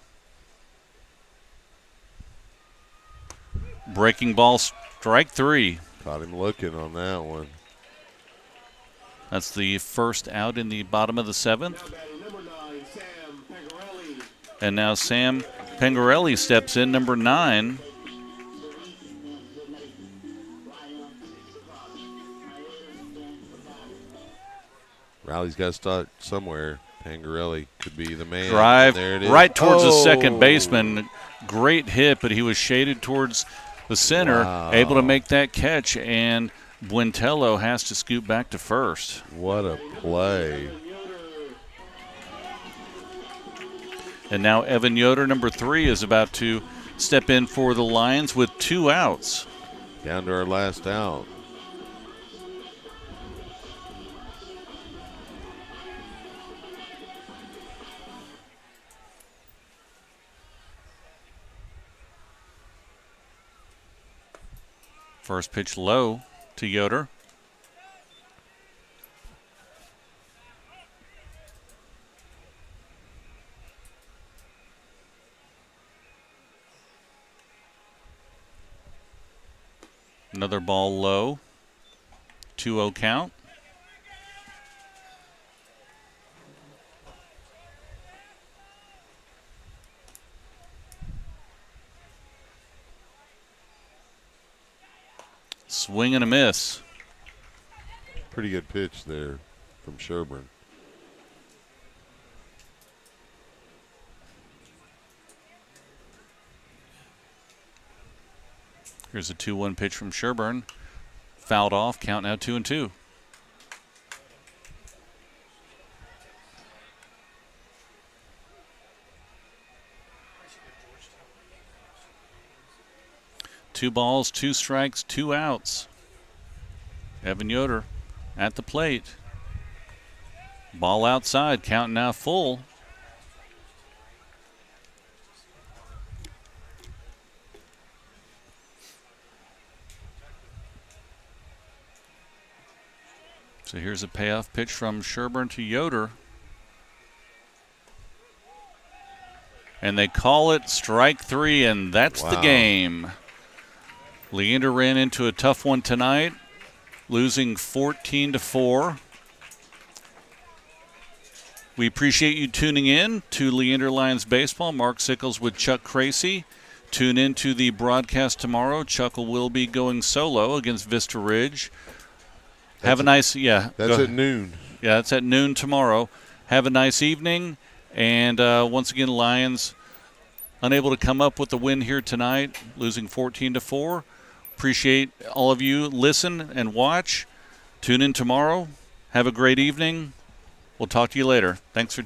Breaking ball, strike 3. Caught him looking on that one. That's the first out in the bottom of the 7th. Number 9, Sam Pangarelli. And now Sam Pangarelli steps in, number 9. Riley's got to start somewhere. Pangarelli could be the man. Drive there it is. right towards the second baseman. Great hit, but he was shaded towards the center. Wow. Able to make that catch, and Buentello has to scoot back to first. What a play. And now Evan Yoder, number 3, is about to step in for the Lions with 2 outs. Down to our last out. First pitch low to Yoder. Another ball low. 2-0 count. Swing and a miss. Pretty good pitch there from Sherburne. Here's a 2-1 pitch from Sherburne. Fouled off. Count now 2-2. Two balls, 2 strikes, 2 outs. Evan Yoder at the plate. Ball outside. Count now full. So here's a payoff pitch from Sherburne to Yoder. And they call it strike 3, and that's the game. Leander ran into a tough one tonight, losing 14-4. We appreciate you tuning in to Leander Lions Baseball. Mark Sickles with Chuck Cracy. Tune in to the broadcast tomorrow. Chuck will be going solo against Vista Ridge. Have a nice, That's at noon. Yeah, that's at noon tomorrow. Have a nice evening. And once again, Lions unable to come up with the win here tonight, losing 14-4. Appreciate all of you. Listen and watch. Tune in tomorrow. Have a great evening. We'll talk to you later. Thanks for